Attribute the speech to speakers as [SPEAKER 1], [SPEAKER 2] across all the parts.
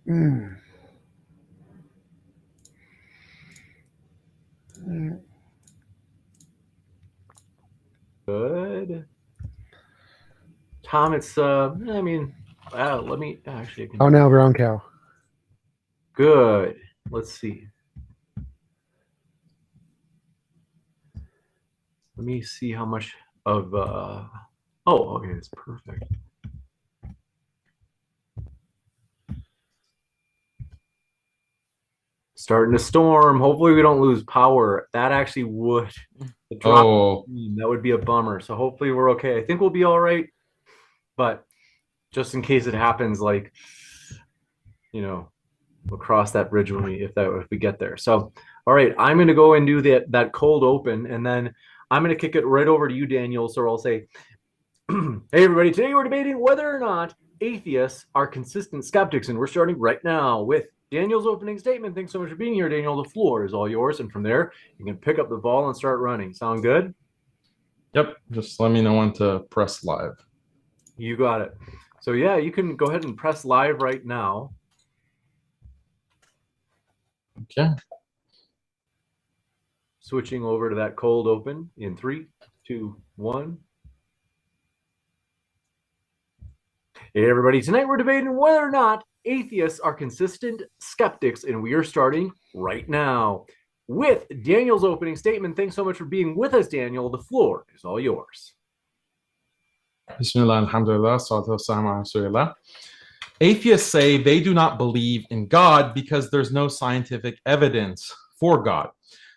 [SPEAKER 1] Mm. Mm.
[SPEAKER 2] Good. Tom, it's I mean, let me actually I can
[SPEAKER 1] Oh,
[SPEAKER 2] do
[SPEAKER 1] now ground cow.
[SPEAKER 2] good. Let's see. Let me see how much of oh, okay, it's perfect. Starting to storm. Hopefully we don't lose power. That actually would drop the
[SPEAKER 3] Oh,
[SPEAKER 2] stream. That would be a bummer. So hopefully we're okay. I think we'll be all right, but just in case it happens, like, you know, we'll cross that bridge when we if we get there. So all right, I'm gonna go and do that cold open, and then I'm gonna kick it right over to you, Daniel. So I'll say, hey everybody, today we're debating whether or not atheists are consistent skeptics, and we're starting right now with Daniel's opening statement. Thanks so much for being here, Daniel. The floor is all yours, and from there you can pick up the ball and start running. Sound good?
[SPEAKER 3] yep. Just let me know when to press live.
[SPEAKER 2] You got it. So yeah, you can go ahead and press live right now.
[SPEAKER 3] Okay.
[SPEAKER 2] Switching over to that cold open in 3, 2, 1. Hey everybody, tonight we're debating whether or not atheists are consistent skeptics, and we are starting right now with Daniel's opening statement. Thanks so much for being with us, Daniel. The floor is all yours.
[SPEAKER 3] Bismillah, alhamdulillah, salatu wassalamu ala rasulillah. Atheists say they do not believe in God because there's no scientific evidence for God.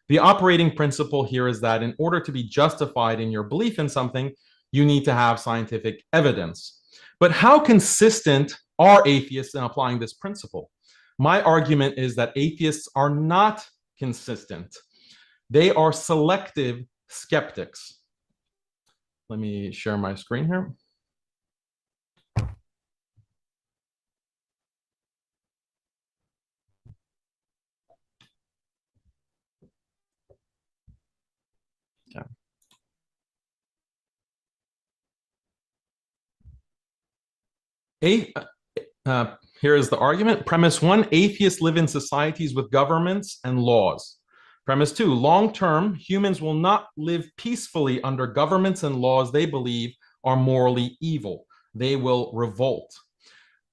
[SPEAKER 3] The operating principle here is that in order to be justified in your belief in something, you need to have scientific evidence. But how consistent are atheists in applying this principle? My argument is that atheists are not consistent. They are selective skeptics. Let me share my screen here. Okay. Here is the argument. Premise one, atheists live in societies with governments and laws. Premise two, long term, humans will not live peacefully under governments and laws they believe are morally evil. They will revolt.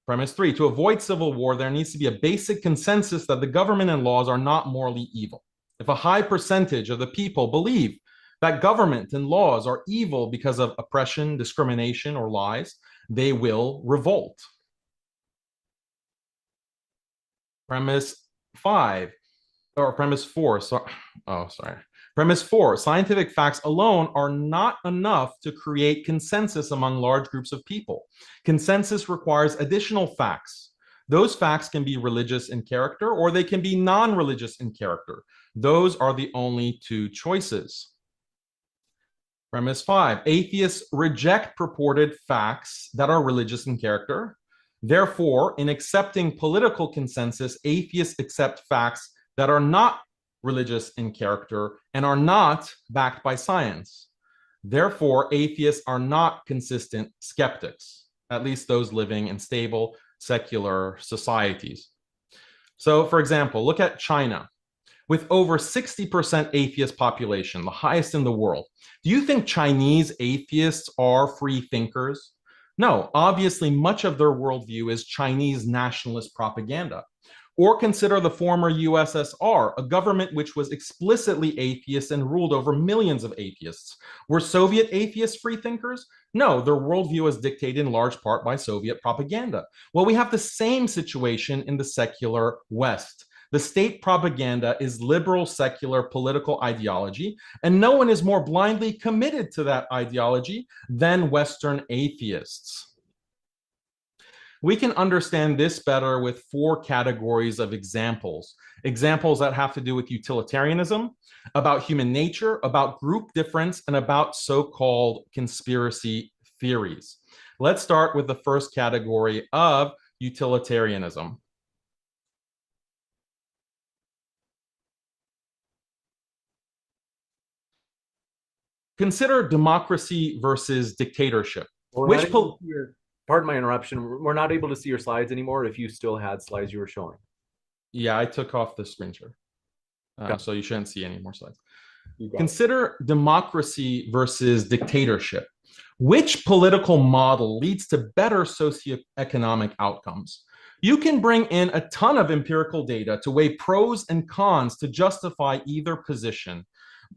[SPEAKER 3] Premise three, to avoid civil war, there needs to be a basic consensus that the government and laws are not morally evil. If a high percentage of the people believe that government and laws are evil because of oppression, discrimination, or lies, they will revolt. Premise five, or premise four, sorry. Premise four, scientific facts alone are not enough to create consensus among large groups of people. Consensus requires additional facts. Those facts can be religious in character or they can be non-religious in character. Those are the only two choices. Premise five, atheists reject purported facts that are religious in character. Therefore, in accepting political consensus, atheists accept facts that are not religious in character and are not backed by science. Therefore, atheists are not consistent skeptics, at least those living in stable secular societies. So, for example, look at China. With over 60% atheist population, the highest in the world, do you think Chinese atheists are free thinkers? No, obviously, much of their worldview is Chinese nationalist propaganda. Or consider the former USSR, a government which was explicitly atheist and ruled over millions of atheists. Were Soviet atheists free thinkers? No, their worldview was dictated in large part by Soviet propaganda. Well, we have the same situation in the secular West. The state propaganda is liberal secular political ideology, and no one is more blindly committed to that ideology than Western atheists. We can understand this better with four categories of examples. Examples that have to do with utilitarianism, about human nature, about group difference, and about so-called conspiracy theories. Let's start with the first category of utilitarianism. Consider democracy versus dictatorship.
[SPEAKER 2] We're not
[SPEAKER 3] Which
[SPEAKER 2] able to hear. pardon my interruption. We're not able to see your slides anymore if you still had slides you were showing.
[SPEAKER 3] Yeah, I took off the screen share.
[SPEAKER 2] Okay.
[SPEAKER 3] So you shouldn't see any more slides.
[SPEAKER 2] You got it.
[SPEAKER 3] Consider democracy versus dictatorship. Which political model leads to better socioeconomic outcomes? You can bring in a ton of empirical data to weigh pros and cons to justify either position.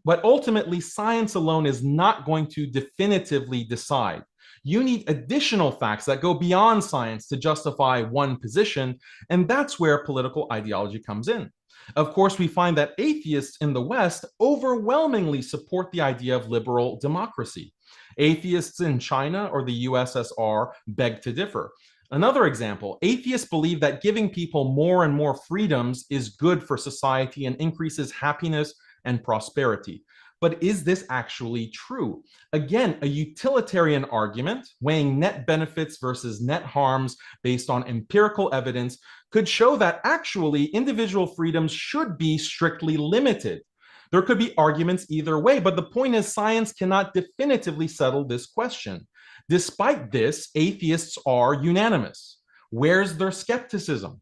[SPEAKER 3] But ultimately, science alone is not going to definitively decide. You need additional facts that go beyond science to justify one position, and that's where political ideology comes in. Of course, we find that atheists in the West overwhelmingly support the idea of liberal democracy. Atheists in China or the USSR beg to differ. Another example, atheists believe that giving people more and more freedoms is good for society and increases happiness and prosperity. But is this actually true? Again, a utilitarian argument weighing net benefits versus net harms based on empirical evidence could show that actually individual freedoms should be strictly limited. There could be arguments either way, but the point is science cannot definitively settle this question. Despite this, atheists are unanimous. Where's their skepticism?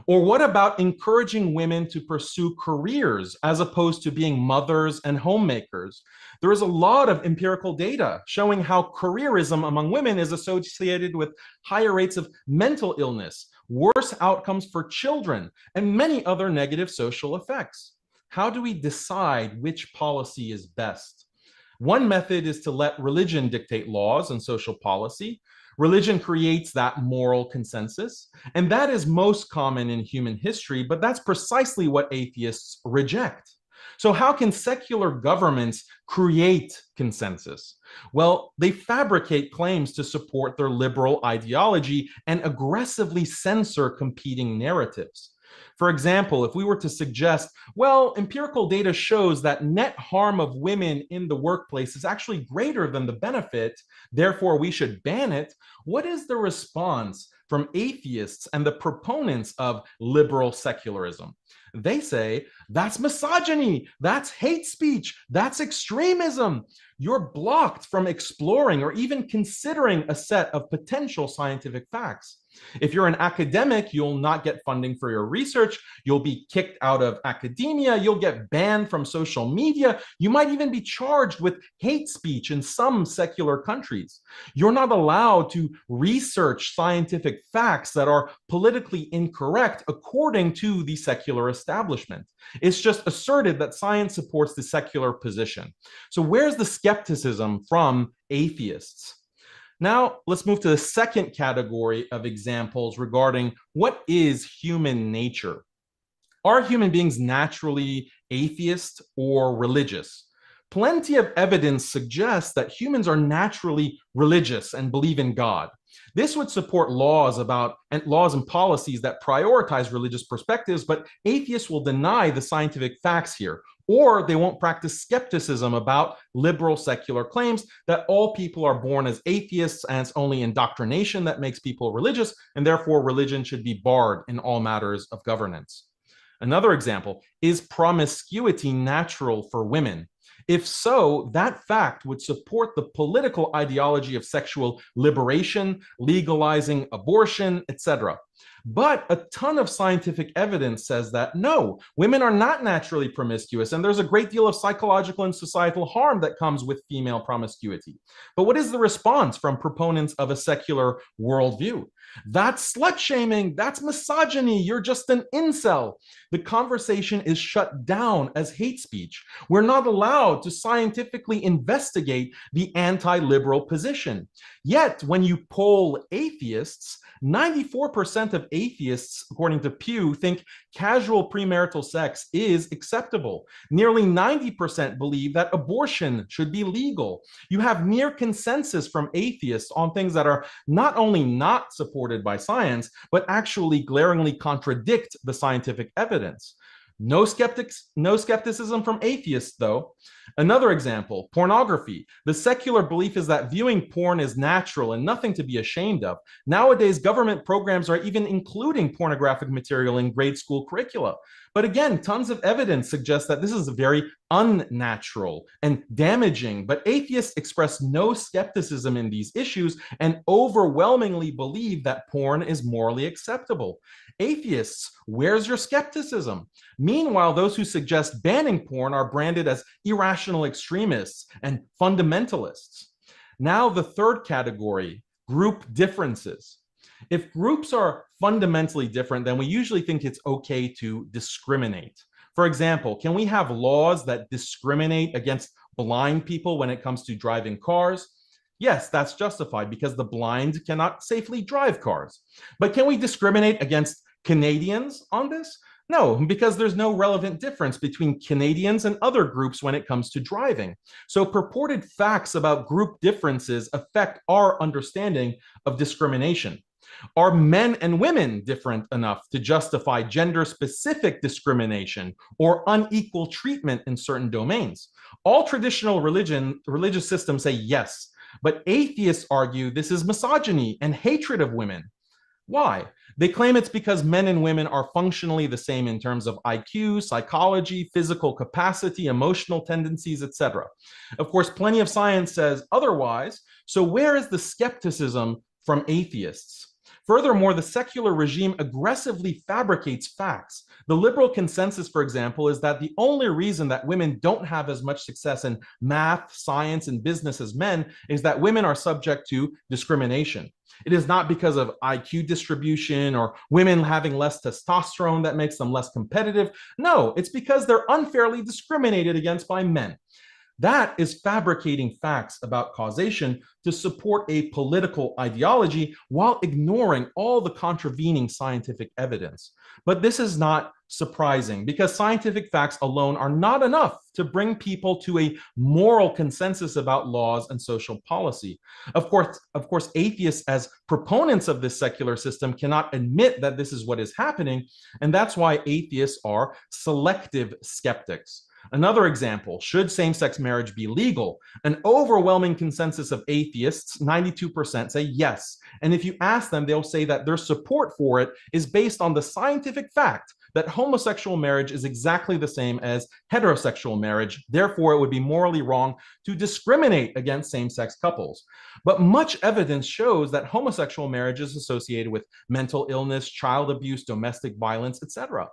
[SPEAKER 3] Or what about encouraging women to pursue careers as opposed to being mothers and homemakers? There is a lot of empirical data showing how careerism among women is associated with higher rates of mental illness, worse outcomes for children, and many other negative social effects. How do we decide which policy is best? One method is to let religion dictate laws and social policy. Religion creates that moral consensus, and that is most common in human history, but that's precisely what atheists reject. So how can secular governments create consensus? Well, they fabricate claims to support their liberal ideology and aggressively censor competing narratives. For example, if we were to suggest, well, empirical data shows that net harm of women in the workplace is actually greater than the benefit, therefore we should ban it, what is the response from atheists and the proponents of liberal secularism? They say, that's misogyny, that's hate speech, that's extremism. You're blocked from exploring or even considering a set of potential scientific facts. If you're an academic, you'll not get funding for your research. You'll be kicked out of academia. You'll get banned from social media. You might even be charged with hate speech in some secular countries. You're not allowed to research scientific facts that are politically incorrect according to the secular establishment. It's just asserted that science supports the secular position. So where's the skepticism from atheists? Now, let's move to the second category of examples regarding what is human nature. Are human beings naturally atheist or religious? Plenty of evidence suggests that humans are naturally religious and believe in God. This would support laws and policies that prioritize religious perspectives, but atheists will deny the scientific facts here, or they won't practice skepticism about liberal secular claims that all people are born as atheists and it's only indoctrination that makes people religious, and therefore religion should be barred in all matters of governance. Another example, is promiscuity natural for women? If so, that fact would support the political ideology of sexual liberation, legalizing abortion, etc. But a ton of scientific evidence says that no, women are not naturally promiscuous, and there's a great deal of psychological and societal harm that comes with female promiscuity. But what is the response from proponents of a secular worldview? That's slut shaming, that's misogyny, you're just an incel. The conversation is shut down as hate speech. We're not allowed to scientifically investigate the anti-liberal position. Yet, when you poll atheists, 94% of atheists, according to Pew, think casual premarital sex is acceptable. Nearly 90% believe that abortion should be legal. You have near consensus from atheists on things that are not only not supported by science, but actually glaringly contradict the scientific evidence. No skepticism from atheists, though. Another example, pornography. The secular belief is that viewing porn is natural and nothing to be ashamed of. Nowadays, government programs are even including pornographic material in grade school curricula. But again, tons of evidence suggests that this is very unnatural and damaging. But atheists express no skepticism in these issues and overwhelmingly believe that porn is morally acceptable. Atheists, where's your skepticism? Meanwhile, those who suggest banning porn are branded as irrational extremists and fundamentalists. Now, the third category, group differences. If groups are fundamentally different, then we usually think it's okay to discriminate. For example, can we have laws that discriminate against blind people when it comes to driving cars? Yes, that's justified because the blind cannot safely drive cars. But can we discriminate against Canadians on this? No, because there's no relevant difference between Canadians and other groups when it comes to driving. So purported facts about group differences affect our understanding of discrimination. Are men and women different enough to justify gender-specific discrimination or unequal treatment in certain domains? All traditional religious systems say yes, but atheists argue this is misogyny and hatred of women. Why? They claim it's because men and women are functionally the same in terms of IQ, psychology, physical capacity, emotional tendencies, etc. Of course, plenty of science says otherwise. So where is the skepticism from atheists? Furthermore, the secular regime aggressively fabricates facts. The liberal consensus, for example, is that the only reason that women don't have as much success in math, science, and business as men is that women are subject to discrimination. It is not because of IQ distribution or women having less testosterone that makes them less competitive. No, it's because they're unfairly discriminated against by men. That is fabricating facts about causation to support a political ideology while ignoring all the contravening scientific evidence. But this is not surprising because scientific facts alone are not enough to bring people to a moral consensus about laws and social policy. Of course, atheists as proponents of this secular system cannot admit that this is what is happening, and that's why atheists are selective skeptics. Another example, should same-sex marriage be legal? An overwhelming consensus of atheists, 92%, say yes. And if you ask them, they'll say that their support for it is based on the scientific fact that homosexual marriage is exactly the same as heterosexual marriage. Therefore, it would be morally wrong to discriminate against same-sex couples. But much evidence shows that homosexual marriage is associated with mental illness, child abuse, domestic violence, etc.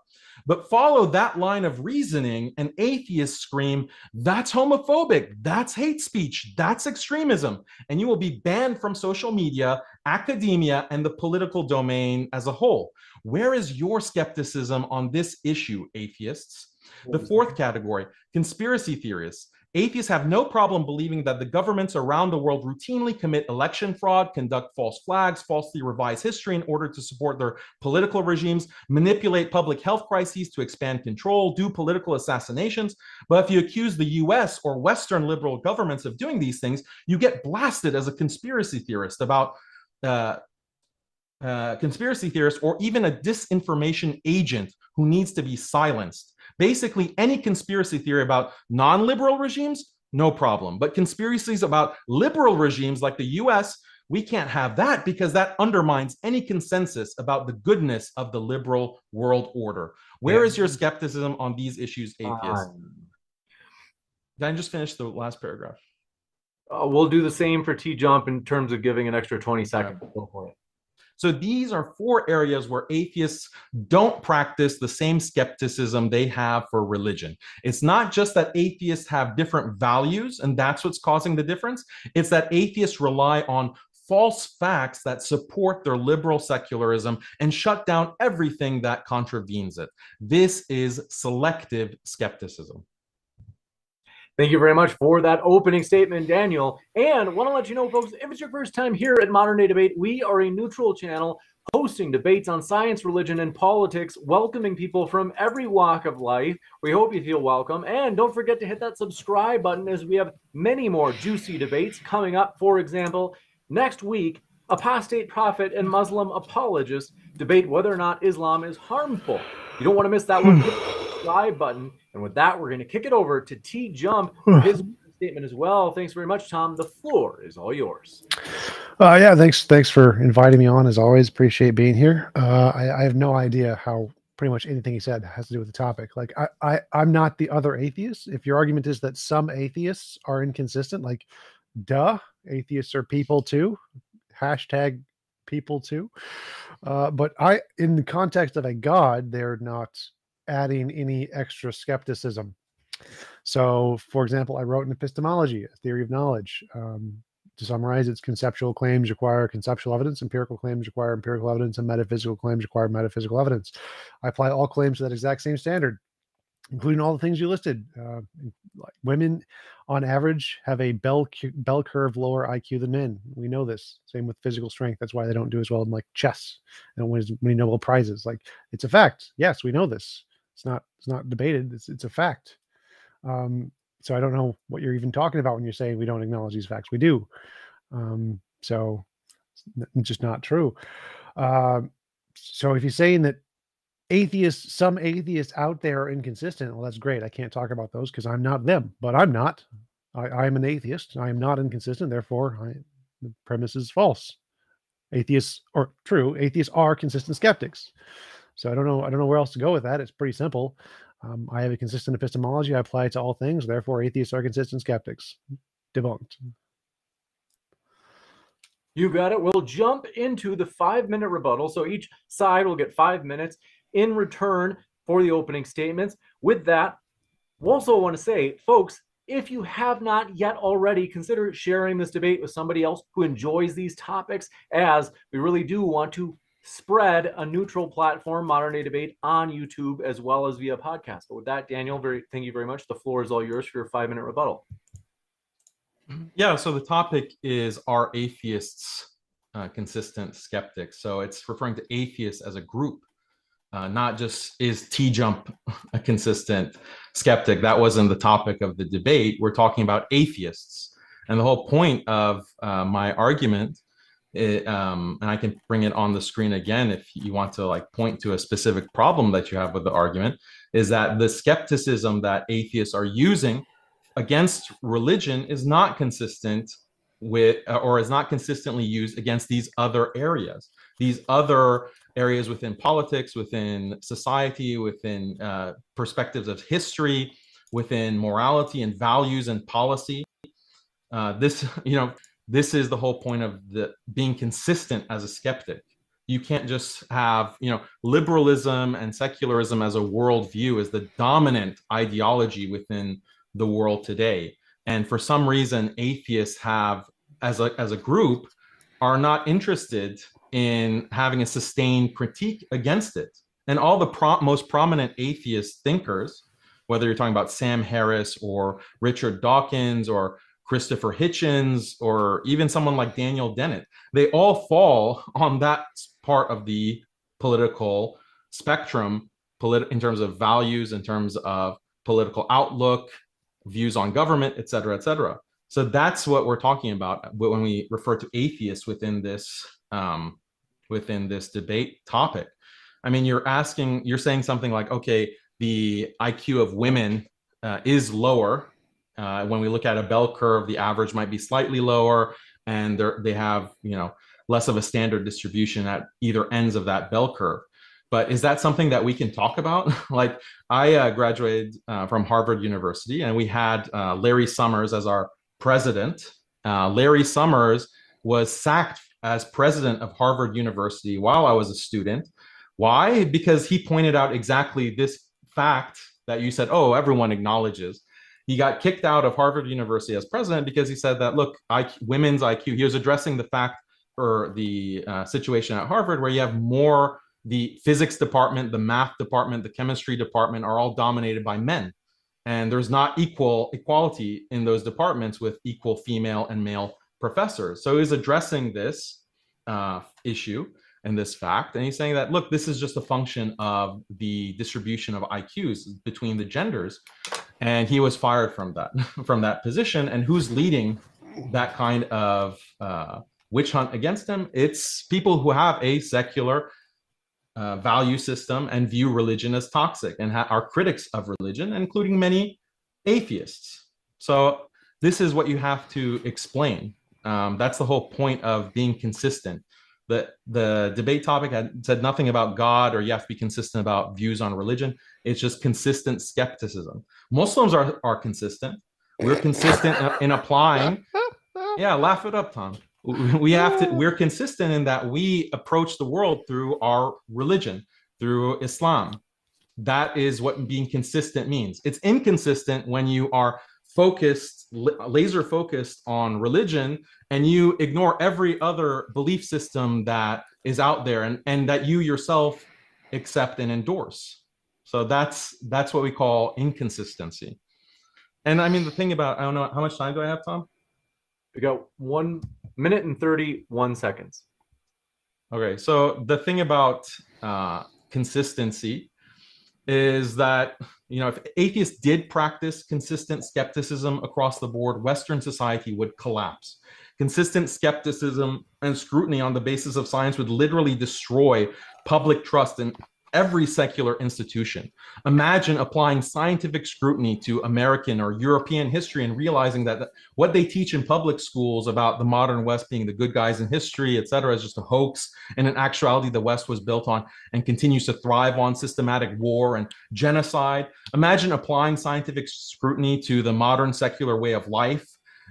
[SPEAKER 3] But follow that line of reasoning, and atheists scream, that's homophobic, that's hate speech, that's extremism, and you will be banned from social media, academia, and the political domain as a whole. Where is your skepticism on this issue, atheists? The fourth category, conspiracy theorists. Atheists have no problem believing that the governments around the world routinely commit election fraud, conduct false flags, falsely revise history in order to support their political regimes, manipulate public health crises to expand control, do political assassinations. But if you accuse the US or Western liberal governments of doing these things, you get blasted as a conspiracy theorist or even a disinformation agent who needs to be silenced. Basically, any conspiracy theory about non-liberal regimes, no problem. But conspiracies about liberal regimes like the US, we can't have that because that undermines any consensus about the goodness of the liberal world order. Where is your skepticism on these issues, atheists? Can I just finish the last paragraph?
[SPEAKER 2] We'll do the same for TJump in terms of giving an extra 20 seconds. Go for it.
[SPEAKER 3] So these are 4 areas where atheists don't practice the same skepticism they have for religion. It's not just that atheists have different values and that's what's causing the difference. It's that atheists rely on false facts that support their liberal secularism and shut down everything that contravenes it. This is selective skepticism.
[SPEAKER 2] Thank you very much for that opening statement, Daniel. And want to let you know, folks, if it's your first time here at Modern Day Debate, we are a neutral channel hosting debates on science, religion, and politics, welcoming people from every walk of life. We hope you feel welcome. And don't forget to hit that subscribe button as we have many more juicy debates coming up. For example, next week, apostate prophet and Muslim apologists debate whether or not Islam is harmful. You don't want to miss that one. subscribe button. And with that, we're going to kick it over to TJump for his statement as well. Thanks very much, Tom. The floor is all yours.
[SPEAKER 1] Yeah, thanks for inviting me on. As always, appreciate being here. I have no idea how pretty much anything he said has to do with the topic. Like I'm not the other atheists. If your argument is that some atheists are inconsistent, like, duh, atheists are people too. Hashtag people too. But in the context of a God, they're not adding any extra skepticism. So, for example, I wrote an epistemology, a theory of knowledge. To summarize, its conceptual claims require conceptual evidence, empirical claims require empirical evidence, and metaphysical claims require metaphysical evidence. I apply all claims to that exact same standard, including all the things you listed. Like women, on average, have a bell curve lower IQ than men. We know this. Same with physical strength. That's why they don't do as well in like chess and win as many Nobel prizes. Like, it's a fact. Yes, we know this. It's not debated. It's a fact. So I don't know what you're even talking about when you're saying we don't acknowledge these facts. We do. So it's just not true. So if you're saying that some atheists out there are inconsistent, well, that's great. I can't talk about those because I'm not them, but I'm not. I'm an atheist. I am not inconsistent. Therefore, the premise is false. Atheists are consistent skeptics. So I don't know where else to go with that. It's pretty simple. I have a consistent epistemology. I apply it to all things. Therefore, atheists are consistent skeptics. Debunked.
[SPEAKER 2] You got it. We'll jump into the 5-minute rebuttal. So each side will get 5 minutes in return for the opening statements. With that, we also want to say, folks, if you have not yet already, consider sharing this debate with somebody else who enjoys these topics, as we really do want to spread a neutral platform, Modern Day Debate, on YouTube as well as via podcast. But with that, Daniel, thank you very much. The floor is all yours for your 5-minute rebuttal.
[SPEAKER 3] Yeah, so the topic is, are atheists consistent skeptics? So it's referring to atheists as a group, not just is TJump a consistent skeptic. That wasn't the topic of the debate. We're talking about atheists. And the whole point of my argument, and I can bring it on the screen again if you want to like point to a specific problem that you have with the argument, is that the skepticism that atheists are using against religion is not consistent with, or is not consistently used against these other areas within politics, within society, within perspectives of history, within morality and values and policy. This is the whole point of being consistent as a skeptic. You can't just have, liberalism and secularism as a worldview as the dominant ideology within the world today. And for some reason, atheists as a group, are not interested in having a sustained critique against it. And all the most prominent atheist thinkers, whether you're talking about Sam Harris or Richard Dawkins or Christopher Hitchens, or even someone like Daniel Dennett, they all fall on that part of the political spectrum, in terms of values, in terms of political outlook, views on government, et cetera, et cetera. So that's what we're talking about when we refer to atheists within this debate topic. I mean, you're saying something like, okay, the IQ of women is lower. When we look at a bell curve, the average might be slightly lower, and they have, less of a standard distribution at either ends of that bell curve. But is that something that we can talk about? Like, I graduated from Harvard University, and we had Larry Summers as our president. Larry Summers was sacked as president of Harvard University while I was a student. Why? Because he pointed out exactly this fact that you said, oh, everyone acknowledges. He got kicked out of Harvard University as president because he said that, look, women's IQ, he was addressing the fact, or the situation at Harvard, where you have more, the physics department, the math department, the chemistry department are all dominated by men. And there's not equality in those departments with equal female and male professors. So he's addressing this issue and this fact. And he's saying that, look, this is just a function of the distribution of IQs between the genders. And he was fired from that position. And who's leading that kind of witch hunt against him? It's people who have a secular value system and view religion as toxic and are critics of religion, including many atheists. So this is what you have to explain. That's the whole point of being consistent. The debate topic had said nothing about God or you have to be consistent about views on religion. It's just consistent skepticism. Muslims are consistent. We're consistent in applying. Yeah, laugh it up, Tom. We're consistent in that we approach the world through our religion, through Islam. That is what being consistent means. It's inconsistent when you are focused, laser focused on religion, and you ignore every other belief system that is out there and that you yourself accept and endorse. So that's what we call inconsistency. And I mean, the thing about, I don't know, how much time do I have, Tom?
[SPEAKER 2] We got 1 minute and 31 seconds.
[SPEAKER 3] Okay, so the thing about consistency is that, you know, if atheists did practice consistent skepticism across the board, Western society would collapse. Consistent skepticism and scrutiny on the basis of science would literally destroy public trust in every secular institution. Imagine applying scientific scrutiny to American or European history and realizing that what they teach in public schools about the modern West being the good guys in history, et cetera, is just a hoax. And in actuality, the West was built on and continues to thrive on systematic war and genocide. Imagine applying scientific scrutiny to the modern secular way of life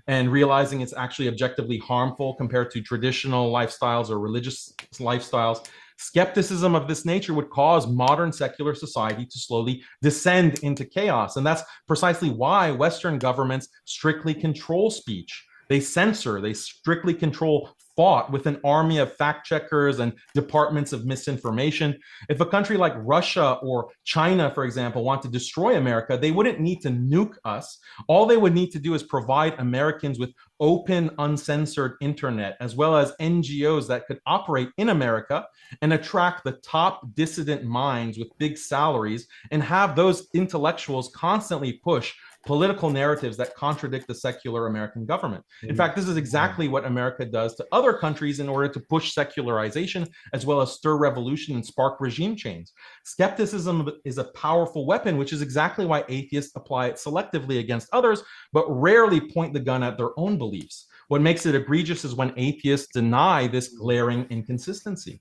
[SPEAKER 3] and realizing it's actually objectively harmful compared to traditional lifestyles or religious lifestyles. Skepticism of this nature would cause modern secular society to slowly descend into chaos. And that's precisely why Western governments strictly control speech. They censor, they strictly control thought with an army of fact checkers and departments of misinformation. If a country like Russia or China, for example, want to destroy America, they wouldn't need to nuke us. All they would need to do is provide Americans with open, uncensored internet, as well as NGOs that could operate in America and attract the top dissident minds with big salaries and have those intellectuals constantly push political narratives that contradict the secular American government. In fact, this is exactly what America does to other countries in order to push secularization, as well as stir revolution and spark regime change. Skepticism is a powerful weapon, which is exactly why atheists apply it selectively against others, but rarely point the gun at their own beliefs. What makes it egregious is when atheists deny this glaring inconsistency.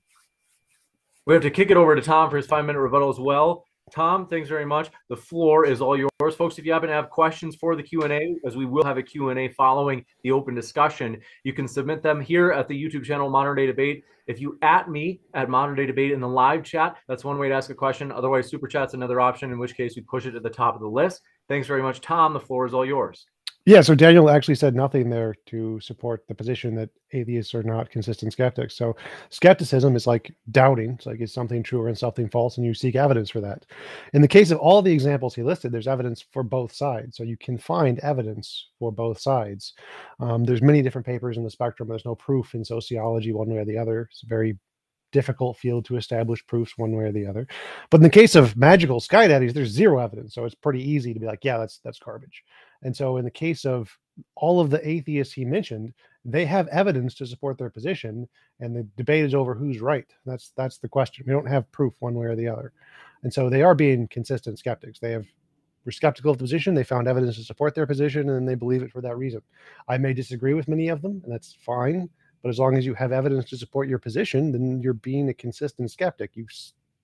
[SPEAKER 2] We have to kick it over to Tom for his 5-minute rebuttal as well. Tom, thanks very much. The floor is all yours. Folks, if you happen to have questions for the Q&A, as we will have a Q&A following the open discussion, you can submit them here at the YouTube channel Modern Day Debate. If you at me at Modern Day Debate in the live chat, that's one way to ask a question. Otherwise, Super Chat's another option, in which case we push it to the top of the list. Thanks very much, Tom. The floor is all yours.
[SPEAKER 1] Yeah, so Daniel actually said nothing there to support the position that atheists are not consistent skeptics. So skepticism is like doubting. It's like, is something true or is something false? And you seek evidence for that. In the case of all the examples he listed, there's evidence for both sides. So you can find evidence for both sides. There's many different papers in the spectrum. There's no proof in sociology one way or the other. It's a very difficult field to establish proofs one way or the other. But in the case of magical sky daddies, there's zero evidence. So it's pretty easy to be like, yeah, that's garbage. And so in the case of all of the atheists he mentioned, they have evidence to support their position, and the debate is over who's right. That's the question. We don't have proof one way or the other. And so they are being consistent skeptics. Were skeptical of the position, they found evidence to support their position, and they believe it for that reason. I may disagree with many of them, and that's fine. But as long as you have evidence to support your position, then you're being a consistent skeptic. You've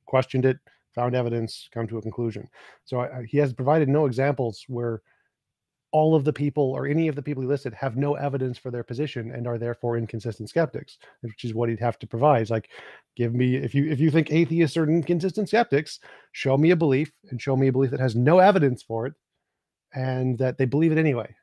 [SPEAKER 1] questioned it, found evidence, come to a conclusion. So he has provided no examples where all of the people or any of the people he listed have no evidence for their position and are therefore inconsistent skeptics, which is what he'd have to provide. It's like, give me, if you think atheists are inconsistent skeptics, show me a belief, and show me a belief that has no evidence for it and that they believe it anyway.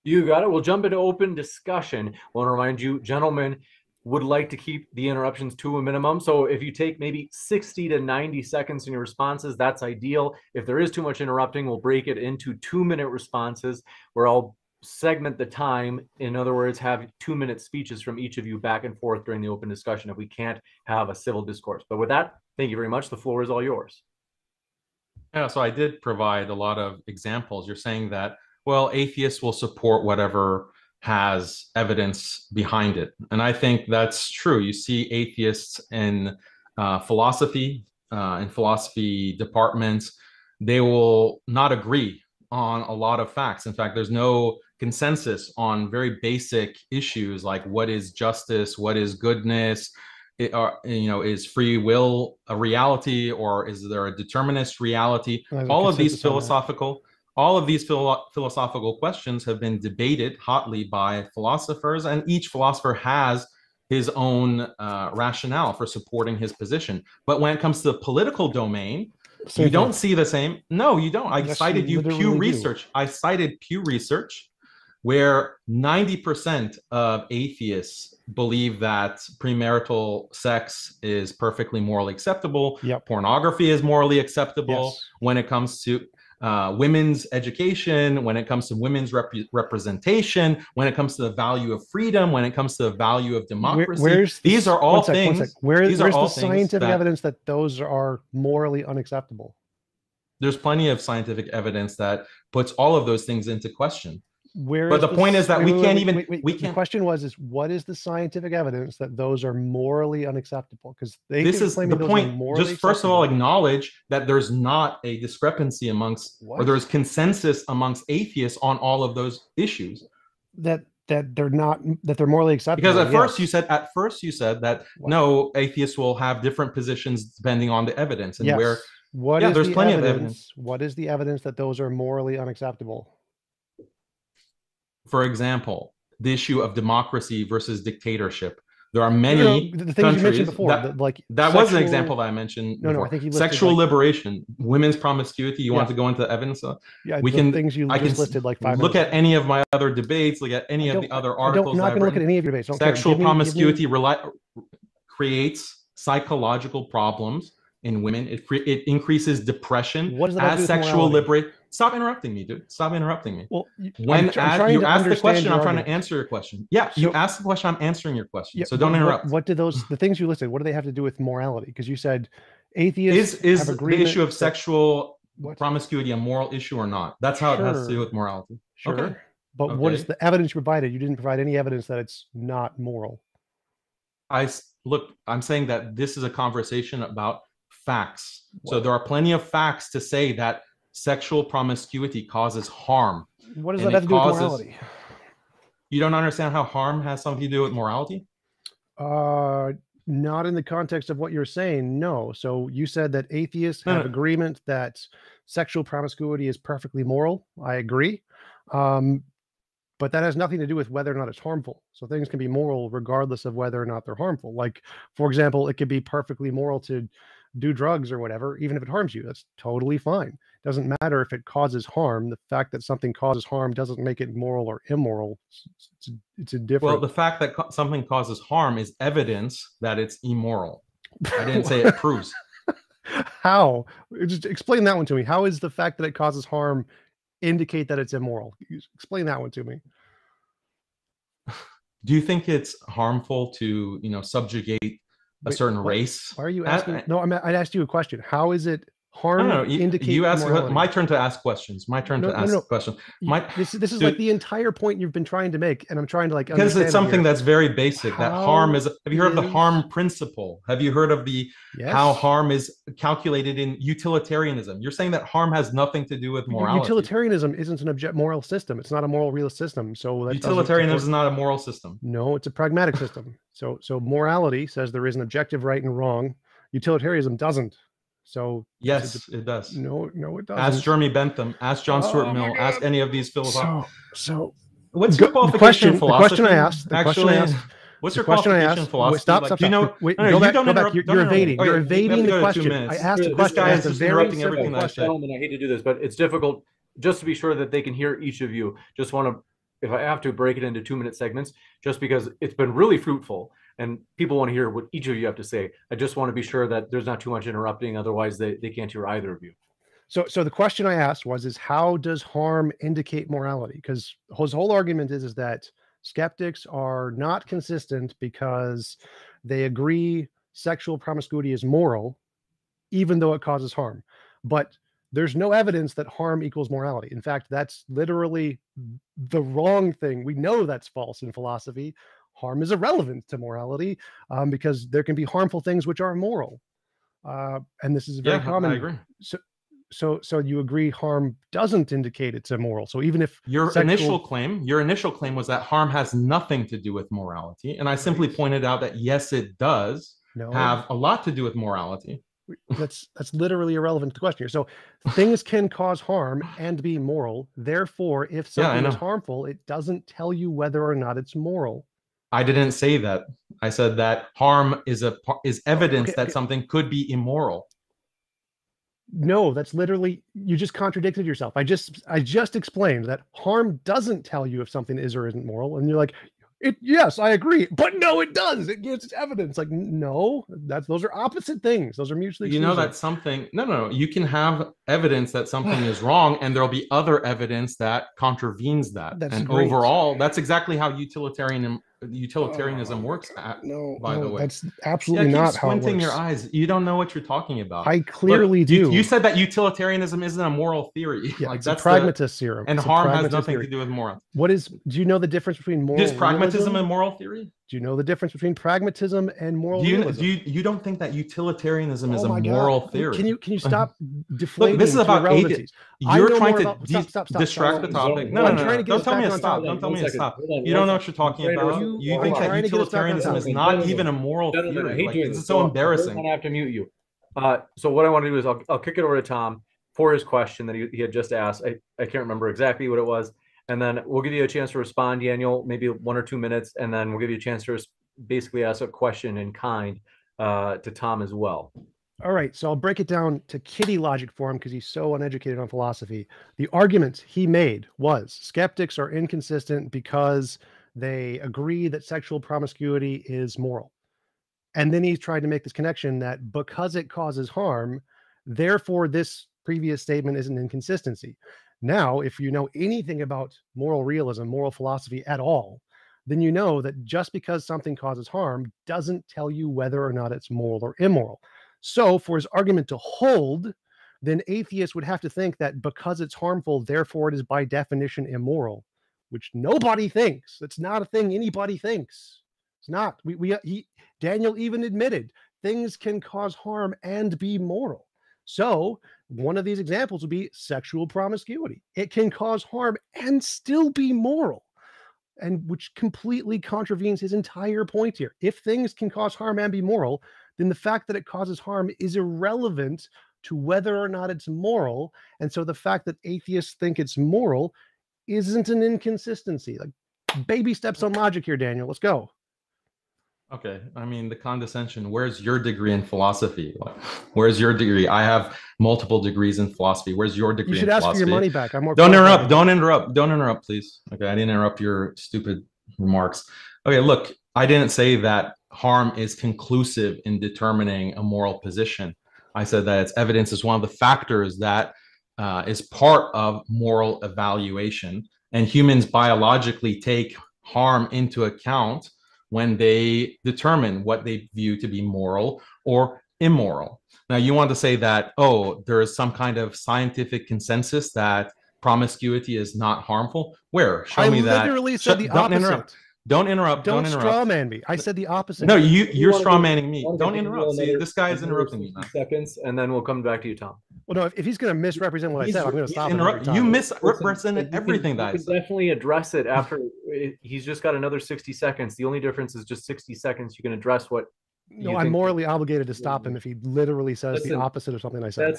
[SPEAKER 2] You got it. We'll jump into open discussion. I want to remind you, gentlemen, would like to keep the interruptions to a minimum. So if you take maybe 60 to 90 seconds in your responses, that's ideal. If there is too much interrupting, we'll break it into 2-minute responses where I'll segment the time. In other words, have 2-minute speeches from each of you back and forth during the open discussion if we can't have a civil discourse. But with that, thank you very much. The floor is all yours.
[SPEAKER 3] Yeah, so I did provide a lot of examples. You're saying that, well, atheists will support whatever has evidence behind it. And I think that's true. You see atheists in philosophy departments, they will not agree on a lot of facts. In fact, there's no consensus on very basic issues like what is justice, what is goodness, is free will a reality, or is there a determinist reality? All of these philosophical questions have been debated hotly by philosophers, and each philosopher has his own rationale for supporting his position. But when it comes to the political domain, you don't see the same. No, you don't. I cited Pew Research. I cited Pew Research, where 90% of atheists believe that premarital sex is perfectly morally acceptable.
[SPEAKER 1] Yep.
[SPEAKER 3] Pornography is morally acceptable. When it comes to women's education, when it comes to women's representation, when it comes to the value of freedom, when it comes to the value of democracy. These are all things.
[SPEAKER 1] Where's the scientific evidence that those are morally unacceptable?
[SPEAKER 3] There's plenty of scientific evidence that puts all of those things into question. But the point is that we can't even.
[SPEAKER 1] The question was, what is the scientific evidence that those are morally unacceptable? Because
[SPEAKER 3] this is the point. Just first of all, acknowledge that there's not a discrepancy amongst, or there's consensus amongst atheists on all of those issues.
[SPEAKER 1] That they're not, that they're morally acceptable.
[SPEAKER 3] Because at first you said that no, atheists will have different positions depending on the evidence, and there's plenty of evidence.
[SPEAKER 1] What is the evidence that those are morally unacceptable?
[SPEAKER 3] For example, the issue of democracy versus dictatorship. There are many
[SPEAKER 1] the things you mentioned before.
[SPEAKER 3] That was an example that I mentioned.
[SPEAKER 1] No, I think you listed
[SPEAKER 3] sexual liberation, women's promiscuity. You want to go into the evidence?
[SPEAKER 1] We can. Things you just listed like 5 minutes.
[SPEAKER 3] Look at any of my other debates. Look at any of the other articles.
[SPEAKER 1] I'm not going to look at any of your debates.
[SPEAKER 3] Sexual promiscuity creates psychological problems in women. It increases depression.
[SPEAKER 1] What does that
[SPEAKER 3] as sexual liberation? Stop interrupting me, dude. Stop interrupting me.
[SPEAKER 1] Well,
[SPEAKER 3] when you ask the question, I'm trying to answer your question. Yeah, you ask the question, I'm answering your question. So don't interrupt.
[SPEAKER 1] What do the things you listed, what do they have to do with morality? Because you said atheists
[SPEAKER 3] is the issue of sexual promiscuity a moral issue or not? That's how it has to do with morality.
[SPEAKER 1] Sure. Okay. But what is the evidence you provided? You didn't provide any evidence that it's not moral.
[SPEAKER 3] I'm saying that this is a conversation about facts. So there are plenty of facts to say that sexual promiscuity causes harm.
[SPEAKER 1] What does that have to do with morality?
[SPEAKER 3] You don't understand how harm has something to do with morality?
[SPEAKER 1] Not in the context of what you're saying, no. So you said that atheists have agreement that sexual promiscuity is perfectly moral. I agree. But that has nothing to do with whether or not it's harmful. So things can be moral regardless of whether or not they're harmful. Like, for example, it could be perfectly moral to do drugs or whatever, even if it harms you. That's totally fine. Doesn't matter if it causes harm. The fact that something causes harm doesn't make it moral or immoral. It's a different.
[SPEAKER 3] Well, the fact that something causes harm is evidence that it's immoral. I didn't say it proves.
[SPEAKER 1] How? Just explain that one to me. How is the fact that it causes harm indicate that it's immoral? Explain that one to me.
[SPEAKER 3] Do you think it's harmful to, subjugate a certain race?
[SPEAKER 1] Why are you asking? No, I asked you a question. How is it harm?
[SPEAKER 3] You ask. My turn to ask questions. My turn to ask questions.
[SPEAKER 1] This is like the entire point you've been trying to make, and I'm trying to
[SPEAKER 3] because it's something that's very basic. That harm is. Have you heard of the harm principle? Have you heard of the how harm is calculated in utilitarianism? You're saying that harm has nothing to do with morality.
[SPEAKER 1] Utilitarianism isn't an moral system. It's not a moral realist system. So
[SPEAKER 3] utilitarianism is not a moral system.
[SPEAKER 1] No, it's a pragmatic system. So morality says there is an objective right and wrong. Utilitarianism doesn't. So
[SPEAKER 3] yes, it does.
[SPEAKER 1] No, it doesn't.
[SPEAKER 3] Ask Jeremy Bentham. Ask John Stuart Mill. Ask any of these philosophers.
[SPEAKER 1] So
[SPEAKER 3] what's your qualification in philosophy?
[SPEAKER 1] The question I asked.
[SPEAKER 3] What's your qualification in philosophy?
[SPEAKER 1] Stop. Go back. You're evading. You're evading the question. I asked a question.
[SPEAKER 2] This guy is just interrupting everything that I said. Gentlemen, I hate to do this, but it's difficult. Just to be sure that they can hear each of you. Just want to, if I have to, break it into 2-minute segments, just because it's been really fruitful. And people want to hear what each of you have to say. I just want to be sure that there's not too much interrupting. Otherwise, they can't hear either of you.
[SPEAKER 1] So the question I asked is how does harm indicate morality? Because his whole argument is that skeptics are not consistent because they agree sexual promiscuity is moral, even though it causes harm. But there's no evidence that harm equals morality. In fact, that's literally the wrong thing. We know that's false in philosophy. Harm is irrelevant to morality, because there can be harmful things which are immoral. And this is very common.
[SPEAKER 3] I agree.
[SPEAKER 1] So you agree harm doesn't indicate it's immoral. So even if
[SPEAKER 3] your initial claim was that harm has nothing to do with morality, and I simply pointed out that yes, it does have a lot to do with morality.
[SPEAKER 1] That's literally irrelevant to the question here. So things can cause harm and be moral. Therefore, if something is harmful, it doesn't tell you whether or not it's moral.
[SPEAKER 3] I didn't say that. I said that harm is evidence that something could be immoral.
[SPEAKER 1] No, that's literally, you just contradicted yourself. I just explained that harm doesn't tell you if something is or isn't moral, and you're like, yes, I agree, but no, it does. It gives evidence. Like, no, those are opposite things. Those are mutually exclusive.
[SPEAKER 3] You know that something. No. You can have evidence that something is wrong, and there'll be other evidence that contravenes that. Overall, that's exactly how utilitarianism works. By the way,
[SPEAKER 1] that's absolutely not how it works.
[SPEAKER 3] Squinting your eyes. You don't know what you're talking about.
[SPEAKER 1] I clearly do.
[SPEAKER 3] You said that utilitarianism isn't a moral theory.
[SPEAKER 1] Yeah, like that's a pragmatist theorem.
[SPEAKER 3] And harm has nothing to do with moral.
[SPEAKER 1] Do you know the difference between moral?
[SPEAKER 3] Is pragmatism a moral theory?
[SPEAKER 1] Do you know the difference between pragmatism and moral realism?
[SPEAKER 3] You don't think that utilitarianism is a moral theory?
[SPEAKER 1] Can you stop deflating?
[SPEAKER 3] Look, this is about atheism. You're trying to distract the topic. No. Don't tell me to stop. Don't tell me to stop. You don't know what you're talking about. You think that utilitarianism is not even a moral theory. This is so embarrassing.
[SPEAKER 2] I have to mute you. So what I want to do is I'll kick it over to Tom for his question that he had just asked. I can't remember exactly what it was. And then we'll give you a chance to respond, Daniel, maybe 1 or 2 minutes. And then we'll give you a chance to basically ask a question in kind to Tom as well.
[SPEAKER 1] All right. So I'll break it down to kitty logic for him because he's so uneducated on philosophy. The argument he made was skeptics are inconsistent because they agree that sexual promiscuity is moral. And then he tried to make this connection that because it causes harm, therefore this previous statement is an inconsistency. Now, if you know anything about moral realism, moral philosophy at all, then you know that just because something causes harm doesn't tell you whether or not it's moral or immoral. So for his argument to hold, then atheists would have to think that because it's harmful, therefore it is by definition immoral, which nobody thinks. It's not a thing anybody thinks. It's not. Daniel even admitted things can cause harm and be moral. So one of these examples would be sexual promiscuity. It can cause harm and still be moral, and which completely contravenes his entire point here. If things can cause harm and be moral, then the fact that it causes harm is irrelevant to whether or not it's moral. And so the fact that atheists think it's moral isn't an inconsistency. Like baby steps on logic here, Daniel. Let's go.
[SPEAKER 3] Okay, I mean the condescension. Where's your degree in philosophy? Where's your degree? I have multiple degrees in philosophy. Where's your degree?
[SPEAKER 1] You should
[SPEAKER 3] in
[SPEAKER 1] ask
[SPEAKER 3] philosophy?
[SPEAKER 1] for your money back. I'm more.
[SPEAKER 3] Don't interrupt. Don't interrupt. Don't interrupt, please. Okay, I didn't interrupt your stupid remarks. Okay, look, I didn't say that harm is conclusive in determining a moral position. I said that its evidence is one of the factors that is part of moral evaluation, and humans biologically take harm into account when they determine what they view to be moral or immoral. Now, you want to say that, oh, there is some kind of scientific consensus that promiscuity is not harmful. Where? Show me that. I literally
[SPEAKER 1] said the opposite.
[SPEAKER 3] Don't interrupt.
[SPEAKER 1] Don't straw man me. I said the opposite.
[SPEAKER 3] No, you're straw manning me. Don't interrupt. See, this guy is interrupting me.
[SPEAKER 2] Seconds, and then we'll come back to you, Tom.
[SPEAKER 1] Well, no, if he's going to misrepresent what I said, I'm going to stop him.
[SPEAKER 3] You misrepresented everything that I said.
[SPEAKER 2] Definitely address it after. He's just got another 60 seconds. The only difference is just 60 seconds. You can address what.
[SPEAKER 1] No, I'm morally obligated to stop him if he literally says the opposite of something I said.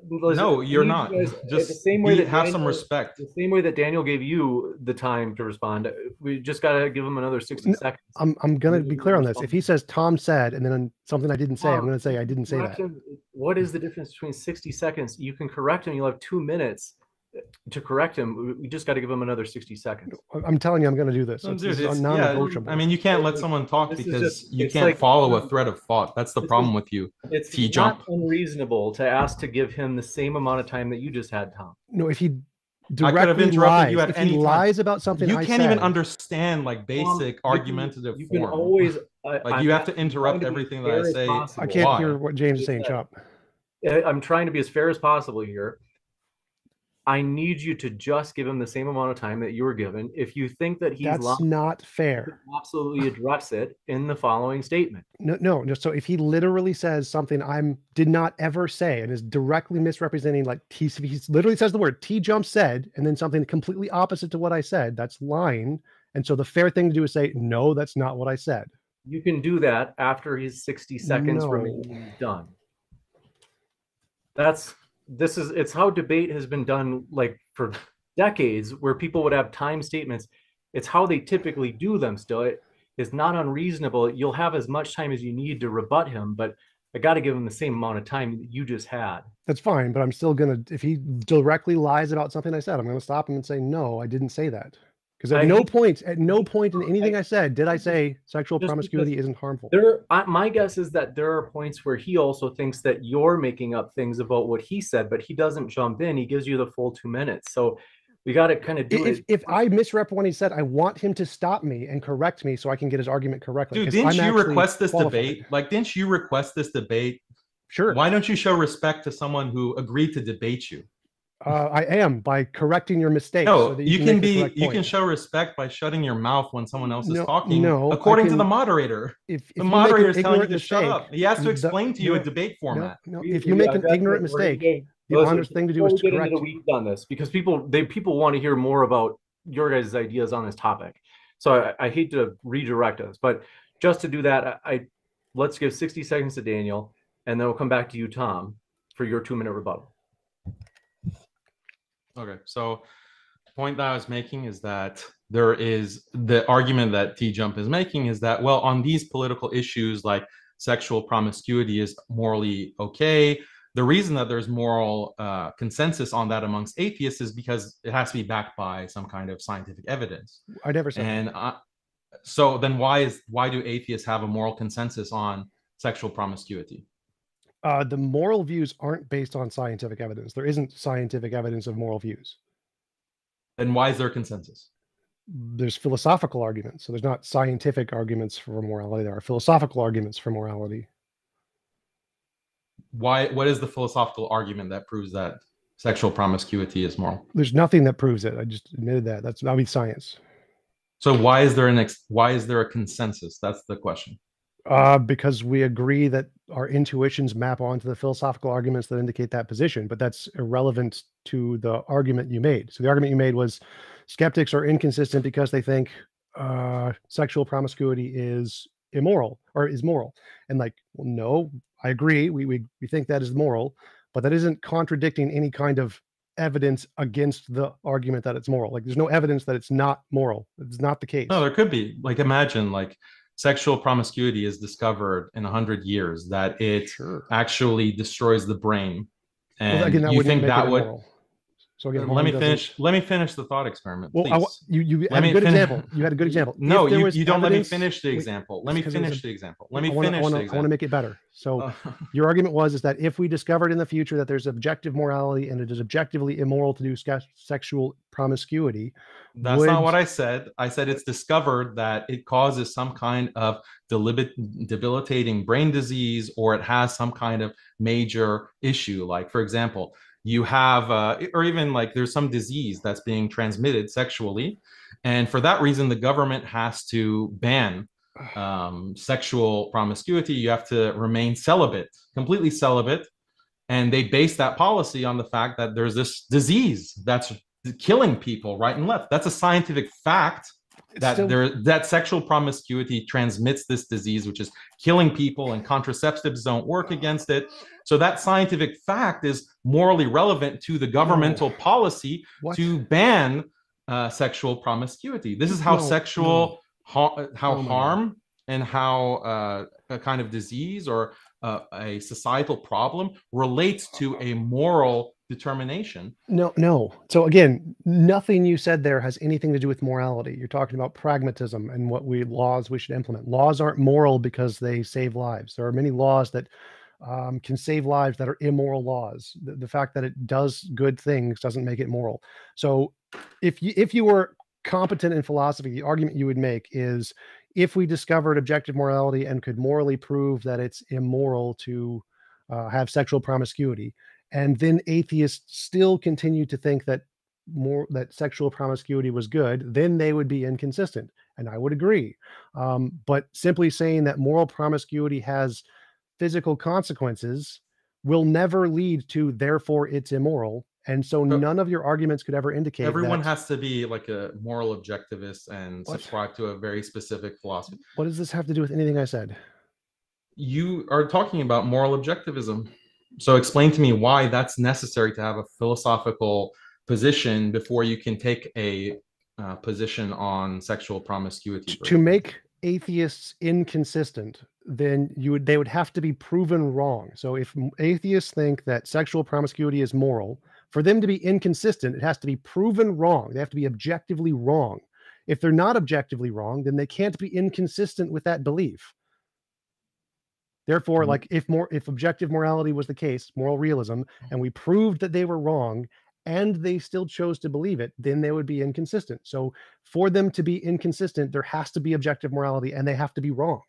[SPEAKER 3] No, you're not. Just the same way that have some respect.
[SPEAKER 2] The same way that Daniel gave you the time to respond. We just got to give him another 60 seconds.
[SPEAKER 1] I'm going to be clear on this. If he says Tom said, and then something I didn't say, I'm going to say I didn't say that.
[SPEAKER 2] What is the difference between 60 seconds? You can correct him. You'll have 2 minutes to correct him. We just got to give him another 60 seconds.
[SPEAKER 1] I'm telling you, I'm going to do this. It's non-negotiable.
[SPEAKER 3] I mean, you can't let someone talk because you can't follow a thread of thought. That's the problem with you.
[SPEAKER 2] It's not unreasonable to ask to give him the same amount of time that you just had, Tom.
[SPEAKER 1] No, if he directly lies, if he lies about something,
[SPEAKER 3] you can't even understand like basic argumentative form.
[SPEAKER 2] You can always
[SPEAKER 3] like you have to interrupt everything that I say.
[SPEAKER 1] I can't hear what James is saying, Chop.
[SPEAKER 2] I'm trying to be as fair as possible here. I need you to just give him the same amount of time that you were given. If you think that he's
[SPEAKER 1] That's
[SPEAKER 2] lying,
[SPEAKER 1] not
[SPEAKER 2] you
[SPEAKER 1] fair.
[SPEAKER 2] can absolutely address it in the following statement.
[SPEAKER 1] No. So if he literally says something did not ever say and is directly misrepresenting, like he literally says the word TJump said, and then something completely opposite to what I said, that's lying. And so the fair thing to do is say, no, that's not what I said.
[SPEAKER 2] You can do that after his 60 seconds
[SPEAKER 1] No.
[SPEAKER 2] remaining is done. It's how debate has been done, like, for decades, where people would have time statements. It's how they typically do them still. It is not unreasonable. You'll have as much time as you need to rebut him, but I got to give him the same amount of time that you just had.
[SPEAKER 1] That's fine, but I'm still going to, if he directly lies about something I said, I'm going to stop him and say, no, I didn't say that. Because at no point in anything I said did I say sexual promiscuity isn't harmful.
[SPEAKER 2] My guess is that there are points where he also thinks that you're making up things about what he said, but he doesn't jump in. He gives you the full 2 minutes. So we got to kind of do it.
[SPEAKER 1] If I misrep when he said, I want him to stop me and correct me so I can get his argument correctly.
[SPEAKER 3] Dude, didn't you request this debate? Like, didn't you request this debate?
[SPEAKER 1] Sure.
[SPEAKER 3] Why don't you show respect to someone who agreed to debate you?
[SPEAKER 1] I am, by correcting your mistakes.
[SPEAKER 3] No, so you can show respect by shutting your mouth when someone else is talking.
[SPEAKER 1] No,
[SPEAKER 3] according to the moderator. If the moderator is telling you to shut up, he has to explain to you a debate format.
[SPEAKER 1] No, if you make an ignorant mistake, the honest thing to do is to correct.
[SPEAKER 2] Into the weeds on this, because people want to hear more about your guys' ideas on this topic. So I hate to redirect us, but just to do that, let's give 60 seconds to Daniel, and then we'll come back to you, Tom, for your 2-minute rebuttal.
[SPEAKER 3] Okay, so the point that I was making is that there is the argument that TJump is making is that, well, on these political issues like sexual promiscuity is morally okay. The reason that there's moral consensus on that amongst atheists is because it has to be backed by some kind of scientific evidence.
[SPEAKER 1] I never said
[SPEAKER 3] and so then why do atheists have a moral consensus on sexual promiscuity?
[SPEAKER 1] The moral views aren't based on scientific evidence. There isn't scientific evidence of moral views.
[SPEAKER 3] Then why is there consensus?
[SPEAKER 1] There's philosophical arguments. So there's not scientific arguments for morality. There are philosophical arguments for morality.
[SPEAKER 3] What is the philosophical argument that proves that sexual promiscuity is moral?
[SPEAKER 1] There's nothing that proves it. I just admitted that. That'll be science.
[SPEAKER 3] So why is there a consensus? That's the question.
[SPEAKER 1] Because we agree that our intuitions map onto the philosophical arguments that indicate that position, but that's irrelevant to the argument you made. So the argument you made was skeptics are inconsistent because they think sexual promiscuity is immoral or is moral. And like, well, no, I agree. We think that is moral, but that isn't contradicting any kind of evidence against the argument that it's moral. Like, there's no evidence that it's not moral. It's not the case.
[SPEAKER 3] No, there could be. Like, imagine like sexual promiscuity is discovered in 100 years that it actually destroys the brain, and well, again, you think that would immoral. So again, let me finish the thought experiment, please.
[SPEAKER 1] Well, you had a good example. You had a good example.
[SPEAKER 3] No, you don't let me finish the example. Let me finish the example. Let me finish the example.
[SPEAKER 1] I want to make it better. So your argument was that if we discovered in the future that there's objective morality and it is objectively immoral to do sexual promiscuity.
[SPEAKER 3] That's not what I said. I said it's discovered that it causes some kind of debilitating brain disease, or it has some kind of major issue. Like, for example, you have, or even like there's some disease that's being transmitted sexually. And for that reason, the government has to ban sexual promiscuity. You have to remain celibate, completely celibate. And they base that policy on the fact that there's this disease that's killing people right and left. That's a scientific fact that sexual promiscuity transmits this disease, which is killing people, and contraceptives don't work against it. So that scientific fact is morally relevant to the governmental policy to ban sexual promiscuity. This is how harm and how a kind of disease or a societal problem relates to a moral determination.
[SPEAKER 1] No. So again, nothing you said there has anything to do with morality. You're talking about pragmatism and what laws we should implement. Laws aren't moral because they save lives. There are many laws that can save lives that are immoral laws. The fact that it does good things doesn't make it moral. So if you were competent in philosophy, the argument you would make is, if we discovered objective morality and could morally prove that it's immoral to have sexual promiscuity, and then atheists still continue to think that sexual promiscuity was good, then they would be inconsistent. And I would agree. But simply saying that moral promiscuity has physical consequences will never lead to therefore it's immoral. And so none of your arguments could ever indicate
[SPEAKER 3] everyone
[SPEAKER 1] that,
[SPEAKER 3] has to be like a moral objectivist and subscribe to a very specific philosophy.
[SPEAKER 1] What does this have to do with anything I said?
[SPEAKER 3] You are talking about moral objectivism. So explain to me why that's necessary to have a philosophical position before you can take a position on sexual promiscuity.
[SPEAKER 1] To make atheists inconsistent, then they would have to be proven wrong. So if atheists think that sexual promiscuity is moral, for them to be inconsistent, it has to be proven wrong. They have to be objectively wrong. If they're not objectively wrong, then they can't be inconsistent with that belief. Therefore, like if objective morality was the case, moral realism, and we proved that they were wrong and they still chose to believe it, then they would be inconsistent. So for them to be inconsistent, there has to be objective morality and they have to be wrong.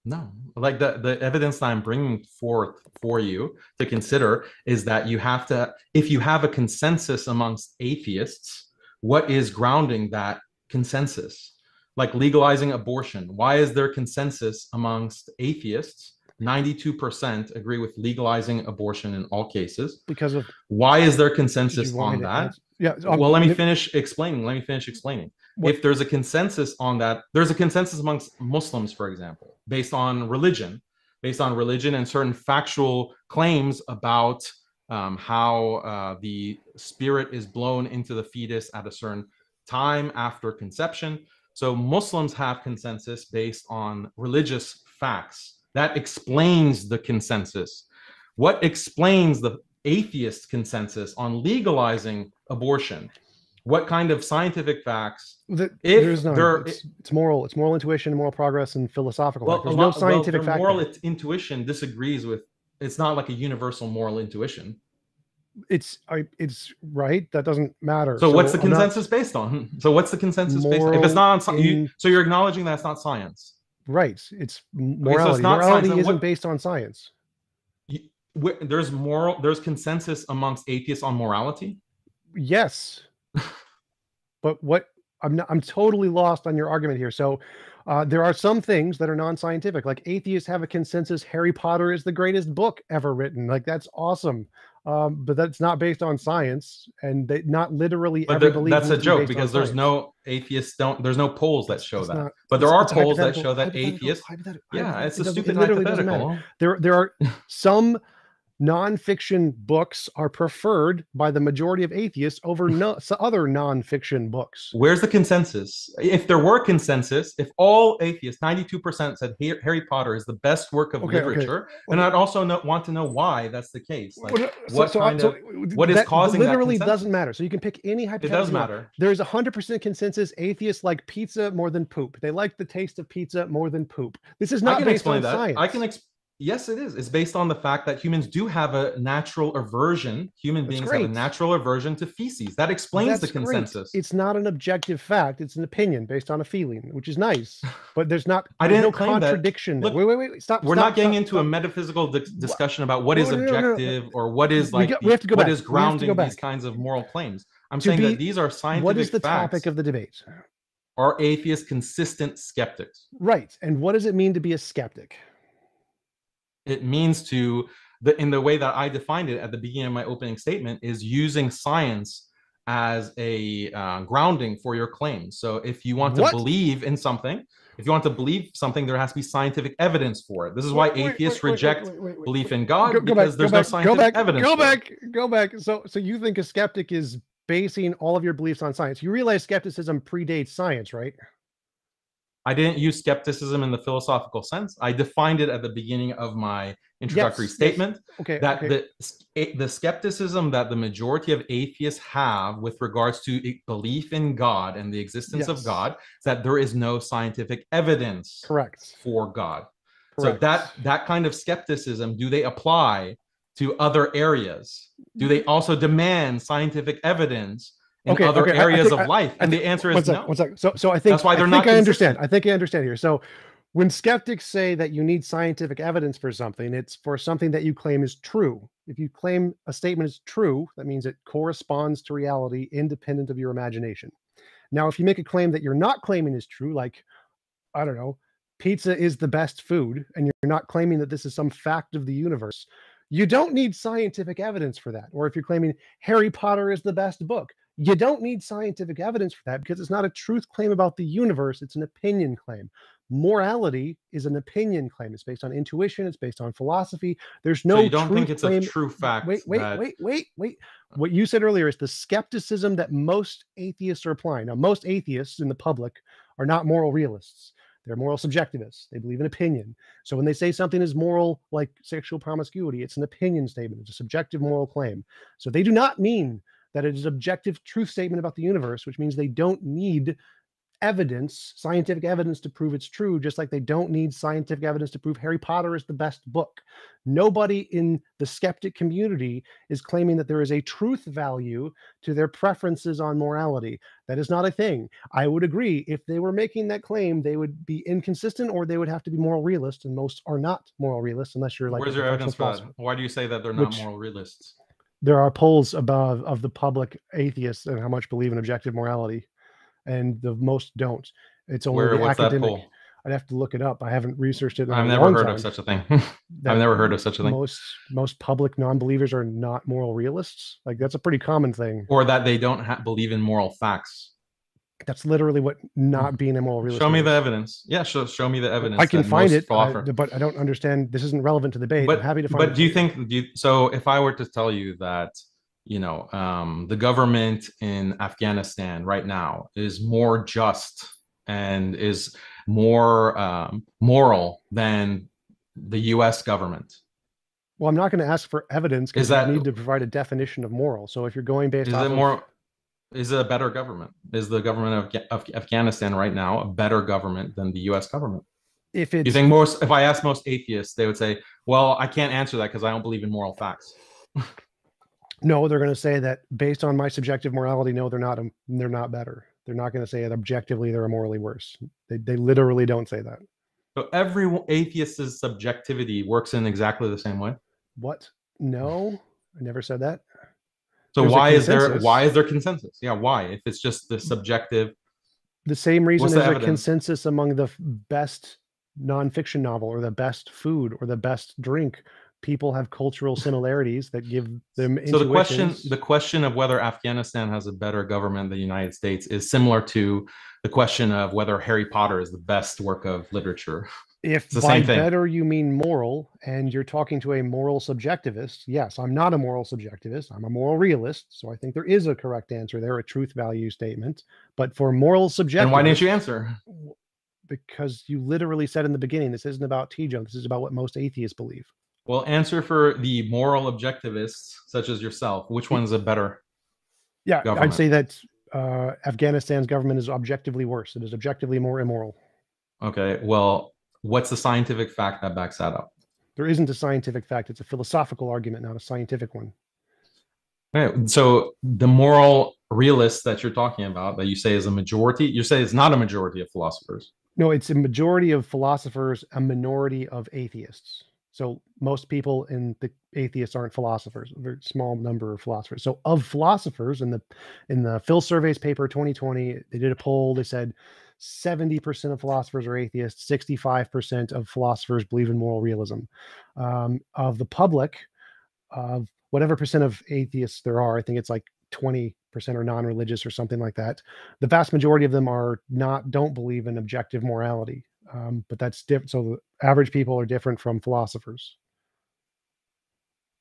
[SPEAKER 3] No, like the evidence that I'm bringing forth for you to consider is that you have to, if you have a consensus amongst atheists, what is grounding that consensus? Like legalizing abortion. Why is there consensus amongst atheists? 92% agree with legalizing abortion in all cases.
[SPEAKER 1] Because of
[SPEAKER 3] why is there consensus on that?
[SPEAKER 1] Yeah.
[SPEAKER 3] Well, let me finish explaining. If there's a consensus on that, there's a consensus amongst Muslims, for example, based on religion and certain factual claims about how the spirit is blown into the fetus at a certain time after conception. So Muslims have consensus based on religious facts. That explains the consensus. What explains the atheist consensus on legalizing abortion? What kind of scientific facts?
[SPEAKER 1] It's moral intuition, moral progress, and philosophical.
[SPEAKER 3] Well,
[SPEAKER 1] there's no scientific fact.
[SPEAKER 3] Moral intuition disagrees with. It's not like a universal moral intuition.
[SPEAKER 1] It's right. That doesn't matter.
[SPEAKER 3] So what's the consensus based on? So what's the consensus based on? If it's not on science, so you're acknowledging that it's not science.
[SPEAKER 1] Right. It's morality. So morality isn't based on science.
[SPEAKER 3] There's consensus amongst atheists on morality.
[SPEAKER 1] Yes. But I'm totally lost on your argument here. So there are some things that are non-scientific. Like atheists have a consensus Harry Potter is the greatest book ever written. Like that's awesome. But that's not based on science, and they not literally ever believe
[SPEAKER 3] that's a joke because there's no atheists there's no polls that show that. But there are polls that show that atheists. Yeah, it's a stupid hypothetical.
[SPEAKER 1] There are some nonfiction books are preferred by the majority of atheists over other nonfiction books.
[SPEAKER 3] Where's the consensus? If there were consensus, if all atheists, 92% said Harry Potter is the best work of literature, and I'd also want to know why that's the case. Like, what is causing that?
[SPEAKER 1] Literally doesn't matter. So you can pick any hypothetical.
[SPEAKER 3] It does matter.
[SPEAKER 1] There's 100% consensus. Atheists like pizza more than poop. They like the taste of pizza more than poop. This is not based on science.
[SPEAKER 3] I can explain. Yes, it is. It's based on the fact that humans do have a natural aversion. Human beings have a natural aversion to feces. That explains the consensus.
[SPEAKER 1] It's not an objective fact. It's an opinion based on a feeling, which is nice. But there's no contradiction.
[SPEAKER 3] Look,
[SPEAKER 1] wait. Stop.
[SPEAKER 3] We're not getting into a metaphysical discussion about what is objective or what is like what is grounding these kinds of moral claims. I'm saying that these are scientific facts.
[SPEAKER 1] What is the topic of the debate?
[SPEAKER 3] Are atheists consistent skeptics?
[SPEAKER 1] Right. And what does it mean to be a skeptic?
[SPEAKER 3] It means in the way that I defined it at the beginning of my opening statement, is using science as a grounding for your claims. So if you want to believe in something, there has to be scientific evidence for it. This is why atheists reject belief in God, because there's no scientific evidence.
[SPEAKER 1] Go back. So you think a skeptic is basing all of your beliefs on science? You realize skepticism predates science, right?
[SPEAKER 3] I didn't use skepticism in the philosophical sense. I defined it at the beginning of my introductory statement. The skepticism that the majority of atheists have with regards to belief in God and the existence of God is that there is no scientific evidence for God. Correct. So that kind of skepticism, do they apply to other areas? Do they also demand scientific evidence in other areas of life? And the answer is no.
[SPEAKER 1] One second. So I think that's why they're not. I think I understand here. So When skeptics say that you need scientific evidence for something, it's for something that you claim is true. If you claim a statement is true, that means it corresponds to reality independent of your imagination. Now, if you make a claim that you're not claiming is true, like, I don't know, pizza is the best food, and you're not claiming that this is some fact of the universe, you don't need scientific evidence for that. Or if you're claiming Harry Potter is the best book, you don't need scientific evidence for that because it's not a truth claim about the universe, it's an opinion claim. Morality is an opinion claim. It's based on intuition, it's based on philosophy. There's no
[SPEAKER 3] So you don't think
[SPEAKER 1] truth
[SPEAKER 3] it's
[SPEAKER 1] claim.
[SPEAKER 3] a true fact?
[SPEAKER 1] Wait. What you said earlier is the skepticism that most atheists are applying. Now, most atheists in the public are not moral realists. They're moral subjectivists. They believe in opinion. So when they say something is moral, like sexual promiscuity, it's an opinion statement. It's a subjective moral claim. So they do not mean that it is an objective truth statement about the universe, which means they don't need evidence, scientific evidence to prove it's true, just like they don't need scientific evidence to prove Harry Potter is the best book. Nobody in the skeptic community is claiming that there is a truth value to their preferences on morality. That is not a thing. I would agree. If they were making that claim, they would be inconsistent or they would have to be moral realists, and most are not moral realists unless you're like
[SPEAKER 3] Where's your evidence for that? Why do you say that they're not moral realists?
[SPEAKER 1] There are polls of the public atheists and how much believe in objective morality, and the most don't. It's only
[SPEAKER 3] what's
[SPEAKER 1] academic.
[SPEAKER 3] That poll?
[SPEAKER 1] I'd have to look it up. I haven't researched it.
[SPEAKER 3] I've never heard of such a thing. I've never heard of such a thing.
[SPEAKER 1] Most public non-believers are not moral realists. Like, that's a pretty common thing.
[SPEAKER 3] Or that they don't believe in moral facts.
[SPEAKER 1] That's literally what not being a moral realist.
[SPEAKER 3] Show me the evidence. Yeah, show me the evidence.
[SPEAKER 1] I can find it, but I don't understand. This isn't relevant to the debate. I'm happy to find it.
[SPEAKER 3] But do you think? So if I were to tell you that, the government in Afghanistan right now is more just and is more moral than the U.S. government.
[SPEAKER 1] Well, I'm not going to ask for evidence because you need to provide a definition of moral. So if you're going based off
[SPEAKER 3] is it a better government? Is the government of Afghanistan right now a better government than the U.S. government?
[SPEAKER 1] If
[SPEAKER 3] I ask most atheists, they would say, well, I can't answer that because I don't believe in moral facts.
[SPEAKER 1] No, they're going to say that based on my subjective morality, no, they're not better. They're not going to say that objectively they're morally worse. They literally don't say that.
[SPEAKER 3] So every atheist's subjectivity works in exactly the same way?
[SPEAKER 1] What? No, I never said that.
[SPEAKER 3] So why is there consensus? Yeah, why? If it's just the subjective.
[SPEAKER 1] The same reason there's a consensus among the best nonfiction novel or the best food or the best drink. People have cultural similarities that give them intuitions.
[SPEAKER 3] So the question of whether Afghanistan has a better government than the United States is similar to the question of whether Harry Potter is the best work of literature.
[SPEAKER 1] If by better you mean moral, and you're talking to a moral subjectivist, yes, I'm not a moral subjectivist. I'm a moral realist. So I think there is a correct answer there, a truth value statement. But for moral subjectivists,
[SPEAKER 3] and why didn't you answer?
[SPEAKER 1] Because you literally said in the beginning, this isn't about TJump. This is about what most atheists believe.
[SPEAKER 3] Well, answer for the moral objectivists, such as yourself. Which one's a better government?
[SPEAKER 1] I'd say that Afghanistan's government is objectively worse. It is objectively more immoral.
[SPEAKER 3] Okay, well, what's the scientific fact that backs that up?
[SPEAKER 1] There isn't a scientific fact. It's a philosophical argument, not a scientific one.
[SPEAKER 3] Okay, so the moral realists that you're talking about, that you say is a majority, you say it's not a majority of philosophers.
[SPEAKER 1] No, it's a majority of philosophers, a minority of atheists. So most people in the atheists aren't philosophers, a very small number of philosophers. So of philosophers in the Phil Surveys paper 2020, they did a poll. They said 70% of philosophers are atheists, 65% of philosophers believe in moral realism. Of the public, of whatever percent of atheists there are, I think it's like 20% are non-religious or something like that. The vast majority of them don't believe in objective morality. But that's different. So the average people are different from philosophers.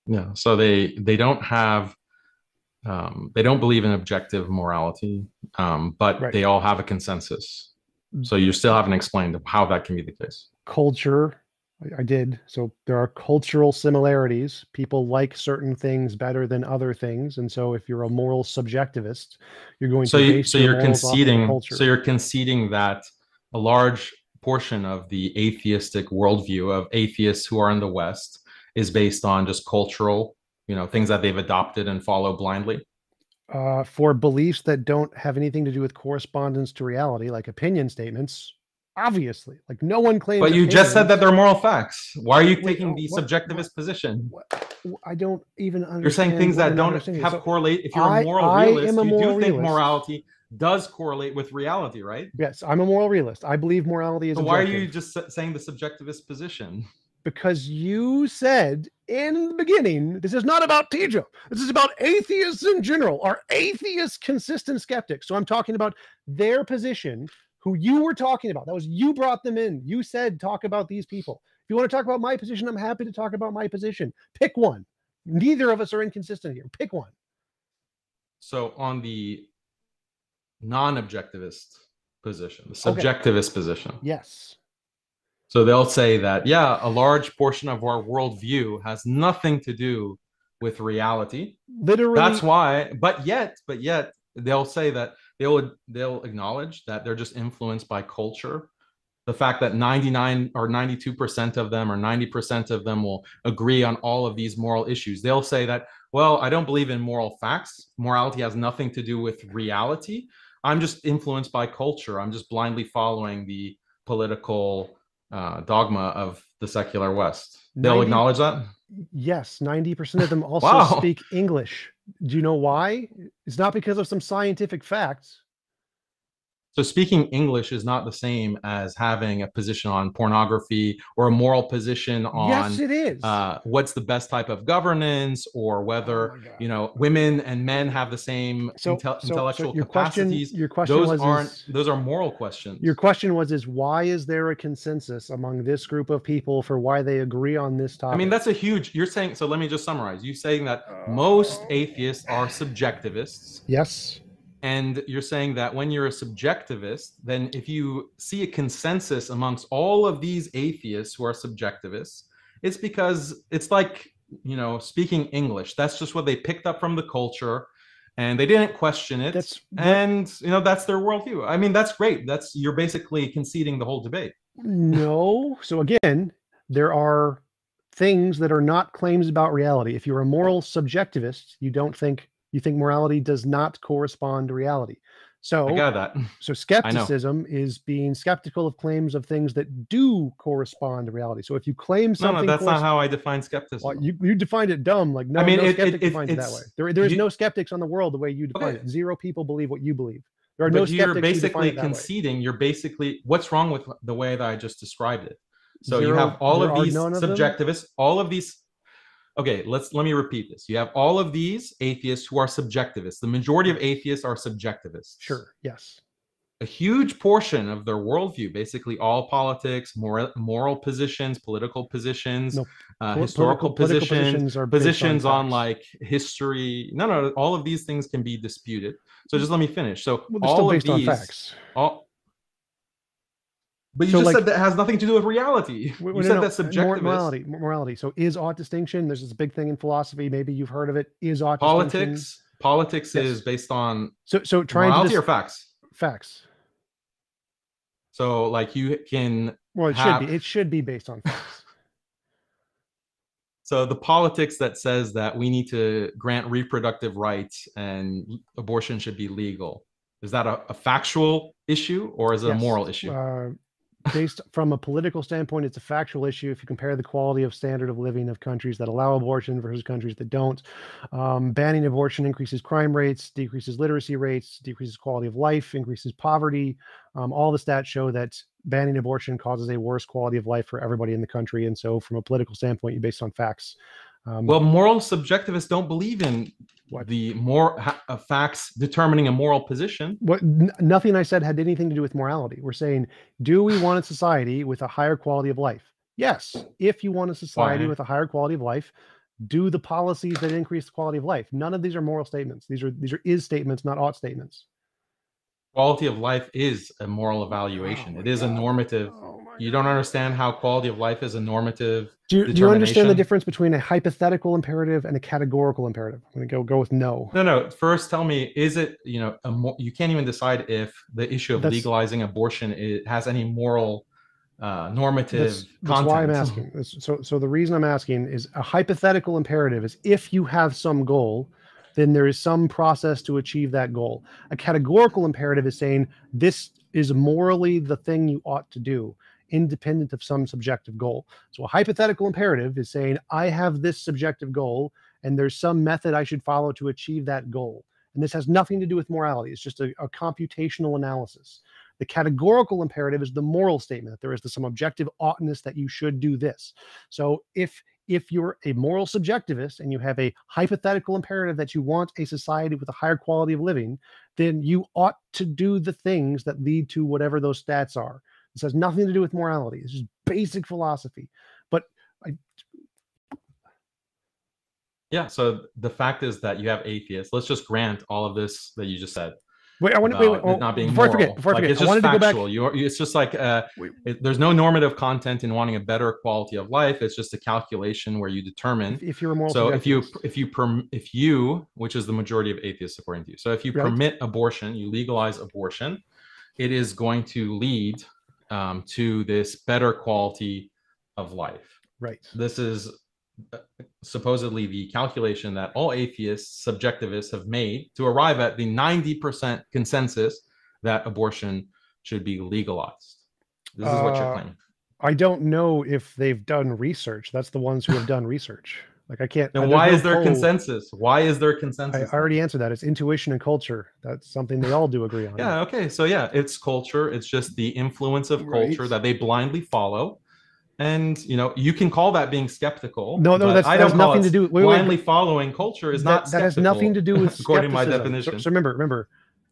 [SPEAKER 3] Yeah. So they don't have, they don't believe in objective morality, but right. They all have a consensus. So you still haven't explained how that can be the case.
[SPEAKER 1] Culture. I did. So there are cultural similarities. People like certain things better than other things. And so if you're a moral subjectivist, you're going to base your morals off of the culture.
[SPEAKER 3] So you're conceding that a large portion of the atheistic worldview of atheists who are in the West is based on just cultural, things that they've adopted and follow blindly?
[SPEAKER 1] For beliefs that don't have anything to do with correspondence to reality, like opinion statements, Obviously, like no one claims.
[SPEAKER 3] But you just said that they're moral facts. Why are you
[SPEAKER 1] Wait,
[SPEAKER 3] taking the subjectivist position?
[SPEAKER 1] I don't even understand.
[SPEAKER 3] You're saying things that don't have correlate. If you're a moral realist, you do think morality does correlate with reality, right?
[SPEAKER 1] Yes, I'm a moral realist. I believe morality is.
[SPEAKER 3] So why are you just saying the subjectivist position?
[SPEAKER 1] Because you said in the beginning, this is not about TJump. This is about atheists in general. Are atheists consistent skeptics? So I'm talking about their position, who you were talking about. That was, you brought them in. You said, talk about these people. If you want to talk about my position, I'm happy to talk about my position. Pick one. Neither of us are inconsistent here. Pick one.
[SPEAKER 3] So on the non-objectivist position, the subjectivist position.
[SPEAKER 1] Yes.
[SPEAKER 3] So they'll say that, yeah, a large portion of our worldview has nothing to do with reality.
[SPEAKER 1] Literally.
[SPEAKER 3] That's why, but yet they'll say that they'll acknowledge that they're just influenced by culture. The fact that 99 or 92% of them or 90% of them will agree on all of these moral issues. They'll say that, well, I don't believe in moral facts. Morality has nothing to do with reality. I'm just influenced by culture. I'm just blindly following the political dogma of the secular West. They'll acknowledge that?
[SPEAKER 1] Yes, 90% of them also speak English. Do you know why? It's not because of some scientific facts.
[SPEAKER 3] So speaking English is not the same as having a position on pornography or a moral position on,
[SPEAKER 1] yes, it is.
[SPEAKER 3] What's the best type of governance, or whether women and men have the same intellectual capacities. Your question those are moral questions.
[SPEAKER 1] Your question was why is there a consensus among this group of people for why they agree on this topic?
[SPEAKER 3] I mean, that's a huge. You're saying, so let me just summarize. You're saying that most atheists are subjectivists.
[SPEAKER 1] Yes.
[SPEAKER 3] And you're saying that when you're a subjectivist, then if you see a consensus amongst all of these atheists who are subjectivists, it's because it's like, speaking English. That's just what they picked up from the culture, and they didn't question it. That's their worldview. I mean, that's great. You're basically conceding the whole debate.
[SPEAKER 1] No. So again, there are things that are not claims about reality. If you're a moral subjectivist, you think morality does not correspond to reality. So
[SPEAKER 3] I got that.
[SPEAKER 1] So skepticism is being skeptical of claims of things that do correspond to reality. So if you claim something,
[SPEAKER 3] no, that's not how I define skepticism.
[SPEAKER 1] Well, you defined it dumb. Like no, no skeptic defines it that way. There is no skeptics on the world the way you define it. Zero people believe what you believe. There are no skeptics.
[SPEAKER 3] You're basically conceding. You're basically, what's wrong with the way that I just described it? So you have all of these subjectivists, all of these. Okay, let me repeat this. You have all of these atheists who are subjectivists. The majority of atheists are subjectivists.
[SPEAKER 1] Sure, yes.
[SPEAKER 3] A huge portion of their worldview, basically all politics, moral positions, political positions, historical positions on like history. No, all of these things can be disputed. So just let me finish. So all of these, facts. But you just said that has nothing to do with reality. You said that subjectivist.
[SPEAKER 1] Morality. So is ought distinction? There's this big thing in philosophy. Maybe you've heard of it. Is ought
[SPEAKER 3] politics? Politics is based on morality or facts?
[SPEAKER 1] Facts.
[SPEAKER 3] So like you can.
[SPEAKER 1] Well, it should be based on facts.
[SPEAKER 3] So the politics that says that we need to grant reproductive rights and abortion should be legal. Is that a factual issue or is it a moral issue?
[SPEAKER 1] Based from a political standpoint, it's a factual issue. If you compare the quality of standard of living of countries that allow abortion versus countries that don't, banning abortion increases crime rates, decreases literacy rates, decreases quality of life, increases poverty. All the stats show that banning abortion causes a worse quality of life for everybody in the country. And so from a political standpoint, you based on facts.
[SPEAKER 3] Well, moral subjectivists don't believe in the more facts determining a moral position.
[SPEAKER 1] Nothing I said had anything to do with morality. We're saying, do we want a society with a higher quality of life? Yes. If you want a society with a higher quality of life, do the policies that increase the quality of life. None of these are moral statements. These are is statements, not ought statements.
[SPEAKER 3] Quality of life is a moral evaluation. It is a normative. You don't understand how quality of life is a normative.
[SPEAKER 1] Do you understand the difference between a hypothetical imperative and a categorical imperative? I'm going to go with no.
[SPEAKER 3] No. First, tell me, is it, you can't even decide if the issue of legalizing abortion has any moral normative content.
[SPEAKER 1] That's why I'm asking. So the reason I'm asking is a hypothetical imperative is if you have some goal, then there is some process to achieve that goal. A categorical imperative is saying this is morally the thing you ought to do, independent of some subjective goal. So a hypothetical imperative is saying, I have this subjective goal, and there's some method I should follow to achieve that goal. And this has nothing to do with morality. It's just a computational analysis. The categorical imperative is the moral statement that there is some objective oughtness that you should do this. So if you're a moral subjectivist and you have a hypothetical imperative that you want a society with a higher quality of living, then you ought to do the things that lead to whatever those stats are. This has nothing to do with morality. It's just basic philosophy. But
[SPEAKER 3] yeah, so the fact is that you have atheists. Let's just grant all of this that you just said.
[SPEAKER 1] Wait, I want to wait.
[SPEAKER 3] It not being
[SPEAKER 1] before
[SPEAKER 3] moral.
[SPEAKER 1] I forget,
[SPEAKER 3] It's
[SPEAKER 1] I
[SPEAKER 3] just
[SPEAKER 1] wanted
[SPEAKER 3] factual.
[SPEAKER 1] to go back.
[SPEAKER 3] It's just like there's no normative content in wanting a better quality of life. It's just a calculation where you determine
[SPEAKER 1] if you're a moral.
[SPEAKER 3] So if you, which is the majority of atheists according to you, so if you permit abortion, you legalize abortion, it is going to lead to this better quality of life.
[SPEAKER 1] Right.
[SPEAKER 3] This is supposedly the calculation that all atheists, subjectivists have made to arrive at the 90% consensus that abortion should be legalized. This is what you're claiming.
[SPEAKER 1] I don't know if they've done research. That's the ones who have done research. Like I can't.
[SPEAKER 3] Then why is there consensus? Why is there consensus?
[SPEAKER 1] I already answered that. It's intuition and culture. That's something they all do agree on.
[SPEAKER 3] Yeah. Okay. So yeah, it's culture. It's just the influence of culture that they blindly follow. And you can call that being skeptical.
[SPEAKER 1] No, that has nothing to do with
[SPEAKER 3] blindly following culture. Is not
[SPEAKER 1] that has nothing to do with
[SPEAKER 3] according to my definition.
[SPEAKER 1] So remember,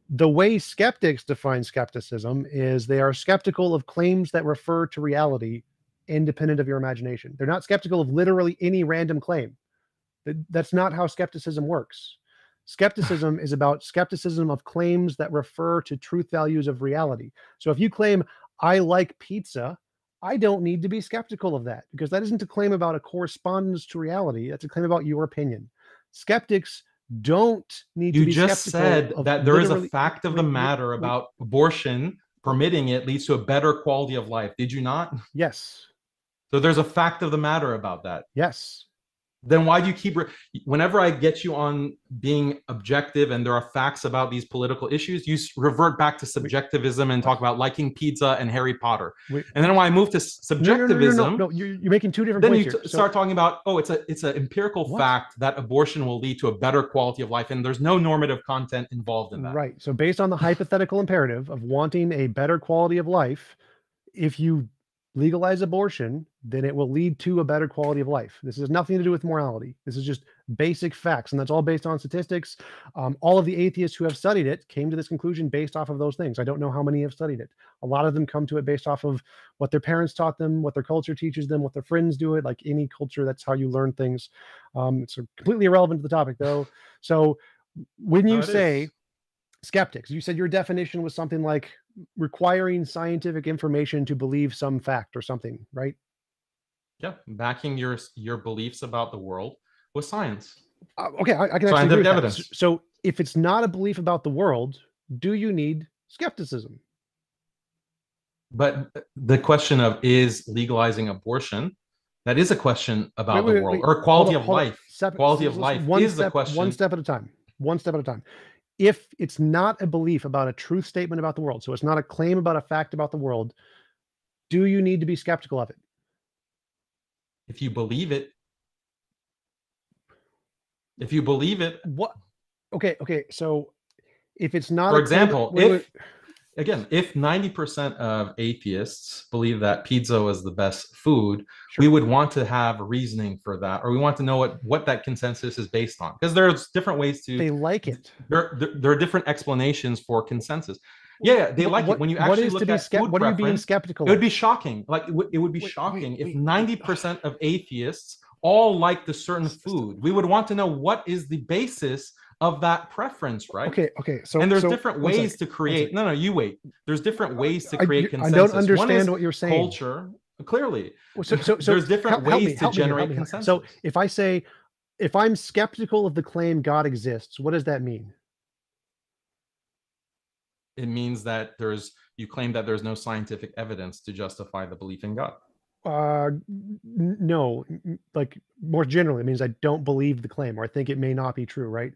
[SPEAKER 1] the way skeptics define skepticism is they are skeptical of claims that refer to reality independent of your imagination. They're not skeptical of literally any random claim. That's not how skepticism works. Skepticism is about skepticism of claims that refer to truth values of reality. So if you claim, I like pizza, I don't need to be skeptical of that, because that isn't a claim about a correspondence to reality. That's a claim about your opinion. Skeptics don't need to be skeptical. You just
[SPEAKER 3] said that there is a fact of the matter about abortion. Permitting it leads to a better quality of life. Did you not?
[SPEAKER 1] Yes.
[SPEAKER 3] So there's a fact of the matter about that.
[SPEAKER 1] Yes.
[SPEAKER 3] Then why do you keep, whenever I get you on being objective and there are facts about these political issues, you revert back to subjectivism and talk about liking pizza and Harry Potter. And then when I move to subjectivism,
[SPEAKER 1] no, you're making two different
[SPEAKER 3] then
[SPEAKER 1] points.
[SPEAKER 3] Then you start talking about, it's an empirical fact that abortion will lead to a better quality of life, and there's no normative content involved in that.
[SPEAKER 1] Right. So based on the hypothetical imperative of wanting a better quality of life, if you legalize abortion, then it will lead to a better quality of life. This has nothing to do with morality. This is just basic facts, and that's all based on statistics. All of the atheists who have studied it came to this conclusion based off of those things. I don't know how many have studied it. A lot of them come to it based off of what their parents taught them, what their culture teaches them, what their friends do it. Like any culture, that's how you learn things. It's completely irrelevant to the topic, though. So when you say skeptics, you said your definition was something like requiring scientific information to believe some fact or something, right?
[SPEAKER 3] Yeah, backing your beliefs about the world with science.
[SPEAKER 1] Okay, I can actually agree with evidence. That. So if it's not a belief about the world, do you need skepticism?
[SPEAKER 3] But the question of is legalizing abortion, that is a question about the world or quality of life. Quality of life is the question.
[SPEAKER 1] One step at a time. One step at a time. If it's not a belief about a truth statement about the world, so it's not a claim about a fact about the world, do you need to be skeptical of it?
[SPEAKER 3] If you believe it. If you believe it.
[SPEAKER 1] What? Okay. So if it's not,
[SPEAKER 3] for example, if 90% of atheists believe that pizza is the best food, we would want to have reasoning for that, or we want to know what that consensus is based on, because there's different ways to.
[SPEAKER 1] They like it.
[SPEAKER 3] There are different explanations for consensus. Yeah, they like it. When you actually look at food
[SPEAKER 1] what are you being skeptical?
[SPEAKER 3] It would be shocking. Like it would be shocking if 90% of atheists all liked a certain food. We would want to know what is the basis of that preference, right?
[SPEAKER 1] Okay. So
[SPEAKER 3] there's different ways to create. No, you wait. There's different ways to create consensus.
[SPEAKER 1] I don't understand what you're saying.
[SPEAKER 3] Culture, clearly.
[SPEAKER 1] So
[SPEAKER 3] there's different ways to generate consensus.
[SPEAKER 1] So if I'm skeptical of the claim God exists, what does that mean?
[SPEAKER 3] It means that you claim that there's no scientific evidence to justify the belief in God.
[SPEAKER 1] No, like more generally, it means I don't believe the claim, or I think it may not be true, right?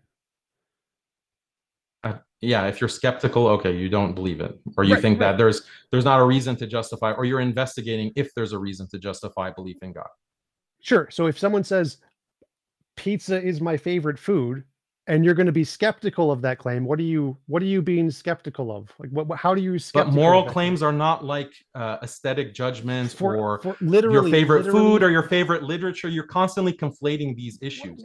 [SPEAKER 3] Yeah, if you're skeptical, okay, you don't believe it, or you think that there's not a reason to justify, or you're investigating if there's a reason to justify belief in God.
[SPEAKER 1] Sure. So if someone says pizza is my favorite food, and you're going to be skeptical of that claim, what are you being skeptical of? Like, how do you skeptical?
[SPEAKER 3] But moral claims are not like aesthetic judgments or
[SPEAKER 1] literally
[SPEAKER 3] your favorite food or your favorite literature. You're constantly conflating these issues.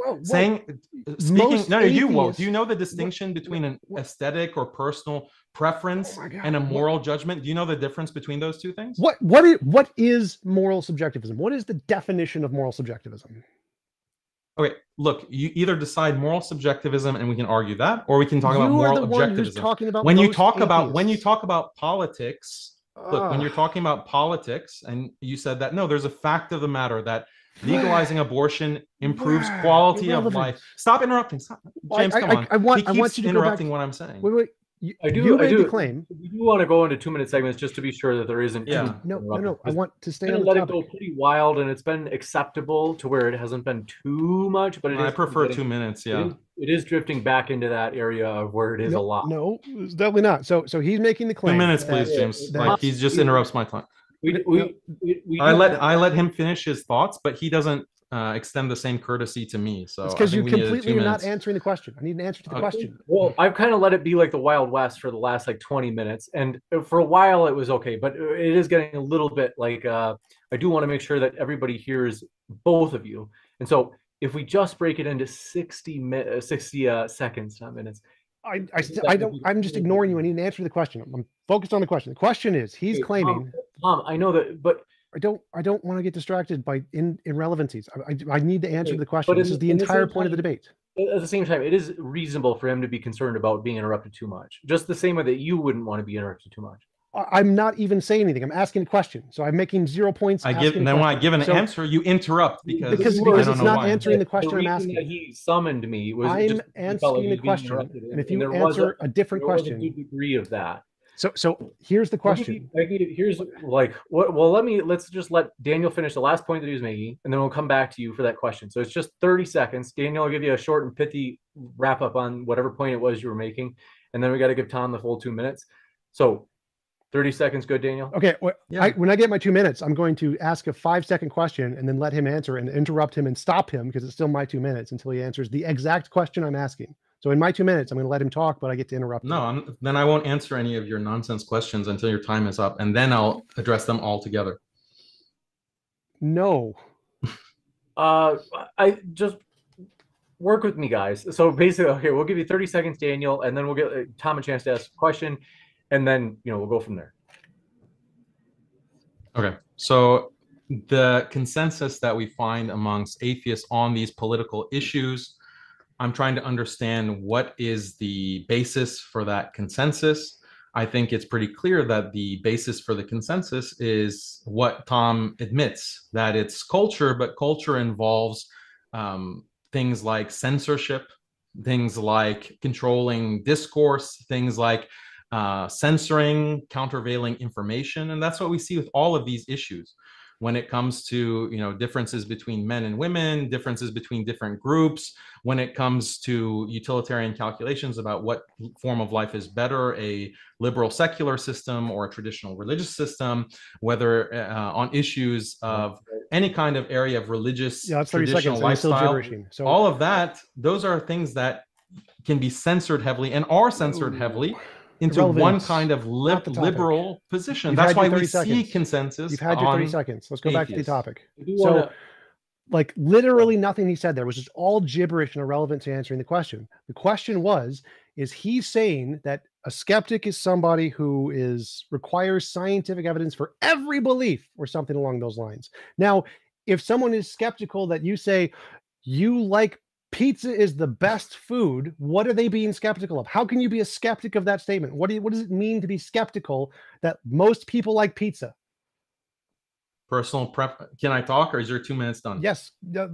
[SPEAKER 3] Speaking, no, you won't. Do you know the distinction between an aesthetic or personal preference and a moral judgment? Do you know the difference between those two things?
[SPEAKER 1] What is moral subjectivism? What is the definition of moral subjectivism?
[SPEAKER 3] Okay, look, you either decide moral subjectivism and we can argue that, or we can talk about moral objectivism. When you talk about politics, look, when you're talking about politics and you said that, no, there's a fact of the matter that legalizing abortion improves quality of life. Stop interrupting. Stop. James, come on.
[SPEAKER 1] I want you to
[SPEAKER 3] interrupting what I'm saying.
[SPEAKER 1] Wait.
[SPEAKER 2] I do claim. We do want to go into 2-minute segments just to be sure that there isn't.
[SPEAKER 1] Yeah. No. I want to stay on the
[SPEAKER 2] let
[SPEAKER 1] topic.
[SPEAKER 2] it go pretty wild, and it's been acceptable to where it hasn't been too much. But
[SPEAKER 3] I prefer 2 minutes. Yeah.
[SPEAKER 2] It is drifting back into that area of where it is a lot.
[SPEAKER 1] No, it's definitely not. So he's making the claim.
[SPEAKER 3] 2 minutes, please, James. Like he just interrupts my time. I let him finish his thoughts, but he doesn't extend the same courtesy to me. So
[SPEAKER 1] it's because you completely are not answering the question. I need an answer to the question.
[SPEAKER 2] Well, I've kind of let it be like the Wild West for the last like 20 minutes, and for a while it was okay, but it is getting a little bit like I do want to make sure that everybody hears both of you. And so if we just break it into 60 seconds, not minutes.
[SPEAKER 1] I'm just ignoring you. I need an answer to the question. I'm focused on the question. The question is, he's claiming.
[SPEAKER 2] Tom, I know that, but
[SPEAKER 1] I don't want to get distracted by irrelevancies. I need to answer the question. This is the entire point of the debate.
[SPEAKER 2] At the same time, it is reasonable for him to be concerned about being interrupted too much. Just the same way that you wouldn't want to be interrupted too much.
[SPEAKER 1] I'm not even saying anything. I'm asking a question. So I'm making 0 points.
[SPEAKER 3] When I give an answer, you interrupt because
[SPEAKER 1] it's not answering the question I'm asking.
[SPEAKER 2] He summoned me.
[SPEAKER 1] I'm answering the question, and if you answer a different question,
[SPEAKER 2] there was a good degree of that.
[SPEAKER 1] So here's the question.
[SPEAKER 2] Let's just let Daniel finish the last point that he was making, and then we'll come back to you for that question. So it's just 30 seconds. Daniel, I'll give you a short and pithy wrap up on whatever point it was you were making, and then we got to give Tom the full 2 minutes. So 30 seconds, good, Daniel?
[SPEAKER 1] Okay. Well, when I get my 2 minutes, I'm going to ask a 5-second question and then let him answer and interrupt him and stop him because it's still my 2 minutes until he answers the exact question I'm asking. So in my 2 minutes, I'm going to let him talk, but I get to interrupt him.
[SPEAKER 3] Then I won't answer any of your nonsense questions until your time is up, and then I'll address them all together.
[SPEAKER 1] No.
[SPEAKER 2] I just work with me, guys. So basically, okay, we'll give you 30 seconds, Daniel, and then we'll give Tom a chance to ask a question, and then we'll go from there.
[SPEAKER 3] Okay. So the consensus that we find amongst atheists on these political issues, I'm trying to understand what is the basis for that consensus. I think it's pretty clear that the basis for the consensus is what Tom admits, that it's culture, but culture involves things like censorship, things like controlling discourse, things like censoring, countervailing information. And that's what we see with all of these issues. When it comes to differences between men and women, differences between different groups, when it comes to utilitarian calculations about what form of life is better, a liberal secular system or a traditional religious system, whether on issues of any kind of area of religious traditional lifestyle, so all of that, those are things that can be censored heavily and are censored heavily into one kind of liberal position. That's why we see consensus.
[SPEAKER 1] You've had your 30 seconds. Let's go back to the topic. So, like, literally nothing he said there was just all gibberish and irrelevant to answering the question. The question was, is he saying that a skeptic is somebody who requires scientific evidence for every belief or something along those lines? Now, if someone is skeptical that you say you like pizza is the best food, what are they being skeptical of? How can you be a skeptic of that statement? What does it mean to be skeptical that most people like pizza?
[SPEAKER 3] Personal preference. Can I talk, or is your 2 minutes done?
[SPEAKER 1] Yes. No,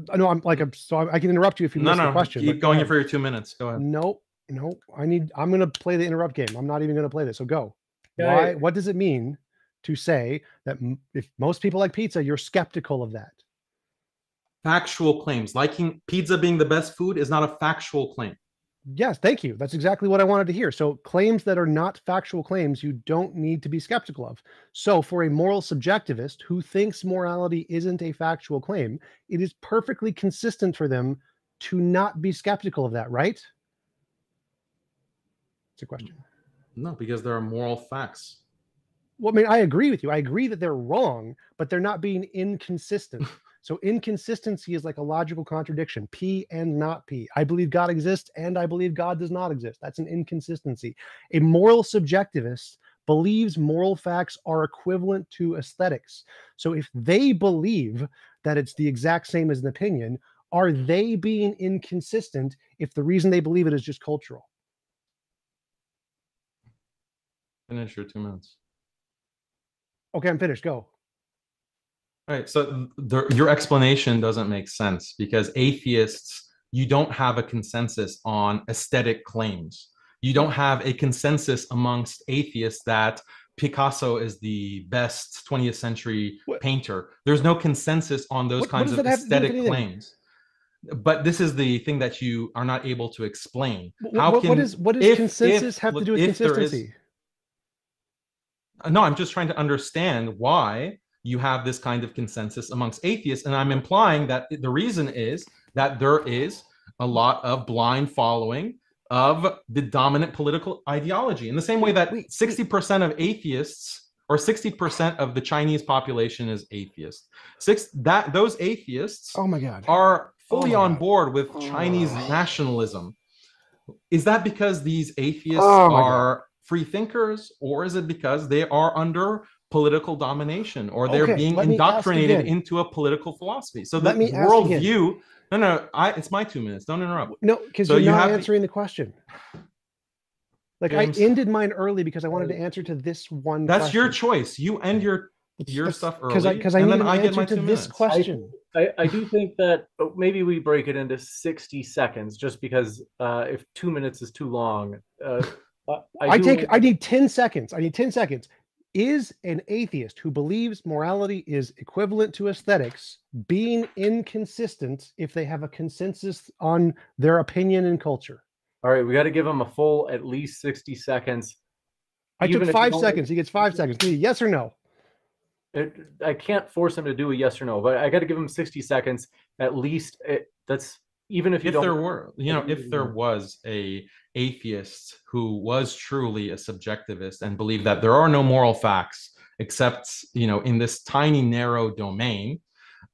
[SPEAKER 1] so I can interrupt you if you miss the question.
[SPEAKER 3] Keep going for your 2 minutes. Go ahead.
[SPEAKER 1] No. I'm going to play the interrupt game. I'm not even going to play this. So go. Why? What does it mean to say that if most people like pizza, you're skeptical of that?
[SPEAKER 3] Factual claims. Liking pizza being the best food is not a factual claim.
[SPEAKER 1] Yes, thank you. That's exactly what I wanted to hear. So claims that are not factual claims, you don't need to be skeptical of. So for a moral subjectivist who thinks morality isn't a factual claim, it is perfectly consistent for them to not be skeptical of that, right? It's a question.
[SPEAKER 3] No, because there are moral facts.
[SPEAKER 1] Well, I mean, I agree with you. I agree that they're wrong, but they're not being inconsistent. So inconsistency is like a logical contradiction, P and not P. I believe God exists and I believe God does not exist. That's an inconsistency. A moral subjectivist believes moral facts are equivalent to aesthetics. So if they believe that it's the exact same as an opinion, are they being inconsistent if the reason they believe it is just cultural?
[SPEAKER 3] Finish your 2 minutes.
[SPEAKER 1] Okay, I'm finished. Go.
[SPEAKER 3] All right, so your explanation doesn't make sense because atheists, you don't have a consensus on aesthetic claims. You don't have a consensus amongst atheists that Picasso is the best 20th century painter. There's no consensus on those kinds of aesthetic claims. But this is the thing that you are not able to explain.
[SPEAKER 1] What does consensus have to do with consistency?
[SPEAKER 3] No, I'm just trying to understand why you have this kind of consensus amongst atheists. And I'm implying that the reason is that there is a lot of blind following of the dominant political ideology. In the same way that 60% of atheists or 60% of the Chinese population is atheist. Those atheists are fully on board with Chinese nationalism. Is that because these atheists are free thinkers, or is it because they are under political domination, or they're being indoctrinated into a political philosophy? So the worldview. It's my 2 minutes. Don't interrupt.
[SPEAKER 1] No, because you're not answering the question. Like James, I ended mine early because I wanted to answer to this one.
[SPEAKER 3] That's your choice. You end your stuff early,
[SPEAKER 1] because I need an answer to this question.
[SPEAKER 2] I do think that maybe we break it into 60 seconds, just because if 2 minutes is too long.
[SPEAKER 1] I need 10 seconds. I need 10 seconds. Is an atheist who believes morality is equivalent to aesthetics being inconsistent if they have a consensus on their opinion and culture?
[SPEAKER 2] All right, we got to give him a full at least 60 seconds.
[SPEAKER 1] I took 5 seconds. He gets 5 seconds. Yes or no?
[SPEAKER 2] I can't force him to do a yes or no, but I got to give him 60 seconds at least. That's even if you don't.
[SPEAKER 3] If there was a atheist who was truly a subjectivist and believed that there are no moral facts except in this tiny narrow domain,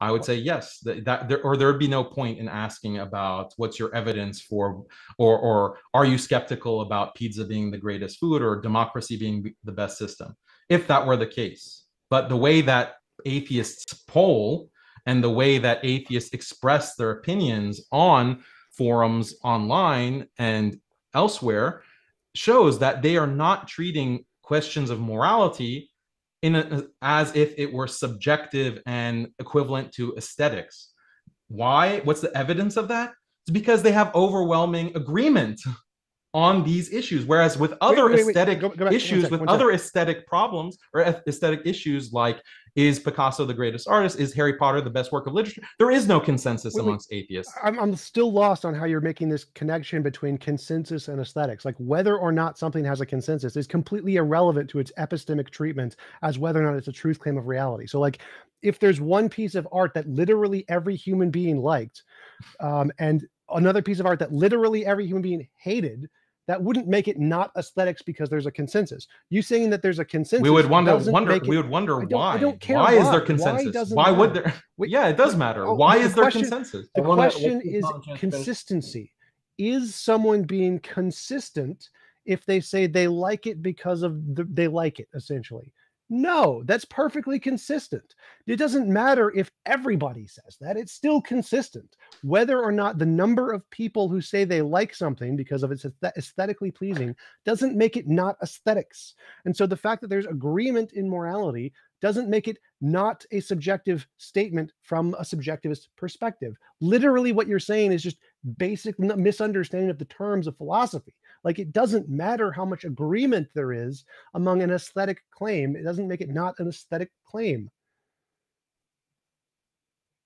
[SPEAKER 3] I would say yes, there would be no point in asking about what's your evidence for, or are you skeptical about pizza being the greatest food or democracy being the best system, if that were the case. But the way that atheists poll and the way that atheists express their opinions on forums online and elsewhere shows that they are not treating questions of morality as if it were subjective and equivalent to aesthetics. Why? What's the evidence of that? It's because they have overwhelming agreement on these issues, whereas with other aesthetic issues, with other aesthetic problems or aesthetic issues, like is Picasso the greatest artist, is Harry Potter the best work of literature, there is no consensus amongst atheists.
[SPEAKER 1] I'm still lost on how you're making this connection between consensus and aesthetics. Like whether or not something has a consensus is completely irrelevant to its epistemic treatment as whether or not it's a truth claim of reality. So like if there's one piece of art that literally every human being liked, and another piece of art that literally every human being hated, that wouldn't make it not aesthetics because there's a consensus. You saying that there's a consensus,
[SPEAKER 3] we would wonder why.
[SPEAKER 1] I don't care.
[SPEAKER 3] Why is there consensus? Why would there? Yeah, it does matter. Why is there consensus?
[SPEAKER 1] The question is consistency. Is someone being consistent if they say they like it because of they like it, essentially? No, that's perfectly consistent. It doesn't matter if everybody says that. It's still consistent. Whether or not the number of people who say they like something because of its aesthetically pleasing doesn't make it not aesthetics. And so the fact that there's agreement in morality doesn't make it not a subjective statement from a subjectivist perspective. Literally what you're saying is just basic misunderstanding of the terms of philosophy. Like it doesn't matter how much agreement there is among an aesthetic claim. It doesn't make it not an aesthetic claim.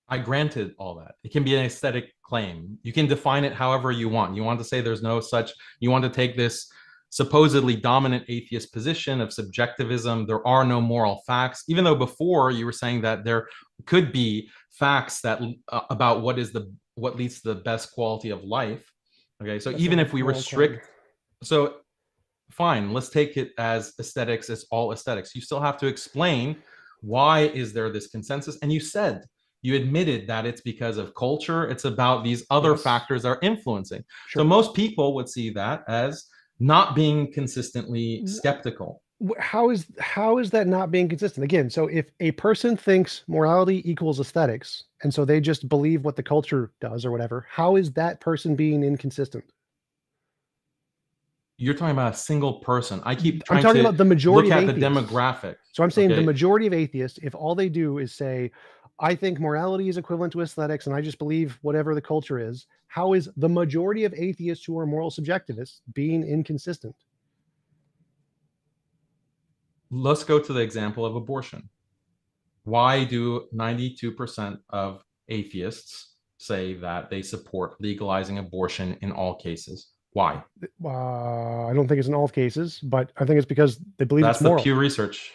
[SPEAKER 3] I granted all that. It can be an aesthetic claim. You can define it however you want. You want to say there's no such, you want to take this supposedly dominant atheist position of subjectivism. There are no moral facts, even though before you were saying that there could be facts that about what leads to the best quality of life. Okay, so even if we restrict, so fine, let's take it as aesthetics, it's all aesthetics. You still have to explain why is there this consensus, and you admitted that it's because of culture. It's about these other factors that are influencing. Sure. So most people would see that as not being consistently skeptical.
[SPEAKER 1] How is that not being consistent? Again, so if a person thinks morality equals aesthetics, and so they just believe what the culture does or whatever, how is that person being inconsistent?
[SPEAKER 3] You're talking about a single person. I'm
[SPEAKER 1] talking about the majority
[SPEAKER 3] look
[SPEAKER 1] of
[SPEAKER 3] at
[SPEAKER 1] atheists.
[SPEAKER 3] The demographic.
[SPEAKER 1] So I'm saying the majority of atheists, if all they do is say, I think morality is equivalent to aesthetics and I just believe whatever the culture is, how is the majority of atheists who are moral subjectivists being inconsistent?
[SPEAKER 3] Let's go to the example of abortion. Why do 92% of atheists say that they support legalizing abortion in all cases? Why?
[SPEAKER 1] I don't think it's in all cases, but I think it's because they believe it's moral.
[SPEAKER 3] That's the Pew Research.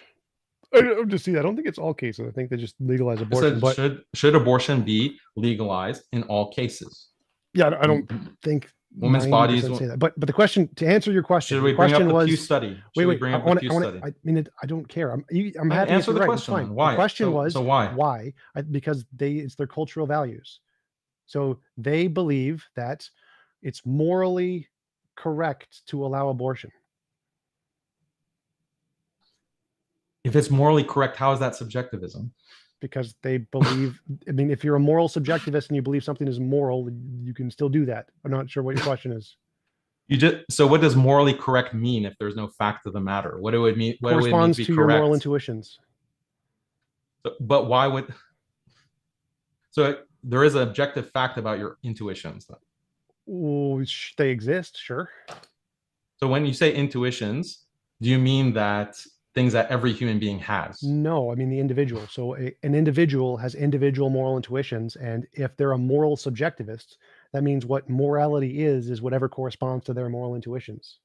[SPEAKER 1] I just see. I don't think it's all cases. I think they just legalize abortion. But
[SPEAKER 3] should abortion be legalized in all cases?
[SPEAKER 1] Yeah, I don't think
[SPEAKER 3] women's bodies
[SPEAKER 1] say that. But the question, to answer your question,
[SPEAKER 3] should we bring up the Pew study?
[SPEAKER 1] Wait. I mean, I don't care. I'm happy to
[SPEAKER 3] answer the
[SPEAKER 1] right.
[SPEAKER 3] question.
[SPEAKER 1] Fine.
[SPEAKER 3] Why?
[SPEAKER 1] The question was
[SPEAKER 3] why?
[SPEAKER 1] Why? Because it's their cultural values. So they believe that it's morally correct to allow abortion.
[SPEAKER 3] If it's morally correct, how is that subjectivism?
[SPEAKER 1] Because they believe, I mean, if you're a moral subjectivist and you believe something is moral, you can still do that. I'm not sure what your question is.
[SPEAKER 3] So what does morally correct mean if there's no fact of the matter? What do it mean? What
[SPEAKER 1] corresponds
[SPEAKER 3] to
[SPEAKER 1] your moral intuitions.
[SPEAKER 3] But why would? So there is an objective fact about your intuitions.
[SPEAKER 1] Well, they exist, sure.
[SPEAKER 3] So when you say intuitions, do you mean that things that every human being has?
[SPEAKER 1] No, I mean the individual. So an individual has individual moral intuitions, and if they're a moral subjectivist, that means what morality is whatever corresponds to their moral intuitions.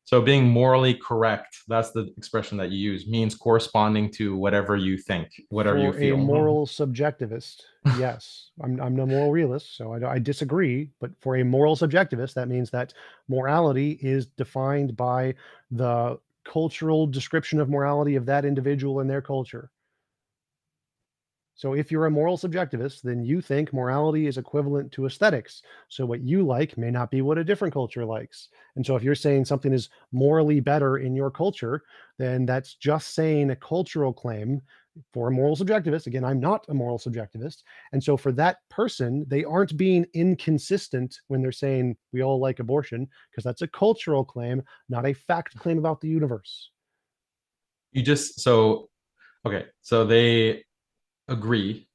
[SPEAKER 3] So being morally correct, that's the expression that you use, means corresponding to whatever you think, whatever you feel.
[SPEAKER 1] A moral subjectivist, yes. I'm no moral realist, so I disagree. But for a moral subjectivist, that means that morality is defined by the cultural description of morality of that individual and their culture. So if you're a moral subjectivist, then you think morality is equivalent to aesthetics. So what you like may not be what a different culture likes. And so if you're saying something is morally better in your culture, then that's just saying a cultural claim for a moral subjectivist. Again, I'm not a moral subjectivist. And so for that person, they aren't being inconsistent when they're saying we all like abortion, because that's a cultural claim, not a fact claim about the universe.
[SPEAKER 3] So they agree,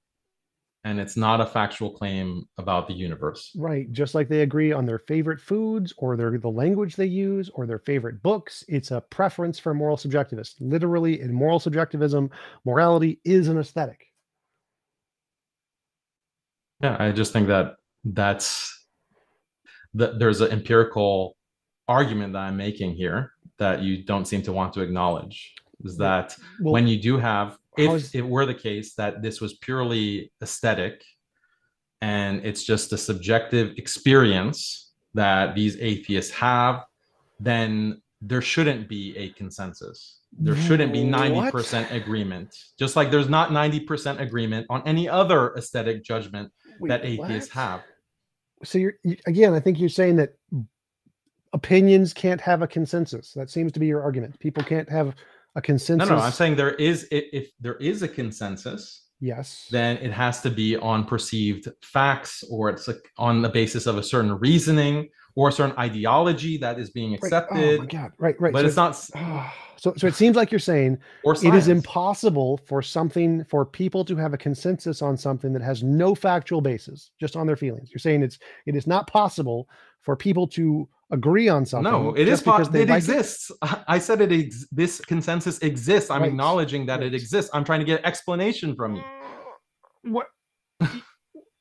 [SPEAKER 3] and it's not a factual claim about the universe.
[SPEAKER 1] Right. Just like they agree on their favorite foods or the language they use or their favorite books. It's a preference for moral subjectivists. Literally, in moral subjectivism, morality is an aesthetic.
[SPEAKER 3] Yeah, I just think that there's an empirical argument that I'm making here that you don't seem to want to acknowledge. Is that when you do have, if it were the case that this was purely aesthetic and it's just a subjective experience that these atheists have, then there shouldn't be a consensus. There shouldn't be 90% agreement. Just like there's not 90% agreement on any other aesthetic judgment that atheists have.
[SPEAKER 1] So again, I think you're saying that opinions can't have a consensus. That seems to be your argument. People can't have a consensus.
[SPEAKER 3] No, I'm saying if there is a consensus,
[SPEAKER 1] yes,
[SPEAKER 3] then it has to be on perceived facts, or it's on the basis of a certain reasoning or a certain ideology that is being accepted.
[SPEAKER 1] Right. Oh my God. Right. But
[SPEAKER 3] so it's not.
[SPEAKER 1] So it seems like you're saying it is impossible for people to have a consensus on something that has no factual basis, just on their feelings. You're saying it is not possible for people to agree on something.
[SPEAKER 3] No, it is because it exists. I said this consensus exists. I'm acknowledging that it exists. I'm trying to get an explanation from you.
[SPEAKER 1] What?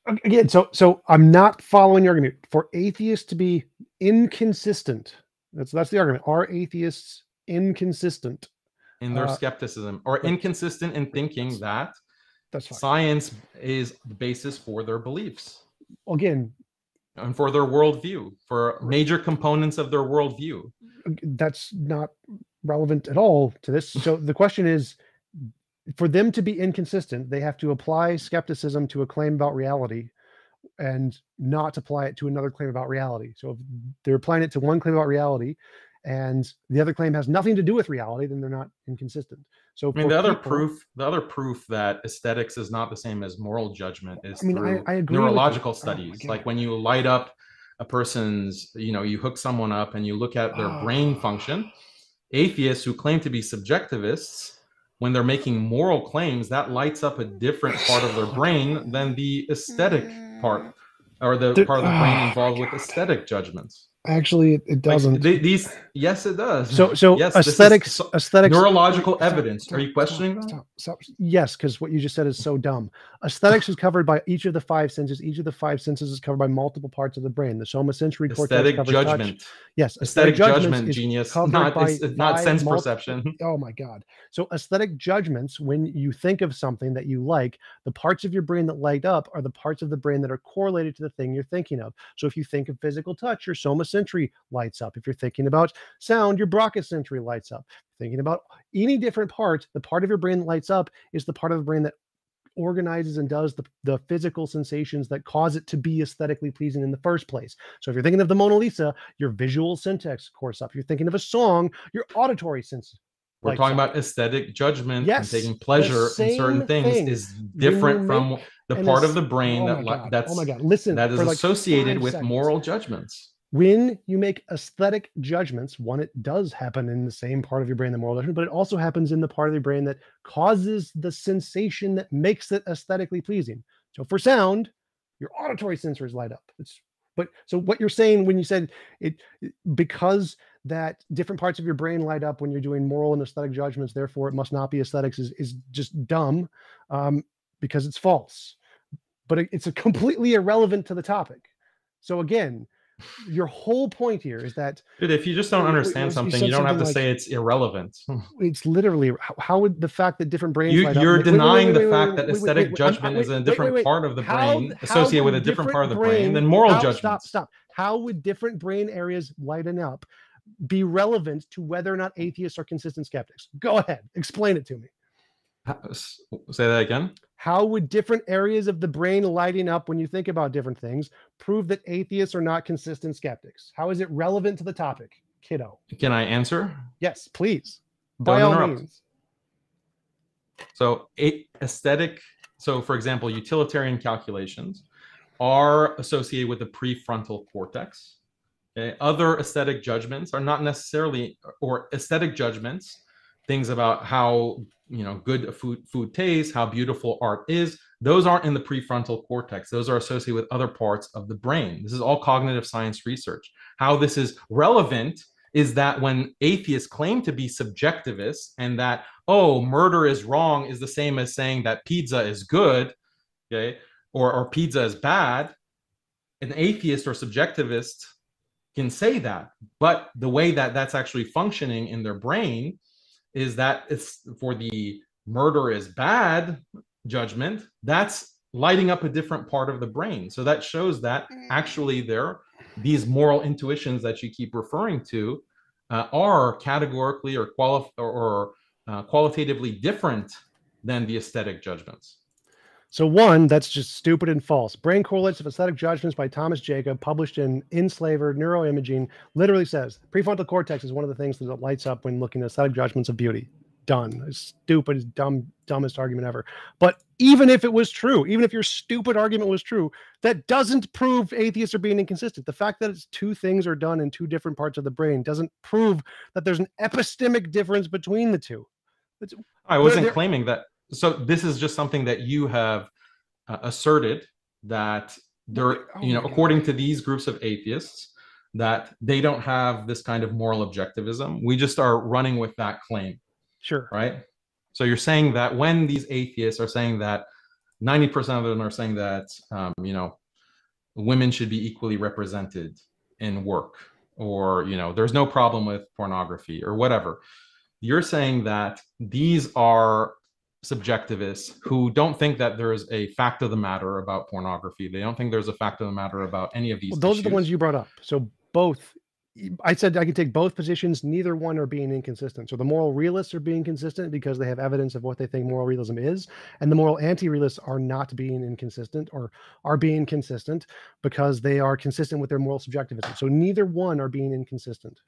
[SPEAKER 1] Again, so I'm not following your argument. For atheists to be inconsistent, that's the argument. Are atheists inconsistent
[SPEAKER 3] in their skepticism, or inconsistent in thinking that
[SPEAKER 1] that's fine.
[SPEAKER 3] Science is the basis for their beliefs?
[SPEAKER 1] Again,
[SPEAKER 3] and for their worldview, for major components of their worldview.
[SPEAKER 1] That's not relevant at all to this. So the question is, for them to be inconsistent, they have to apply skepticism to a claim about reality and not apply it to another claim about reality. So if they're applying it to one claim about reality and the other claim has nothing to do with reality, then they're not inconsistent. So
[SPEAKER 3] I mean, the other proof that aesthetics is not the same as moral judgment is through
[SPEAKER 1] I agree
[SPEAKER 3] neurological studies. Like when you light up a person's, you hook someone up and you look at their brain function. Atheists who claim to be subjectivists, when they're making moral claims, that lights up a different part of their brain than the aesthetic part, or the part of the brain involved with aesthetic judgments.
[SPEAKER 1] Actually, it doesn't.
[SPEAKER 3] Like yes, it does.
[SPEAKER 1] So
[SPEAKER 3] yes,
[SPEAKER 1] aesthetics,
[SPEAKER 3] neurological evidence. Are you questioning that?
[SPEAKER 1] Stop. Yes, because what you just said is so dumb. Aesthetics is covered by each of the five senses. Each of the five senses is covered by multiple parts of the brain. The somasensory cortex
[SPEAKER 3] aesthetic
[SPEAKER 1] covers
[SPEAKER 3] judgment.
[SPEAKER 1] Touch. Yes,
[SPEAKER 3] aesthetic judgment, genius. It's not sense perception.
[SPEAKER 1] Oh my God. So aesthetic judgments, when you think of something that you like, the parts of your brain that light up are the parts of the brain that are correlated to the thing you're thinking of. So if you think of physical touch, your somasensory lights up. If you're thinking about sound, your brachiosensory lights up. Thinking about any different part, the part of your brain that lights up is the part of the brain that organizes and does the physical sensations that cause it to be aesthetically pleasing in the first place. So if you're thinking of the Mona Lisa, your visual syntax course up. If you're thinking of a song, your auditory sense.
[SPEAKER 3] We're talking about aesthetic judgment, and taking pleasure in certain things is different from the part of the brain that is associated with moral judgments.
[SPEAKER 1] When you make aesthetic judgments, one, it does happen in the same part of your brain, the moral judgment, but it also happens in the part of your brain that causes the sensation that makes it aesthetically pleasing. So for sound, your auditory sensors light up. So what you're saying when you said it, because that different parts of your brain light up when you're doing moral and aesthetic judgments, therefore it must not be aesthetics, is just dumb, because it's false. But it's completely irrelevant to the topic. So again, your whole point here is that,
[SPEAKER 3] dude, if you just don't understand something, you don't have to say it's irrelevant.
[SPEAKER 1] It's literally, how would the fact that different brains
[SPEAKER 3] you're denying the fact that aesthetic judgment is a different part of the brain associated with a different part of the brain than moral judgment.
[SPEAKER 1] Stop. How would different brain areas lighting up be relevant to whether or not atheists are consistent skeptics? Go ahead, explain it to me.
[SPEAKER 3] Say that again.
[SPEAKER 1] How would different areas of the brain lighting up when you think about different things prove that atheists are not consistent skeptics? How is it relevant to the topic, kiddo?
[SPEAKER 3] Can I answer?
[SPEAKER 1] Yes, please.
[SPEAKER 3] By all means. So for example, utilitarian calculations are associated with the prefrontal cortex. Okay? Other aesthetic judgments are not necessarily, or aesthetic judgments, things about how good food tastes, how beautiful art is, those aren't in the prefrontal cortex. Those are associated with other parts of the brain. This is all cognitive science research. How this is relevant is that when atheists claim to be subjectivists and that, murder is wrong is the same as saying that pizza is good, okay, or pizza is bad, an atheist or subjectivist can say that. But the way that that's actually functioning in their brain is that it's for the murder is bad judgment, that's lighting up a different part of the brain. So that shows that actually these moral intuitions that you keep referring to are categorically or qualitatively different than the aesthetic judgments.
[SPEAKER 1] So one, that's just stupid and false. Brain Correlates of Aesthetic Judgments by Thomas Jacob, published in Enslaver Neuroimaging, literally says prefrontal cortex is one of the things that lights up when looking at aesthetic judgments of beauty. Done. It's stupid, it's dumbest argument ever. But even if it was true, even if your stupid argument was true, that doesn't prove atheists are being inconsistent. The fact that it's two things are done in two different parts of the brain doesn't prove that there's an epistemic difference between the two.
[SPEAKER 3] I wasn't claiming that. So this is just something that you have asserted that according to these groups of atheists, that they don't have this kind of moral objectivism. We just are running with that claim.
[SPEAKER 1] Sure.
[SPEAKER 3] Right. So you're saying that when these atheists are saying that 90% of them are saying that, you know, women should be equally represented in work, or, you know, there's no problem with pornography or whatever. You're saying that these are subjectivists who don't think that there's a fact of the matter about pornography. They don't think there's a fact of the matter about any of these
[SPEAKER 1] Well, those
[SPEAKER 3] issues.
[SPEAKER 1] are the ones you brought up. So both, I said I could take both positions. Neither one are being inconsistent. So the moral realists are being consistent because they have evidence of what they think moral realism is, and the moral anti-realists are not being inconsistent, or are being consistent because they are consistent with their moral subjectivism. So neither one are being inconsistent.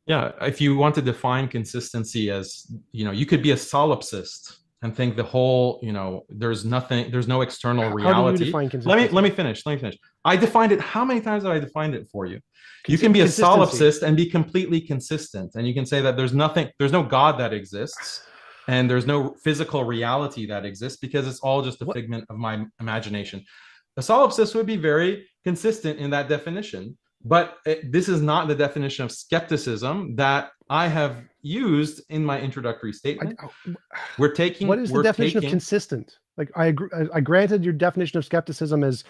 [SPEAKER 3] Yeah, if you want to define consistency as, you know, you could be a solipsist and think the whole, you know, there's no external reality.
[SPEAKER 1] How do you define consistency?
[SPEAKER 3] Let me finish. I defined it. How many times have I defined it for you? You can be a solipsist and be completely consistent, and you can say that there's no God that exists, and there's no physical reality that exists, because it's all just a figment of my imagination. A solipsist would be very consistent in that definition. But this is not the definition of skepticism that I have used in my introductory statement. What is the definition of
[SPEAKER 1] consistent? Like, I agree, I granted your definition of skepticism as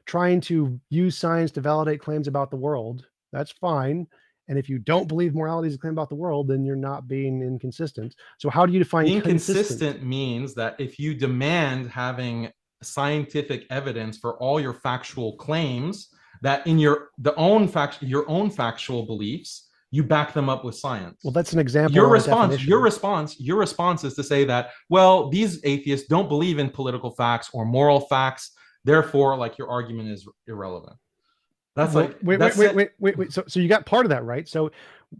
[SPEAKER 1] trying to use science to validate claims about the world. That's fine. And if you don't believe morality is a claim about the world, then you're not being inconsistent. So how do you define
[SPEAKER 3] inconsistent? Means that if you demand having scientific evidence for all your factual claims, that in your own factual beliefs, you back them up with science.
[SPEAKER 1] Well, that's an example.
[SPEAKER 3] Your response is to say that, well, these atheists don't believe in political facts or moral facts, therefore, like, your argument is irrelevant. That's
[SPEAKER 1] wait. So you got part of that right. So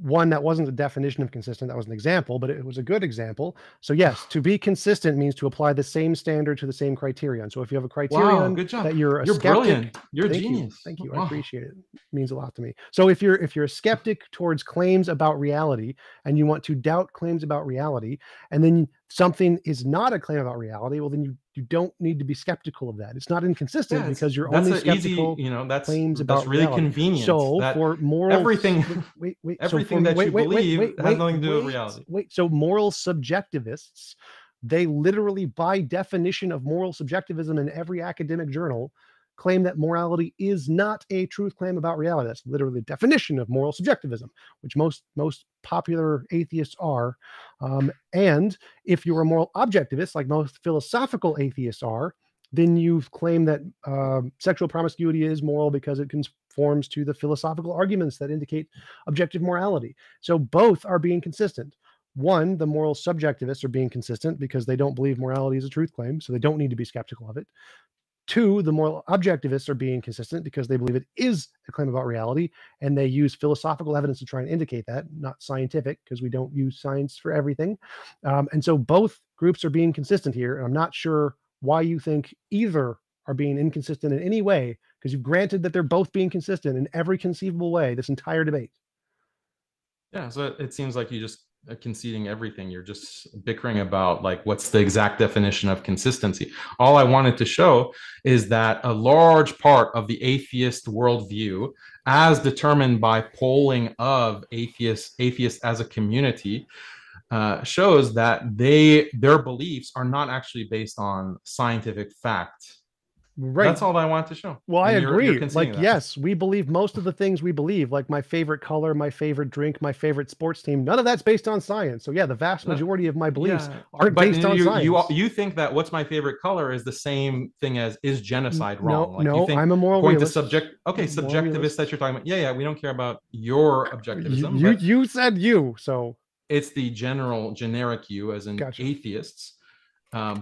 [SPEAKER 1] one, that wasn't the definition of consistent. That was an example, but it was a good example. So yes, to be consistent means to apply the same standard to the same criterion. So if you have a criterion that you're a skeptic,
[SPEAKER 3] brilliant. You're a genius.
[SPEAKER 1] Thank you. Wow. I appreciate it. It means a lot to me. So if you're a skeptic towards claims about reality, and you want to doubt claims about reality, and then something is not a claim about reality, well, then you don't need to be skeptical of that. It's not inconsistent because you're only skeptical claims about
[SPEAKER 3] really
[SPEAKER 1] reality.
[SPEAKER 3] Convenient.
[SPEAKER 1] So for moral
[SPEAKER 3] everything that you believe has nothing to do with reality.
[SPEAKER 1] So moral subjectivists, they literally, by definition of moral subjectivism in every academic journal, claim that morality is not a truth claim about reality. That's literally the definition of moral subjectivism, which most popular atheists are. And if you're a moral objectivist, like most philosophical atheists are, then you claim that sexual promiscuity is moral because it conforms to the philosophical arguments that indicate objective morality. So both are being consistent. One, the moral subjectivists are being consistent because they don't believe morality is a truth claim, so they don't need to be skeptical of it. Two, the moral objectivists are being consistent because they believe it is a claim about reality, and they use philosophical evidence to try and indicate that, not scientific, because we don't use science for everything. And so both groups are being consistent here, and I'm not sure why you think either are being inconsistent in any way, because you've granted that they're both being consistent in every conceivable way this entire debate.
[SPEAKER 3] Yeah, so it seems like you just conceding everything. You're just bickering about, like, what's the exact definition of consistency. All I wanted to show is that a large part of the atheist worldview, as determined by polling of atheists as a community, shows that their beliefs are not actually based on scientific fact.
[SPEAKER 1] Right.
[SPEAKER 3] That's all I want to show.
[SPEAKER 1] Well, I agree. Like, yes, we believe most of the things we believe, like my favorite color, my favorite drink, my favorite sports team. None of that's based on science. So yeah, the vast majority of my beliefs aren't based on science.
[SPEAKER 3] You think that what's my favorite color is the same thing as is genocide wrong?
[SPEAKER 1] No, you think I'm a moral realist.
[SPEAKER 3] Subjectivist that you're talking about. Yeah, we don't care about your objectivism.
[SPEAKER 1] You said you, so
[SPEAKER 3] it's the generic you, as in atheists.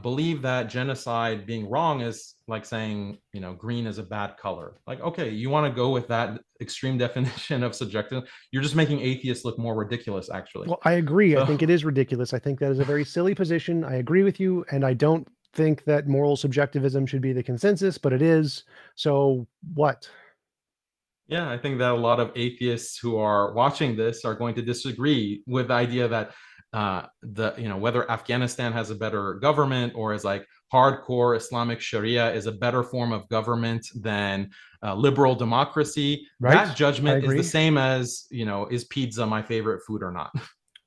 [SPEAKER 3] Believe that genocide being wrong is like saying, green is a bad color. Like, okay, you want to go with that extreme definition of subjective? You're just making atheists look more ridiculous, actually.
[SPEAKER 1] Well, I agree. I think it is ridiculous. I think that is a very silly position. I agree with you, and I don't think that moral subjectivism should be the consensus, but it is. So what?
[SPEAKER 3] Yeah, I think that a lot of atheists who are watching this are going to disagree with the idea that whether Afghanistan has a better government or is like hardcore Islamic Sharia is a better form of government than liberal democracy. Right. That judgment is the same as, is pizza my favorite food or not?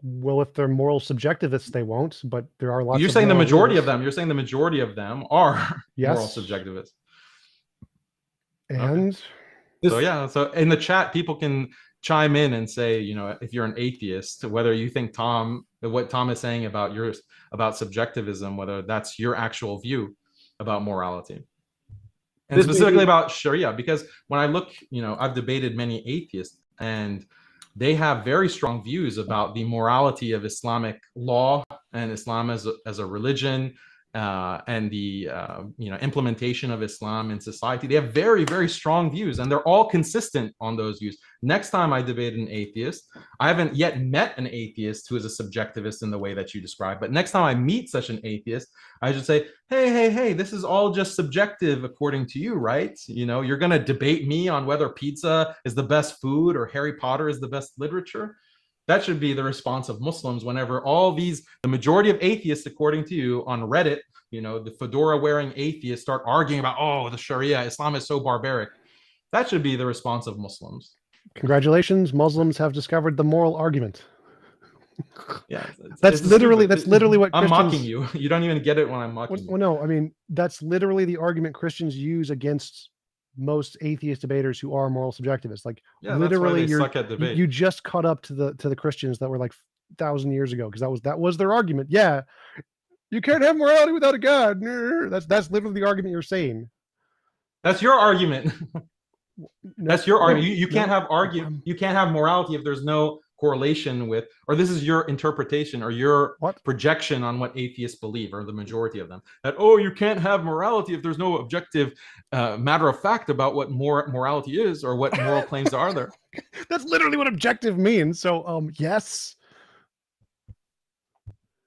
[SPEAKER 1] Well, if they're moral subjectivists, they won't. But there are lots.
[SPEAKER 3] You're
[SPEAKER 1] of
[SPEAKER 3] saying the
[SPEAKER 1] moral
[SPEAKER 3] majority
[SPEAKER 1] leaders.
[SPEAKER 3] of them. You're saying the majority of them are
[SPEAKER 1] Yes.
[SPEAKER 3] moral subjectivists.
[SPEAKER 1] And
[SPEAKER 3] So yeah, so in the chat, people can chime in and say, you know, if you're an atheist, whether you think what Tom is saying about subjectivism, whether that's your actual view about morality. And specifically about Sharia, because when I look, you know, I've debated many atheists and they have very strong views about the morality of Islamic law and Islam as a religion, and the you know, implementation of Islam in society. They have very, very strong views, and they're all consistent on those views. Next time I debate an atheist, I haven't yet met an atheist who is a subjectivist in the way that you describe, but next time I meet such an atheist, I should say, hey, this is all just subjective according to you, right? You know, you're going to debate me on whether pizza is the best food or Harry Potter is the best literature. That should be the response of Muslims whenever the majority of atheists, according to you, on Reddit, you know, the fedora wearing atheists start arguing about, oh, the Sharia, Islam is so barbaric. That should be the response of Muslims.
[SPEAKER 1] Congratulations, Muslims have discovered the moral argument.
[SPEAKER 3] Yeah,
[SPEAKER 1] that's literally what
[SPEAKER 3] I'm
[SPEAKER 1] Christians,
[SPEAKER 3] mocking you. You don't even get it when I'm mocking you.
[SPEAKER 1] Well, no, I mean, that's literally the argument Christians use against most atheist debaters who are moral subjectivists. Like,
[SPEAKER 3] yeah,
[SPEAKER 1] literally,
[SPEAKER 3] that's why they suck at debate.
[SPEAKER 1] You just caught up to the Christians that were like 1,000 years ago, because that was their argument. Yeah, you can't have morality without a God. That's literally the argument you're saying.
[SPEAKER 3] That's your argument. That's your argument. You can't have you can't have morality if there's no correlation with, or this is your interpretation or your projection on what atheists believe, or the majority of them, that, oh, you can't have morality if there's no objective matter of fact about what morality is or what moral claims are there.
[SPEAKER 1] That's literally what objective means. So yes,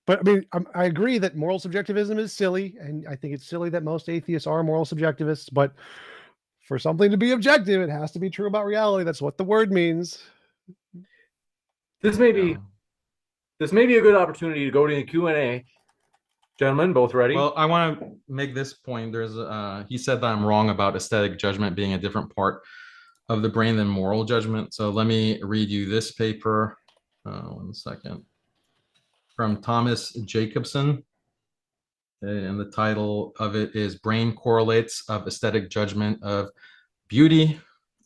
[SPEAKER 1] but I mean, I agree that moral subjectivism is silly, and I think it's silly that most atheists are moral subjectivists, but for something to be objective, it has to be true about reality. That's what the word means.
[SPEAKER 2] This may be a good opportunity to go to the Q&A. Gentlemen, both ready?
[SPEAKER 3] Well, I want to make this point. He said that I'm wrong about aesthetic judgment being a different part of the brain than moral judgment. So let me read you this paper. 1 second. From Thomas Jacobson. And the title of it is Brain Correlates of Aesthetic Judgment of Beauty.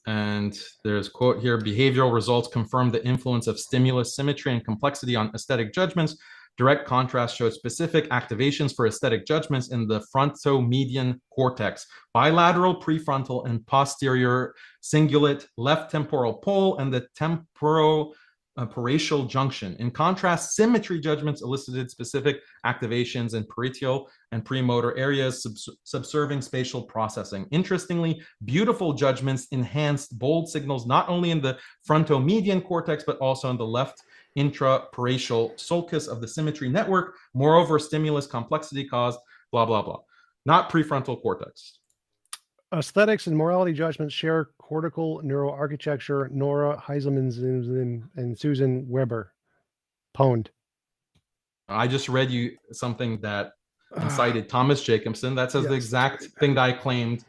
[SPEAKER 3] And there's a quote here: behavioral results confirm the influence of stimulus, symmetry, and complexity on aesthetic judgments. Direct contrast shows specific activations for aesthetic judgments in the frontomedian cortex, bilateral prefrontal and posterior cingulate left temporal pole, and the temporoparietal junction. In contrast, symmetry judgments elicited specific activations in parietal and premotor areas, subserving spatial processing. Interestingly, beautiful judgments enhanced bold signals not only in the frontomedian cortex, but also in the left intraparietal sulcus of the symmetry network. Moreover, stimulus complexity caused blah, blah, blah. Not prefrontal cortex.
[SPEAKER 1] Aesthetics and morality judgments share cortical neuroarchitecture. Nora Heiselman and Susan Weber. Pwned.
[SPEAKER 3] I just read you something that cited Thomas Jacobson. That says the exact thing that I claimed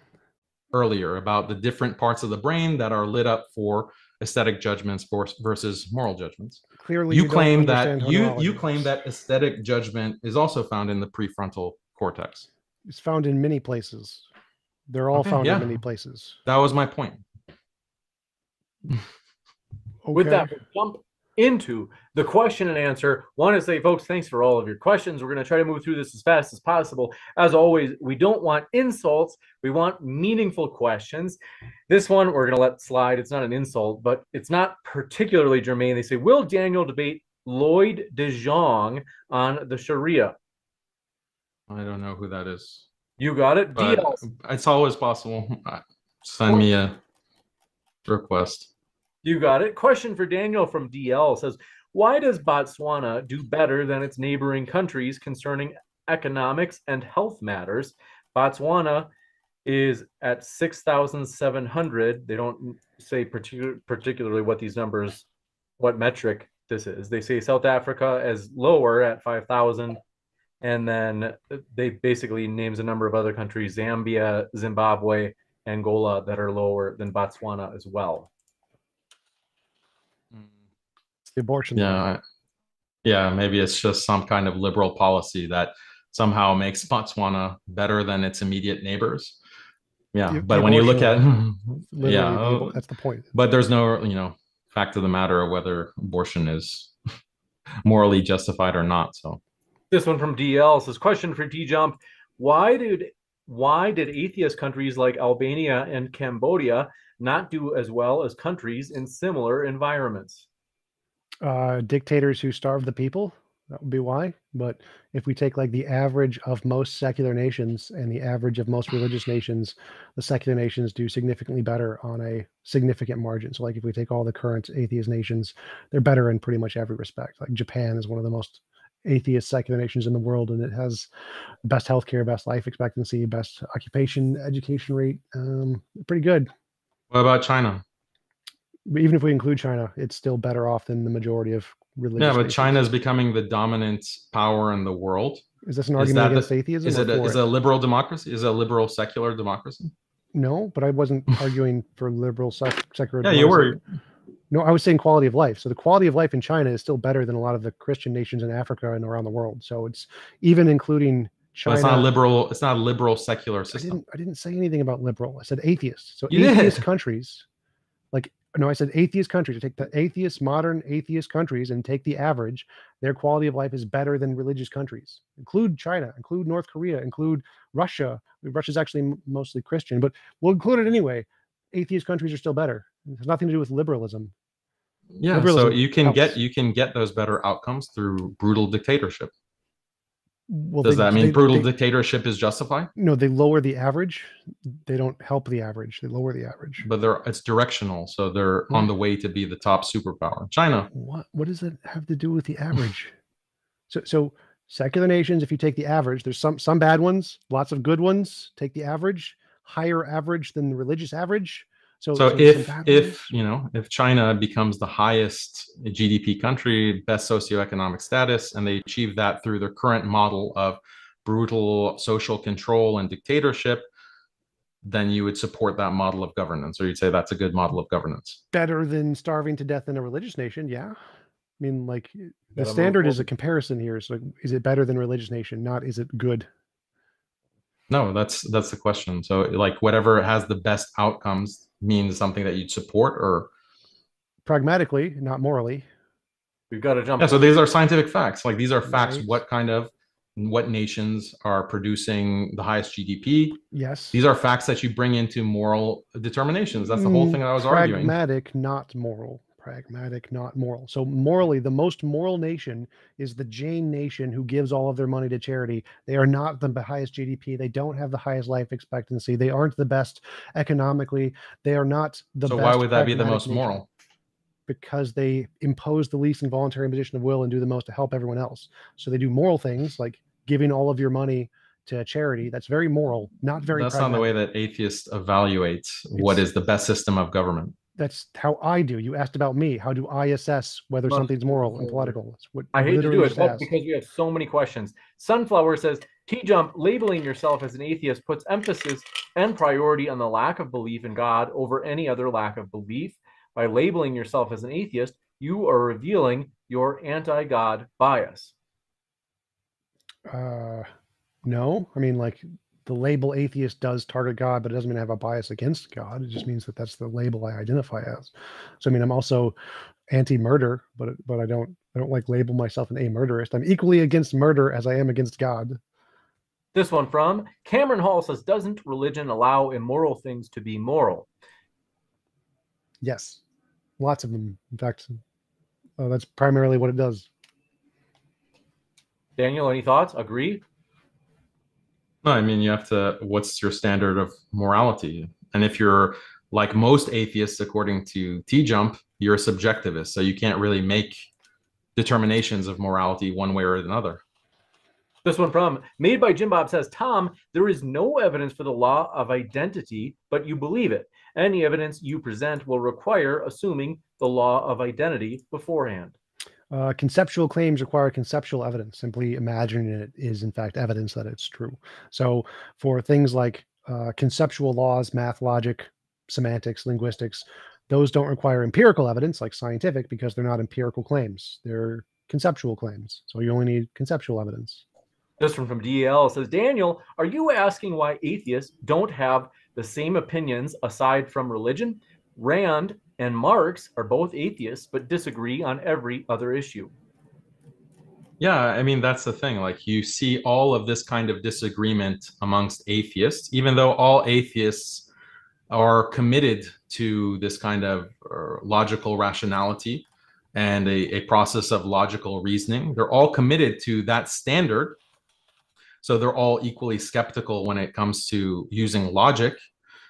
[SPEAKER 3] earlier about the different parts of the brain that are lit up for aesthetic judgments versus moral judgments.
[SPEAKER 1] Clearly,
[SPEAKER 3] you claim that aesthetic judgment is also found in the prefrontal cortex.
[SPEAKER 1] It's found in many places. They're all found in many places.
[SPEAKER 3] That was my point.
[SPEAKER 2] With that, we'll jump into the question and answer. Want to say, folks, thanks for all of your questions. We're going to try to move through this as fast as possible. As always, we don't want insults. We want meaningful questions. This one we're going to let slide. It's not an insult, but it's not particularly germane. They say, will Daniel debate Lloyd de Jong on the Sharia?
[SPEAKER 3] I don't know who that is.
[SPEAKER 2] You got it. DL.
[SPEAKER 3] It's always possible. Send me a request.
[SPEAKER 2] You got it. Question for Daniel from DL says, why does Botswana do better than its neighboring countries concerning economics and health matters? Botswana is at 6,700. They don't say particularly what these numbers, what metric this is. They say South Africa as lower at 5,000. And then they basically names a number of other countries, Zambia, Zimbabwe, Angola, that are lower than Botswana as well.
[SPEAKER 1] It's the abortion.
[SPEAKER 3] Yeah. Yeah, maybe it's just some kind of liberal policy that somehow makes Botswana better than its immediate neighbors. Yeah,
[SPEAKER 1] The
[SPEAKER 3] but when you look
[SPEAKER 1] abortion
[SPEAKER 3] at,
[SPEAKER 1] law, literally,
[SPEAKER 3] yeah,
[SPEAKER 1] that's the point.
[SPEAKER 3] but there's no, fact of the matter of whether abortion is morally justified or not. So
[SPEAKER 2] This one from DL says, question for TJump. Why did atheist countries like Albania and Cambodia not do as well as countries in similar environments?
[SPEAKER 1] Dictators who starve the people, that would be why. But if we take like the average of most secular nations and the average of most religious nations, the secular nations do significantly better on a significant margin. So like if we take all the current atheist nations, they're better in pretty much every respect. Like Japan is one of the most atheist secular nations in the world, and it has best healthcare, best life expectancy, best occupation education rate. Pretty good.
[SPEAKER 3] what about China?
[SPEAKER 1] But even if we include China, it's still better off than the majority of religious
[SPEAKER 3] Yeah, but
[SPEAKER 1] nations.
[SPEAKER 3] China is becoming the dominant power in the world.
[SPEAKER 1] Is this an
[SPEAKER 3] Is
[SPEAKER 1] argument
[SPEAKER 3] that
[SPEAKER 1] against
[SPEAKER 3] the,
[SPEAKER 1] atheism
[SPEAKER 3] is
[SPEAKER 1] or
[SPEAKER 3] it a,
[SPEAKER 1] for
[SPEAKER 3] is
[SPEAKER 1] it?
[SPEAKER 3] it a liberal democracy? Is it a liberal secular democracy?
[SPEAKER 1] No, but I wasn't arguing for liberal secular
[SPEAKER 3] Yeah, you
[SPEAKER 1] democracy.
[SPEAKER 3] were.
[SPEAKER 1] No, I was saying quality of life. So the quality of life in China is still better than a lot of the Christian nations in Africa and around the world. So it's even including
[SPEAKER 3] But
[SPEAKER 1] China.
[SPEAKER 3] it's not liberal. It's not a liberal secular system.
[SPEAKER 1] I didn't say anything about liberal. I said atheist. So
[SPEAKER 3] You
[SPEAKER 1] atheist
[SPEAKER 3] did.
[SPEAKER 1] countries, like no, I said atheist countries. To take the atheist, modern atheist countries and take the average, their quality of life is better than religious countries. Include China, include North Korea, include Russia. Russia's actually mostly Christian, but we'll include it anyway. Atheist countries are still better. It has nothing to do with liberalism.
[SPEAKER 3] Yeah, so
[SPEAKER 1] Liberalism
[SPEAKER 3] you can
[SPEAKER 1] helps.
[SPEAKER 3] get those better outcomes through brutal dictatorship.
[SPEAKER 1] Well,
[SPEAKER 3] Does that mean brutal dictatorship is justified?
[SPEAKER 1] No, they lower the average. They don't help the average. They lower the average.
[SPEAKER 3] But it's directional, so they're on the way to be the top superpower. China.
[SPEAKER 1] What does that have to do with the average? So secular nations, if you take the average, there's some bad ones, lots of good ones. Take the average, higher average than the religious average.
[SPEAKER 3] So if China becomes the highest GDP country, best socioeconomic status, and they achieve that through their current model of brutal social control and dictatorship, then you would support that model of governance, or you'd say that's a good model of governance.
[SPEAKER 1] Better than starving to death in a religious nation, yeah. I mean, like the standard is a comparison here. So is it better than a religious nation? Not is it good?
[SPEAKER 3] No, that's the question. So like whatever has the best outcomes means something that you'd support, or
[SPEAKER 1] pragmatically, not morally.
[SPEAKER 2] We've got to jump.
[SPEAKER 3] Yeah, so these are scientific facts. Like these are facts.
[SPEAKER 1] Right.
[SPEAKER 3] What nations are producing the highest GDP?
[SPEAKER 1] Yes.
[SPEAKER 3] These are facts that you bring into moral determinations. That's the whole thing that I was arguing.
[SPEAKER 1] Pragmatic, not moral. Pragmatic, not moral. So morally, the most moral nation is the Jain nation who gives all of their money to charity. They are not the highest GDP. They don't have the highest life expectancy. They aren't the best economically. They are not the best.
[SPEAKER 3] So why would that be the most moral?
[SPEAKER 1] Because they impose the least involuntary imposition of will and do the most to help everyone else. So they do moral things like giving all of your money to charity. That's very moral, not very
[SPEAKER 3] That's
[SPEAKER 1] pragmatic.
[SPEAKER 3] not the way that atheists evaluate what is the best system of government.
[SPEAKER 1] That's how I do. You asked about me. How do I assess whether something's moral and political? That's what
[SPEAKER 2] I hate to do it, but because we have so many questions. Sunflower says, TJump, labeling yourself as an atheist puts emphasis and priority on the lack of belief in God over any other lack of belief. By labeling yourself as an atheist, you are revealing your anti-God bias.
[SPEAKER 1] No, I mean, like the label atheist does target God, but it doesn't mean I have a bias against God. It just means that that's the label I identify as. So, I mean, I'm also anti-murder, but I don't like label myself an amurderist. I'm equally against murder as I am against God.
[SPEAKER 2] This one from Cameron Hall says, doesn't religion allow immoral things to be moral?
[SPEAKER 1] Yes, lots of them. In fact, that's primarily what it does.
[SPEAKER 2] Daniel, any thoughts? Agree?
[SPEAKER 3] No, I mean, you have to, what's your standard of morality? And if you're like most atheists, according to TJump, you're a subjectivist. So you can't really make determinations of morality one way or another.
[SPEAKER 2] This one from Made by Jim Bob says, Tom, there is no evidence for the law of identity, but you believe it. Any evidence you present will require assuming the law of identity beforehand.
[SPEAKER 1] Conceptual claims require conceptual evidence. Simply imagining it is, in fact, evidence that it's true. So for things like conceptual laws, math, logic, semantics, linguistics, those don't require empirical evidence like scientific because they're not empirical claims. They're conceptual claims. So you only need conceptual evidence.
[SPEAKER 2] This one from DL says, Daniel, are you asking why atheists don't have the same opinions aside from religion? Rand and Marx are both atheists, but disagree on every other issue.
[SPEAKER 3] Yeah, I mean, that's the thing. Like, you see all of this kind of disagreement amongst atheists, even though all atheists are committed to this kind of logical rationality and a process of logical reasoning. They're all committed to that standard. So they're all equally skeptical when it comes to using logic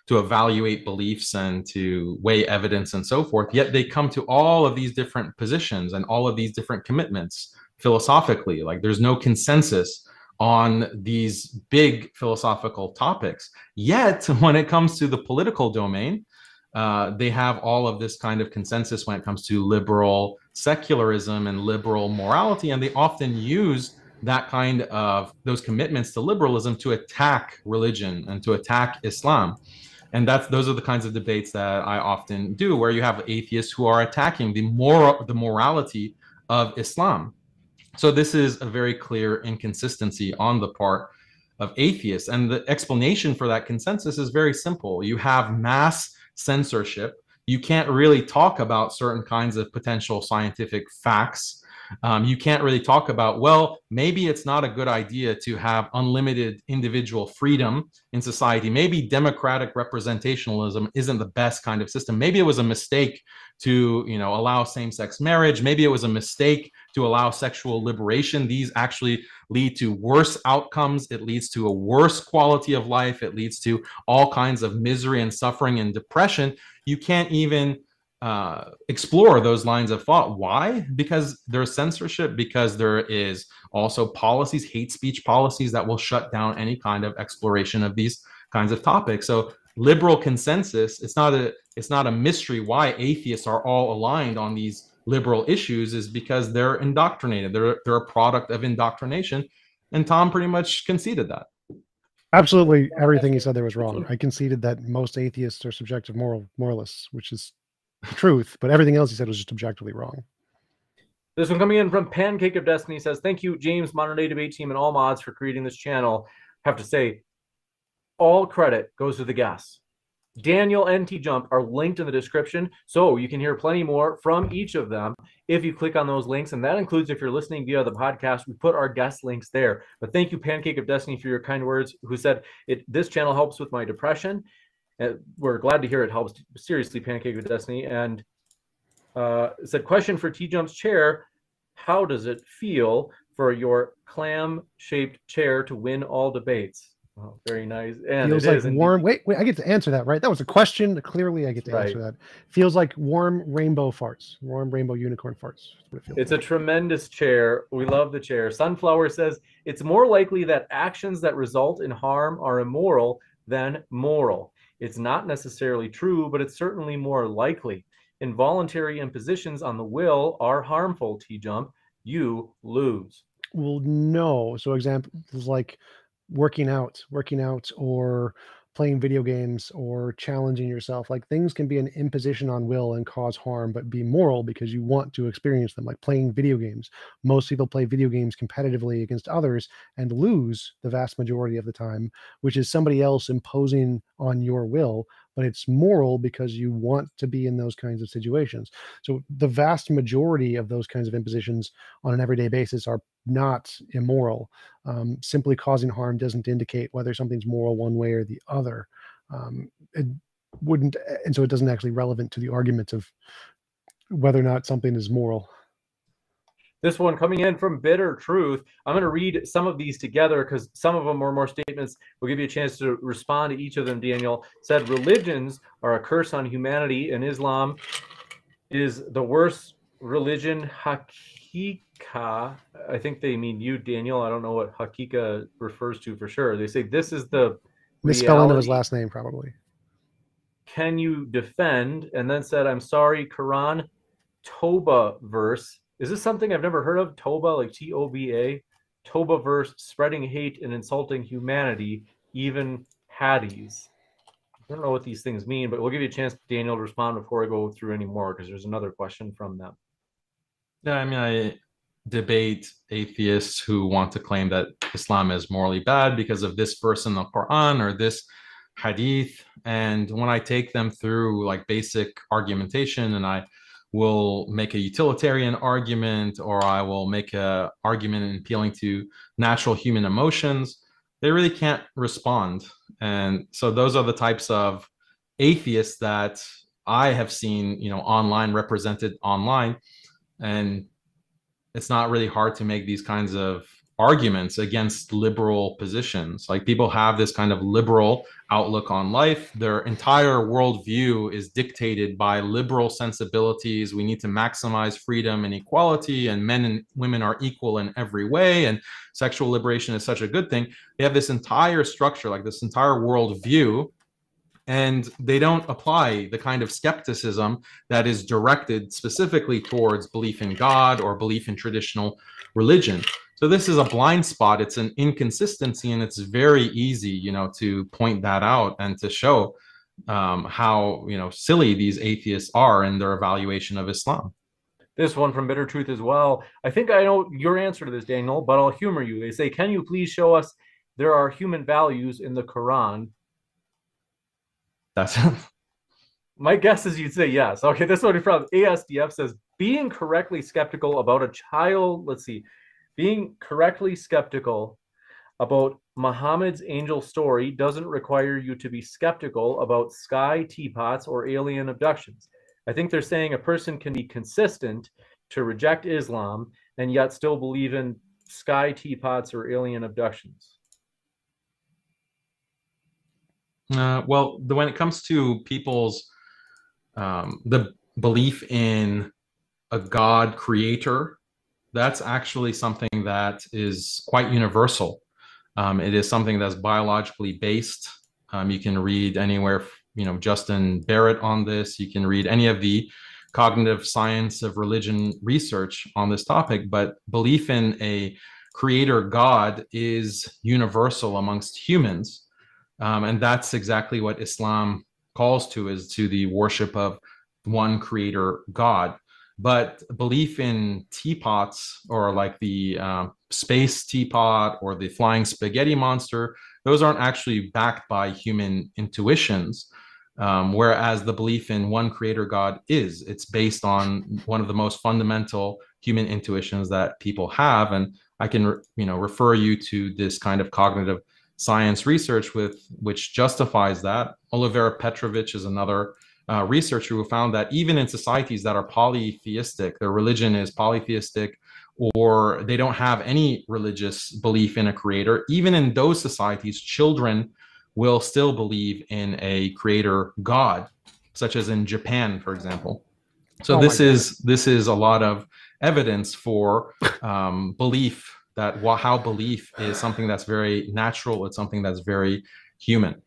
[SPEAKER 3] to evaluate beliefs and to weigh evidence and so forth. Yet they come to all of these different positions and all of these different commitments philosophically. Like, there's no consensus on these big philosophical topics. Yet when it comes to the political domain, they have all of this kind of consensus when it comes to liberal secularism and liberal morality. And they often use that kind of those commitments to liberalism to attack religion and to attack Islam. And those are the kinds of debates that I often do, where you have atheists who are attacking the morality of Islam. So this is a very clear inconsistency on the part of atheists. And the explanation for that consensus is very simple. You have mass censorship. You can't really talk about certain kinds of potential scientific facts. You can't really talk about, well, maybe it's not a good idea to have unlimited individual freedom in society. Maybe democratic representationalism isn't the best kind of system. Maybe it was a mistake to, allow same-sex marriage. Maybe it was a mistake to allow sexual liberation. These actually lead to worse outcomes. It leads to a worse quality of life. It leads to all kinds of misery and suffering and depression. You can't even explore those lines of thought. Why? Because there's censorship, because there is also policies, hate speech policies that will shut down any kind of exploration of these kinds of topics. So liberal consensus, it's not a mystery why atheists are all aligned on these liberal issues, is because they're indoctrinated. They're a product of indoctrination. And Tom pretty much conceded that.
[SPEAKER 1] Absolutely everything he said there was wrong. I conceded that most atheists are subjective moralists, which is the truth, but everything else he said was just objectively wrong.
[SPEAKER 2] This one coming in from Pancake of Destiny says, thank you, James, Modern Day Debate Team, and all mods for creating this channel. I have to say, all credit goes to the guests. Daniel and TJump are linked in the description, so you can hear plenty more from each of them if you click on those links, and that includes if you're listening via the podcast. We put our guest links there. But thank you, Pancake of Destiny, for your kind words, who said, this channel helps with my depression. We're glad to hear it helps. Seriously, Pancake of Destiny. And said, question for TJump's chair, how does it feel for your clam-shaped chair to win all debates? Oh, very nice. And
[SPEAKER 1] feels like warm. Wait, I get to answer that, right? That was a question. Clearly, I get to answer that. Feels like warm rainbow farts, warm rainbow unicorn farts.
[SPEAKER 2] It's a tremendous chair. We love the chair. Sunflower says it's more likely that actions that result in harm are immoral than moral. It's not necessarily true, but it's certainly more likely. Involuntary impositions on the will are harmful, TJump. You lose.
[SPEAKER 1] Well, no. So examples like working out, or playing video games, or challenging yourself. Like, things can be an imposition on will and cause harm, but be moral because you want to experience them. Like playing video games. Most people play video games competitively against others and lose the vast majority of the time, which is somebody else imposing on your will, but it's moral because you want to be in those kinds of situations. So the vast majority of those kinds of impositions on an everyday basis are not immoral. Simply causing harm doesn't indicate whether something's moral one way or the other. It wouldn't, and so it doesn't actually relevant to the argument of whether or not something is moral.
[SPEAKER 2] This one coming in from Bitter Truth. I'm going to read some of these together because some of them are more statements. We'll give you a chance to respond to each of them. Daniel said, religions are a curse on humanity, and Islam is the worst religion. Haqiqa, I think they mean you, Daniel. I don't know what Haqiqa refers to for sure. They say this is the
[SPEAKER 1] misspelling of his last name, probably.
[SPEAKER 2] Can you defend? And then said, I'm sorry, Quran Toba verse. Is this something I've never heard of? Toba, like T-O-B-A? Toba verse, spreading hate and insulting humanity, even Haddies. I don't know what these things mean, but we'll give you a chance, Daniel, to respond before I go through any more, because there's another question from them.
[SPEAKER 3] Yeah, I mean, debate atheists who want to claim that Islam is morally bad because of this verse in the Quran or this hadith. And when I take them through like basic argumentation, and I will make a utilitarian argument, or I will make a argument appealing to natural human emotions, they really can't respond. And so those are the types of atheists that I have seen, online, represented online. And it's not really hard to make these kinds of arguments against liberal positions. Like, people have this kind of liberal outlook on life. Their entire worldview is dictated by liberal sensibilities. We need to maximize freedom and equality, and men and women are equal in every way, and sexual liberation is such a good thing. They have this entire structure, like this entire worldview, and they don't apply the kind of skepticism that is directed specifically towards belief in God or belief in traditional religion. So this is a blind spot. It's an inconsistency, and it's very easy, to point that out and to show how, silly these atheists are in their evaluation of Islam.
[SPEAKER 2] This one from Bitter Truth as well. I think I know your answer to this, Daniel, but I'll humor you. They say, can you please show us there are human values in the Quran?
[SPEAKER 3] That's
[SPEAKER 2] my guess is you'd say yes. Okay, this one from ASDF says, being correctly skeptical about a child, being correctly skeptical about Muhammad's angel story doesn't require you to be skeptical about sky teapots or alien abductions. I think they're saying a person can be consistent to reject Islam and yet still believe in sky teapots or alien abductions.
[SPEAKER 3] Well, when it comes to people's the belief in a God creator, that's actually something that is quite universal. It is something that's biologically based. You can read anywhere, Justin Barrett on this. You can read any of the cognitive science of religion research on this topic. But belief in a creator God is universal amongst humans. And that's exactly what Islam calls to, is to the worship of one creator God. But belief in teapots, or like the space teapot or the flying spaghetti monster, those aren't actually backed by human intuitions. Whereas the belief in one creator God is. It's based on one of the most fundamental human intuitions that people have. And I can, refer you to this kind of cognitive science research which justifies that. Olivera Petrovich is another researcher who found that even in societies that are polytheistic, their religion is polytheistic, or they don't have any religious belief in a creator, even in those societies, children will still believe in a creator God, such as in Japan, for example. So this is a lot of evidence for belief, that how belief is something that's very natural. It's something that's very human.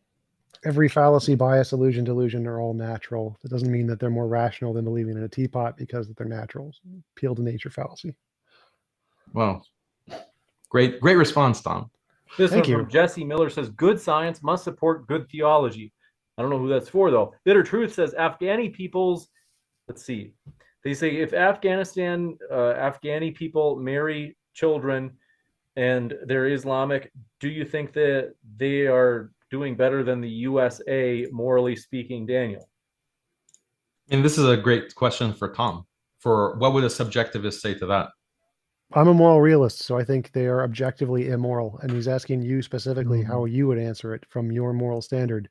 [SPEAKER 1] Every fallacy, bias, illusion, delusion are all natural. It doesn't mean that they're more rational than believing in a teapot because they're natural. Appeal to nature fallacy.
[SPEAKER 3] Well, great response, Tom.
[SPEAKER 2] This one from Jesse Miller says, good science must support good theology. I don't know who that's for, though. Bitter Truth says, Afghani peoples, let's see. They say, if Afghani people marry children and they're Islamic, do you think that they are doing better than the USA, morally speaking, Daniel?
[SPEAKER 3] And this is a great question for Tom. For what would a subjectivist say to that?
[SPEAKER 1] I'm a moral realist, so I think they are objectively immoral. And he's asking you specifically how you would answer it from your moral standard.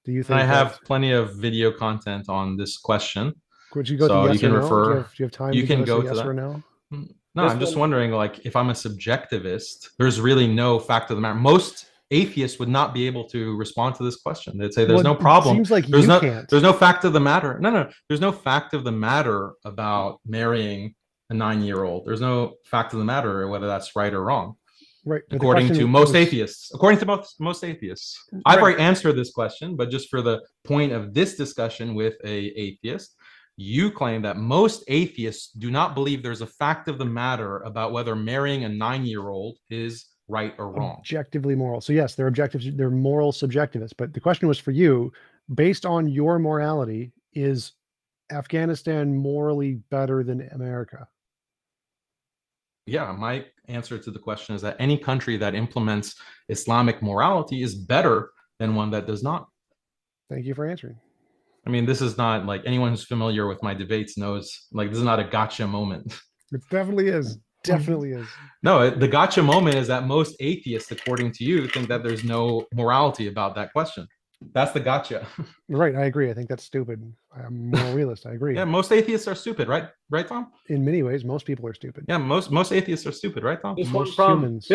[SPEAKER 1] Do you think
[SPEAKER 3] I have plenty of video content on this question?
[SPEAKER 1] Would you go to yes, you can refer? Do you have time?
[SPEAKER 3] You can go to
[SPEAKER 1] yes
[SPEAKER 3] that.
[SPEAKER 1] Or no?
[SPEAKER 3] No, I'm just wondering, like, if I'm a subjectivist, there's really no fact of the matter. Most atheists would not be able to respond to this question. They'd say there's no problem.
[SPEAKER 1] Seems like
[SPEAKER 3] there's
[SPEAKER 1] can't.
[SPEAKER 3] There's no fact of the matter. No. There's no fact of the matter about marrying a 9-year-old. There's no fact of the matter whether that's right or wrong.
[SPEAKER 1] Right.
[SPEAKER 3] According to most atheists. According to most atheists. I've already answered this question, but just for the point of this discussion with an atheist, you claim that most atheists do not believe there's a fact of the matter about whether marrying a 9-year-old is right or wrong.
[SPEAKER 1] Objectively moral. So yes, they're objective, they're moral subjectivists. But the question was for you, based on your morality, is Afghanistan morally better than America?
[SPEAKER 3] Yeah, my answer to the question is that any country that implements Islamic morality is better than one that does not.
[SPEAKER 1] Thank you for answering.
[SPEAKER 3] I mean, this is not like anyone who's familiar with my debates knows, like, this is not a gotcha moment.
[SPEAKER 1] It definitely is. Definitely is.
[SPEAKER 3] No, the gotcha moment is that most atheists, according to you, think that there's no morality about that question. That's the gotcha.
[SPEAKER 1] Right. I agree. I think that's stupid. I'm more realist. I agree.
[SPEAKER 3] Yeah, most atheists are stupid, right? Right, Tom?
[SPEAKER 1] In many ways, most people are stupid.
[SPEAKER 3] Yeah, most atheists are stupid, right, Tom?
[SPEAKER 2] This one
[SPEAKER 1] Most
[SPEAKER 2] from
[SPEAKER 1] humans.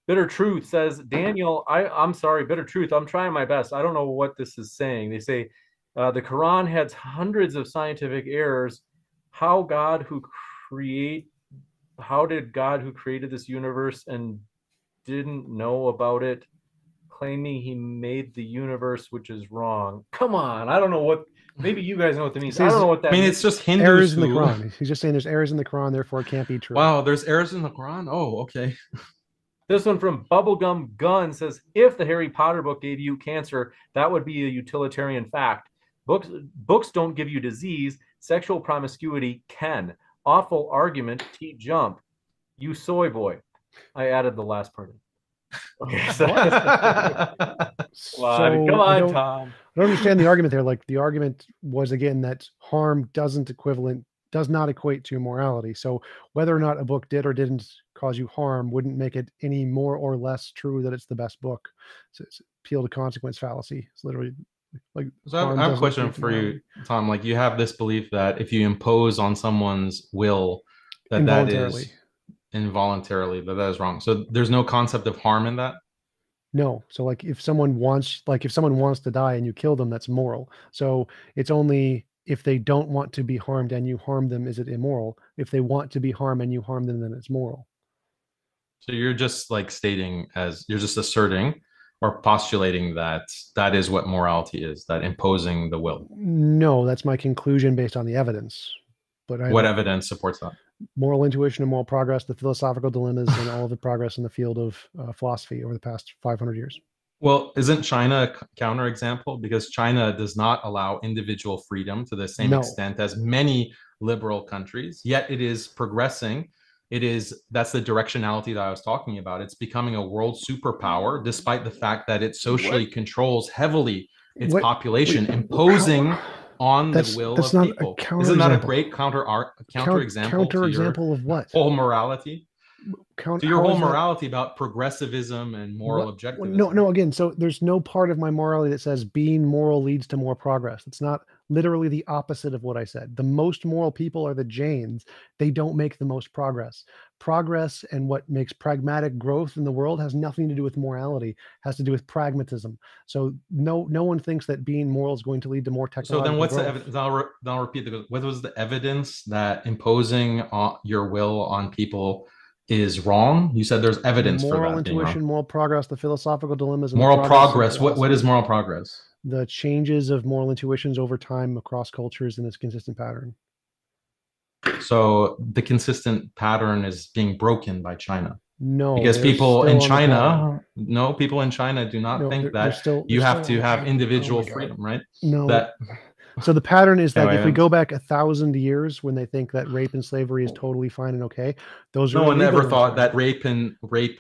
[SPEAKER 2] Bitter Truth says, Daniel, I'm sorry, Bitter Truth, I'm trying my best. I don't know what this is saying. They say the Quran has hundreds of scientific errors. How did God who created this universe and didn't know about it, claiming he made the universe, which is wrong? Come on, I don't know what. Maybe you guys know what that means. I don't know what that
[SPEAKER 3] I mean,
[SPEAKER 2] means.
[SPEAKER 3] it's just Hindus
[SPEAKER 1] errors in the Quran. He's just saying there's errors in the Quran, therefore it can't be true.
[SPEAKER 3] Wow, there's errors in the Quran? Oh, okay.
[SPEAKER 2] This one from Bubblegum Gun says, if the Harry Potter book gave you cancer, that would be a utilitarian fact. Books don't give you disease. Sexual promiscuity can. Awful argument. TJump. You soy boy. I added the last part. Okay. So, come on, Tom.
[SPEAKER 1] I don't understand the argument there. Like, the argument was, again, that harm does not equate to morality. So whether or not a book did or didn't cause you harm wouldn't make it any more or less true that it's the best book. So it's appeal to consequence fallacy. It's literally like.
[SPEAKER 3] So I have a question for you, Tom. Like, you have this belief that if you impose on someone's will, that is involuntarily, that is wrong. So there's no concept of harm in that?
[SPEAKER 1] No. So like if someone wants to die and you kill them, that's moral. So it's only if they don't want to be harmed and you harm them, is it immoral? If they want to be harmed and you harm them, then it's moral.
[SPEAKER 3] So you're just like you're just asserting or postulating that is what morality is, that imposing the will.
[SPEAKER 1] No, that's my conclusion based on the evidence. But
[SPEAKER 3] what evidence supports that?
[SPEAKER 1] Moral intuition and moral progress, the philosophical dilemmas, and all of the progress in the field of philosophy over the past 500 years.
[SPEAKER 3] Well, isn't China a counterexample? Because China does not allow individual freedom to the same extent as many liberal countries, yet it is progressing. That's the directionality that I was talking about. It's becoming a world superpower, despite the fact that it socially controls heavily its population, imposing on the will of people. Isn't that a great counter example?
[SPEAKER 1] Counter example of what?
[SPEAKER 3] Whole morality. To your whole morality about progressivism and moral objectivism.
[SPEAKER 1] No. Again, so there's no part of my morality that says being moral leads to more progress. It's not literally the opposite of what I said. The most moral people are the Jains. They don't make the most progress. Progress and what makes pragmatic growth in the world has nothing to do with morality. It has to do with pragmatism. So no one thinks that being moral is going to lead to more technological
[SPEAKER 3] So then what's
[SPEAKER 1] growth.
[SPEAKER 3] the evidence? I'll repeat what was the evidence that imposing your will on people is wrong? You said there's evidence for that.
[SPEAKER 1] Moral intuition, moral progress, the philosophical dilemmas. And
[SPEAKER 3] moral progress. What is moral progress?
[SPEAKER 1] The changes of moral intuitions over time across cultures in its consistent pattern.
[SPEAKER 3] So the consistent pattern is being broken by China.
[SPEAKER 1] No,
[SPEAKER 3] because people in China do not think that you have to have individual freedom, right?
[SPEAKER 1] No. So the pattern is that if we go back 1,000 years, when they think that rape and slavery is totally fine and okay, those are
[SPEAKER 3] no one ever thought that rape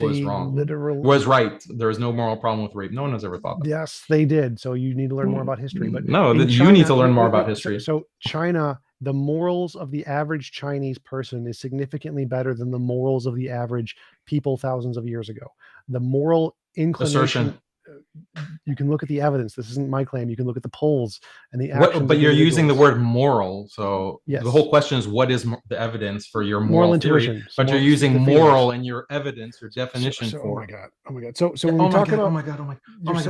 [SPEAKER 3] was wrong. Was right. There was no moral problem with rape. No one has ever thought that.
[SPEAKER 1] Yes, they did. So you need to learn more about history. But
[SPEAKER 3] no, you need to learn more about history.
[SPEAKER 1] So China, the morals of the average Chinese person is significantly better than the morals of the average people thousands of years ago. The moral inclination.
[SPEAKER 3] Assertion.
[SPEAKER 1] You can look at the evidence. This isn't my claim. You can look at the polls and the actions.
[SPEAKER 3] But you're using the word moral. So
[SPEAKER 1] yes.
[SPEAKER 3] The whole question is, what is the evidence for your moral
[SPEAKER 1] intuition?
[SPEAKER 3] Theory? But you're using moral in your evidence or definition for.
[SPEAKER 1] Oh my god. So when we talk about.
[SPEAKER 3] Oh my god.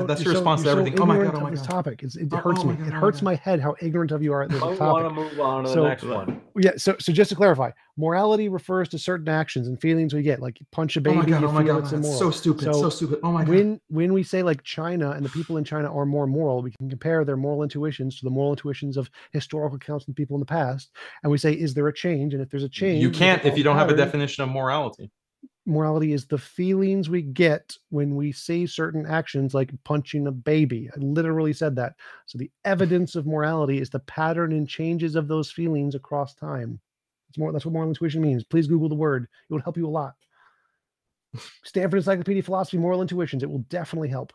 [SPEAKER 3] That's your response to everything. Oh my god.
[SPEAKER 1] This topic. It hurts me. It hurts my head how ignorant of you are at this topic.
[SPEAKER 2] I want to move on to the next one.
[SPEAKER 1] Yeah. So just to clarify, morality refers to certain actions and feelings we get, like you punch a baby.
[SPEAKER 3] Oh my god. It's so stupid. So stupid. Oh my
[SPEAKER 1] god. When we say like China and the people in China are more moral, we can compare their moral intuitions to the moral intuitions of historical accounts and people in the past, and we say, is there a change? And if there's a change,
[SPEAKER 3] you can't if you don't have a definition of morality.
[SPEAKER 1] Morality is the feelings we get when we see certain actions, like punching a baby. I literally said that. So the evidence of morality is the pattern and changes of those feelings across time. That's what moral intuition means. Please Google the word. It will help you a lot. Stanford Encyclopedia of Philosophy, Moral Intuitions. It will definitely help.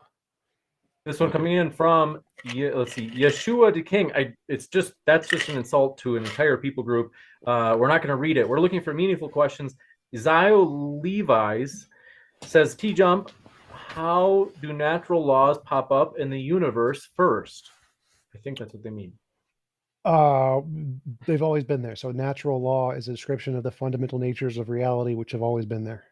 [SPEAKER 2] This one coming in from, let's see, Yeshua the King. That's just an insult to an entire people group. We're not going to read it. We're looking for meaningful questions. Zio Levi's says, TJump, how do natural laws pop up in the universe first? I think that's what they mean.
[SPEAKER 1] They've always been there. So natural law is a description of the fundamental natures of reality, which have always been there.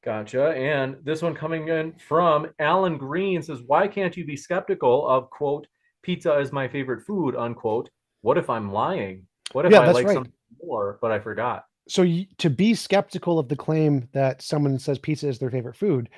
[SPEAKER 2] Gotcha. And this one coming in from Alan Green says, why can't you be skeptical of, quote, pizza is my favorite food, unquote? What if I'm lying? What if I like something more, but I forgot?
[SPEAKER 1] So to be skeptical of the claim that someone says pizza is their favorite food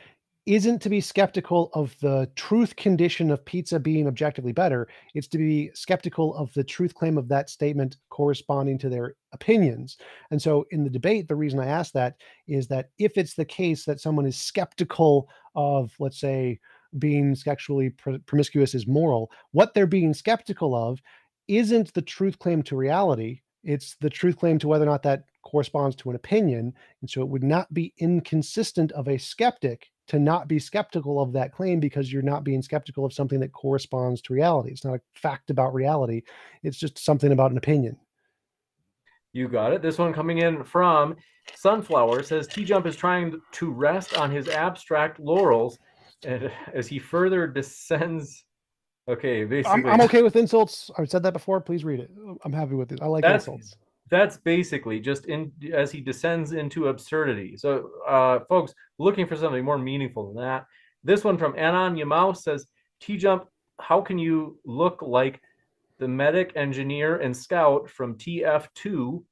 [SPEAKER 1] isn't to be skeptical of the truth condition of pizza being objectively better. It's to be skeptical of the truth claim of that statement corresponding to their opinions. And so in the debate, the reason I ask that is that if it's the case that someone is skeptical of, let's say, being sexually promiscuous is moral, what they're being skeptical of isn't the truth claim to reality. It's the truth claim to whether or not that corresponds to an opinion. And so it would not be inconsistent of a skeptic to not be skeptical of that claim, because you're not being skeptical of something that corresponds to reality. It's not a fact about reality. It's just something about an opinion.
[SPEAKER 2] You got it. This one coming in from Sunflower says, TJump is trying to rest on his abstract laurels, and as he further descends. Okay, basically.
[SPEAKER 1] I'm okay with insults. I've said that before. Please read it. I'm happy with it. I like insults.
[SPEAKER 2] That's basically just as he descends into absurdity. So, folks, looking for something more meaningful than that. This one from Anon Yamau says, TJump, how can you look like the medic, engineer, and scout from TF2?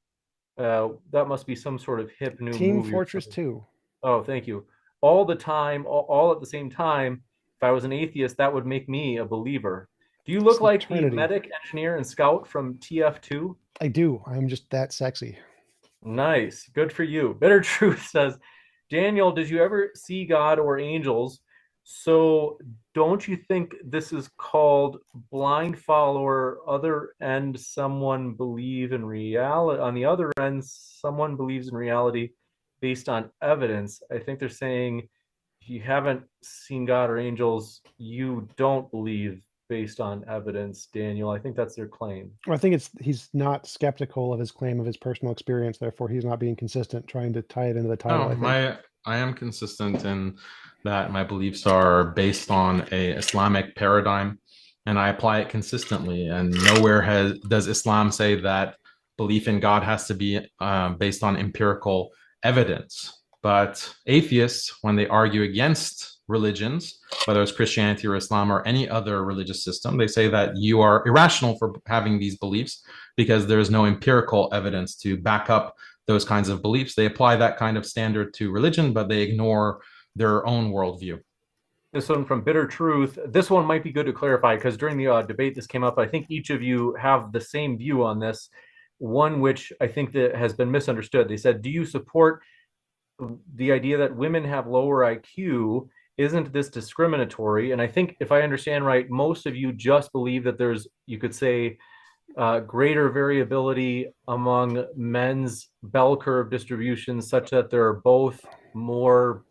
[SPEAKER 2] That must be some sort of hip new
[SPEAKER 1] Team
[SPEAKER 2] movie.
[SPEAKER 1] Fortress 2.
[SPEAKER 2] Oh, thank you. All the time, all at the same time. If I was an atheist, that would make me a believer. Do you look like the medic, engineer, and scout from TF2?
[SPEAKER 1] I do. I'm just that sexy.
[SPEAKER 2] Nice. Good for you. Bitter Truth says, Daniel, did you ever see God or angels? So don't you think this is called blind follower, other end someone believe in reality? On the other end, someone believes in reality based on evidence. I think they're saying if you haven't seen God or angels, you don't believe based on evidence, Daniel. I think that's their claim.
[SPEAKER 1] Well, I think he's not skeptical of his claim of his personal experience. Therefore, he's not being consistent, trying to tie it into the title.
[SPEAKER 3] I am consistent in that my beliefs are based on a Islamic paradigm, and I apply it consistently. And nowhere does Islam say that belief in God has to be based on empirical evidence. But atheists, when they argue against religions, whether it's Christianity or Islam or any other religious system, they say that you are irrational for having these beliefs because there is no empirical evidence to back up those kinds of beliefs. They apply that kind of standard to religion, but they ignore their own worldview.
[SPEAKER 2] This one from Bitter Truth. This one might be good to clarify because during the debate this came up. I think each of you have the same view on this, one which I think that has been misunderstood. They said, do you support the idea that women have lower IQ? Isn't this discriminatory? And I think if I understand right, most of you just believe that there's, you could say, greater variability among men's bell curve distributions such that there are both more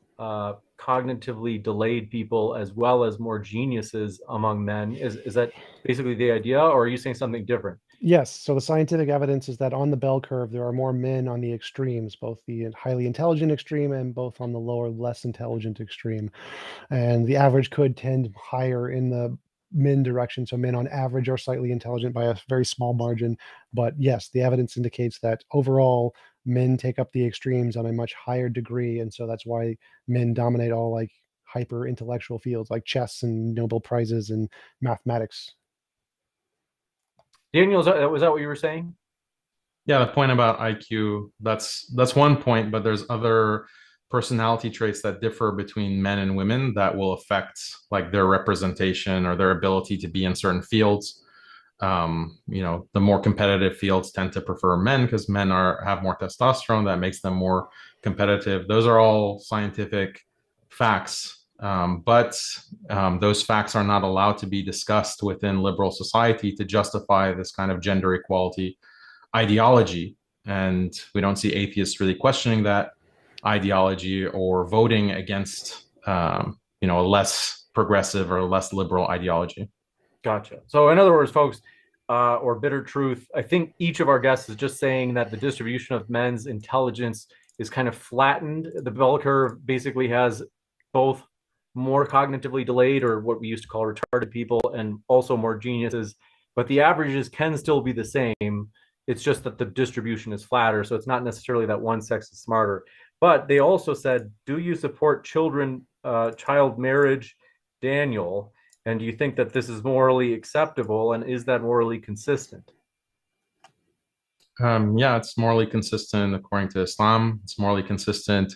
[SPEAKER 2] cognitively delayed people as well as more geniuses among men. Is that basically the idea, or are you saying something different?
[SPEAKER 1] Yes. So the scientific evidence is that on the bell curve, there are more men on the extremes, both the highly intelligent extreme and both on the lower, less intelligent extreme. And the average could tend higher in the men direction. So men on average are slightly intelligent by a very small margin. But yes, the evidence indicates that overall men take up the extremes on a much higher degree. And so that's why men dominate all like hyper intellectual fields like chess and Nobel Prizes and mathematics.
[SPEAKER 2] Daniel, was that what you were saying?
[SPEAKER 3] Yeah, the point about IQ, that's one point, but there's other personality traits that differ between men and women that will affect like their representation or their ability to be in certain fields. The more competitive fields tend to prefer men because men have more testosterone that makes them more competitive. Those are all scientific facts. But those facts are not allowed to be discussed within liberal society to justify this kind of gender equality ideology. and we don't see atheists really questioning that ideology or voting against, you know, a less progressive or less liberal ideology.
[SPEAKER 2] Gotcha. So in other words, folks, or bitter truth, I think each of our guests is just saying that the distribution of men's intelligence is kind of flattened. The bell curve basically has both more cognitively delayed, or what we used to call retarded people, and also more geniuses, but the averages can still be the same. It's just that the distribution is flatter, so it's not necessarily that one sex is smarter. But they also said, do you support child marriage, Daniel? And do you think that this is morally acceptable, and is that morally consistent?
[SPEAKER 3] Yeah, it's morally consistent according to Islam. It's morally consistent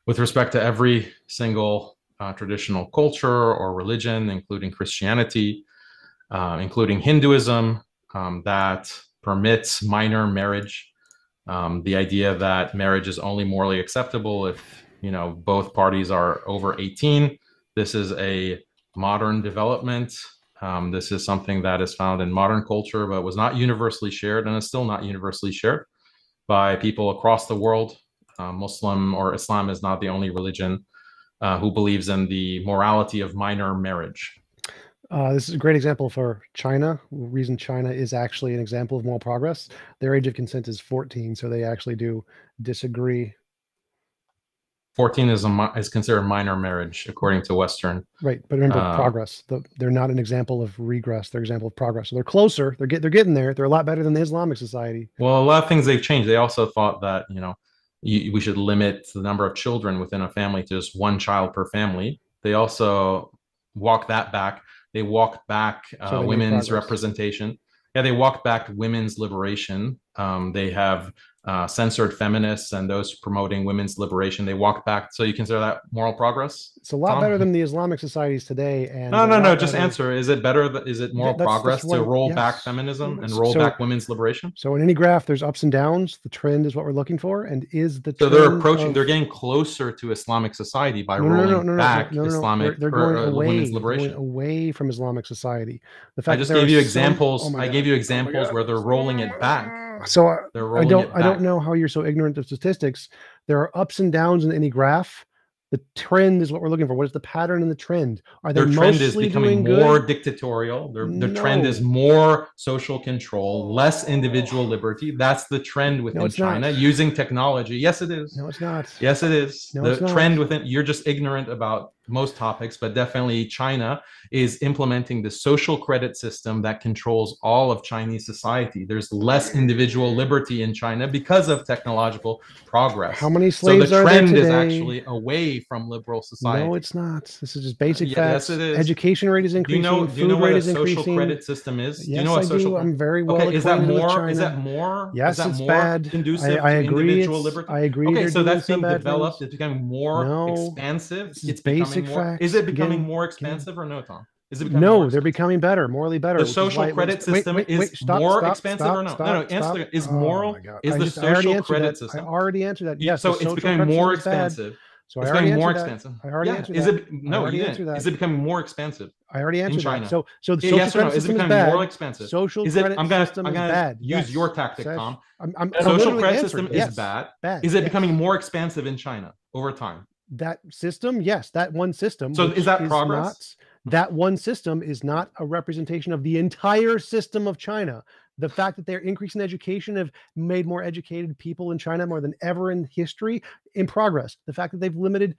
[SPEAKER 3] with respect to every single traditional culture or religion, including Christianity, including Hinduism, that permits minor marriage. The idea that marriage is only morally acceptable if, you know, both parties are over 18. This is a modern development. This is something that is found in modern culture, but was not universally shared and is still not universally shared by people across the world. Muslim or Islam is not the only religion who believes in the morality of minor marriage.
[SPEAKER 1] This is a great example for China. The reason China is actually an example of moral progress. Their age of consent is 14, so they actually do disagree.
[SPEAKER 3] 14 is considered minor marriage according to Western.
[SPEAKER 1] Right, but remember progress. They're not an example of regress. They're an example of progress. So they're closer. They're getting there. They're a lot better than the Islamic society.
[SPEAKER 3] Well, a lot of things they've changed. They also thought that, you know, we should limit the number of children within a family to just one child per family. They also walked that back. They walked back women's representation. Yeah, they walked back women's liberation. They have censored feminists and those promoting women's liberation. They walked back. So you consider that moral progress?
[SPEAKER 1] It's a lot better than the Islamic societies today. And
[SPEAKER 3] no. Just answer. Is it better? Is it moral progress to roll back feminism and roll back women's liberation?
[SPEAKER 1] So in any graph, there's ups and downs. The trend is what we're looking for. And is the
[SPEAKER 3] so they're approaching? They're getting closer to Islamic society by rolling back Islamic.
[SPEAKER 1] They're going away.
[SPEAKER 3] Women's liberation.
[SPEAKER 1] Going away from Islamic society. The fact
[SPEAKER 3] I just gave you examples. I gave you examples where they're rolling it back.
[SPEAKER 1] So I don't know how you're so ignorant of statistics. There are ups and downs in any graph. The trend is what we're looking for. What is the pattern in the trend? Are they
[SPEAKER 3] Their trend is
[SPEAKER 1] mostly
[SPEAKER 3] becoming
[SPEAKER 1] doing
[SPEAKER 3] more
[SPEAKER 1] good?
[SPEAKER 3] dictatorial. The trend is more social control, less individual liberty. That's the trend within China, using technology. Yes, it is.
[SPEAKER 1] No, it's not.
[SPEAKER 3] Yes, it is.
[SPEAKER 1] No,
[SPEAKER 3] the trend within, you're just ignorant about most topics, but definitely China is implementing the social credit system that controls all of Chinese society. There's less individual liberty in China because of technological progress.
[SPEAKER 1] How many slaves are there today?
[SPEAKER 3] So the trend is actually away from liberal society.
[SPEAKER 1] No, it's not. This is just basic
[SPEAKER 3] Yes,
[SPEAKER 1] facts.
[SPEAKER 3] it is.
[SPEAKER 1] Education rate is increasing.
[SPEAKER 3] Do you know what a social
[SPEAKER 1] increasing.
[SPEAKER 3] credit system is?
[SPEAKER 1] Yes,
[SPEAKER 3] do you know what social?
[SPEAKER 1] I'm very well
[SPEAKER 3] acquainted with China.
[SPEAKER 1] Is
[SPEAKER 3] that more?
[SPEAKER 1] Yes,
[SPEAKER 3] is that
[SPEAKER 1] it's
[SPEAKER 3] more
[SPEAKER 1] bad.
[SPEAKER 3] Conducive
[SPEAKER 1] I
[SPEAKER 3] to
[SPEAKER 1] agree.
[SPEAKER 3] Individual liberty.
[SPEAKER 1] I agree.
[SPEAKER 3] Okay, so that's being
[SPEAKER 1] developed.
[SPEAKER 3] It's becoming more expansive.
[SPEAKER 1] It's basic facts.
[SPEAKER 3] Is it becoming more expansive or no, Tom? Is it becoming more
[SPEAKER 1] they're becoming better, morally better.
[SPEAKER 3] The social credit system is more expensive or no? No, answer is moral. Is the social credit system?
[SPEAKER 1] I already answered that. Yes.
[SPEAKER 3] So it's becoming more expensive.
[SPEAKER 1] So
[SPEAKER 3] it's becoming more expensive.
[SPEAKER 1] I already answered that.
[SPEAKER 3] Is it no? You didn't. Is it becoming more expensive?
[SPEAKER 1] I already answered
[SPEAKER 3] in China.
[SPEAKER 1] That. So the
[SPEAKER 3] social
[SPEAKER 1] credit system
[SPEAKER 3] is it becoming more expensive?
[SPEAKER 1] Social credit system is bad.
[SPEAKER 3] Use your tactic, Tom.
[SPEAKER 1] I'm
[SPEAKER 3] social credit system is
[SPEAKER 1] bad.
[SPEAKER 3] Is it becoming more expensive in China over time?
[SPEAKER 1] That system, yes, that one system.
[SPEAKER 3] So is that progress?
[SPEAKER 1] That one system is not a representation of the entire system of China. The fact that they're increasing education have made more educated people in China more than ever in history, in progress. The fact that they've limited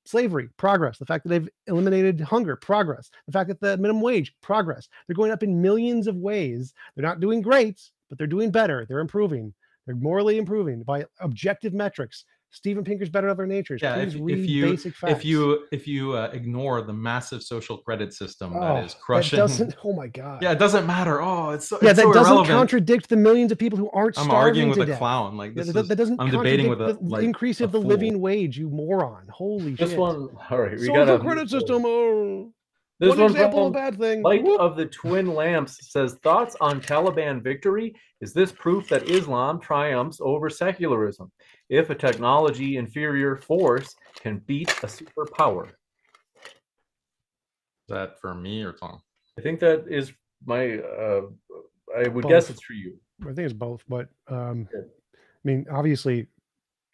[SPEAKER 1] slavery, progress. The fact that they've eliminated hunger, progress. The fact that the minimum wage, progress. They're going up in millions of ways. They're not doing great, but they're doing better. They're improving. They're morally improving by objective metrics. Steven Pinker's Better Other Natures.
[SPEAKER 3] Yeah,
[SPEAKER 1] please read basic facts.
[SPEAKER 3] If you ignore the massive social credit system that is crushing,
[SPEAKER 1] that doesn't. Oh my God.
[SPEAKER 3] Yeah, it doesn't matter. Oh, it's so
[SPEAKER 1] that
[SPEAKER 3] so
[SPEAKER 1] doesn't
[SPEAKER 3] irrelevant.
[SPEAKER 1] Contradict the millions of people who aren't starving
[SPEAKER 3] I'm arguing
[SPEAKER 1] to
[SPEAKER 3] with
[SPEAKER 1] death.
[SPEAKER 3] A clown. Like this
[SPEAKER 1] that doesn't.
[SPEAKER 3] I'm debating with
[SPEAKER 1] the increase of the living wage. You moron. Holy shit.
[SPEAKER 2] This one. All right. We
[SPEAKER 1] social
[SPEAKER 2] got a
[SPEAKER 1] credit system. Oh.
[SPEAKER 2] This
[SPEAKER 1] one example of a bad thing.
[SPEAKER 2] Light of the Twin Lamps says, thoughts on Taliban victory? Is this proof that Islam triumphs over secularism? If a technology inferior force can beat a superpower. Is
[SPEAKER 3] that for me or Tom?
[SPEAKER 2] I think that is my, I would
[SPEAKER 1] Both.
[SPEAKER 2] guess it's for you.
[SPEAKER 1] I think it's both, but I mean, obviously,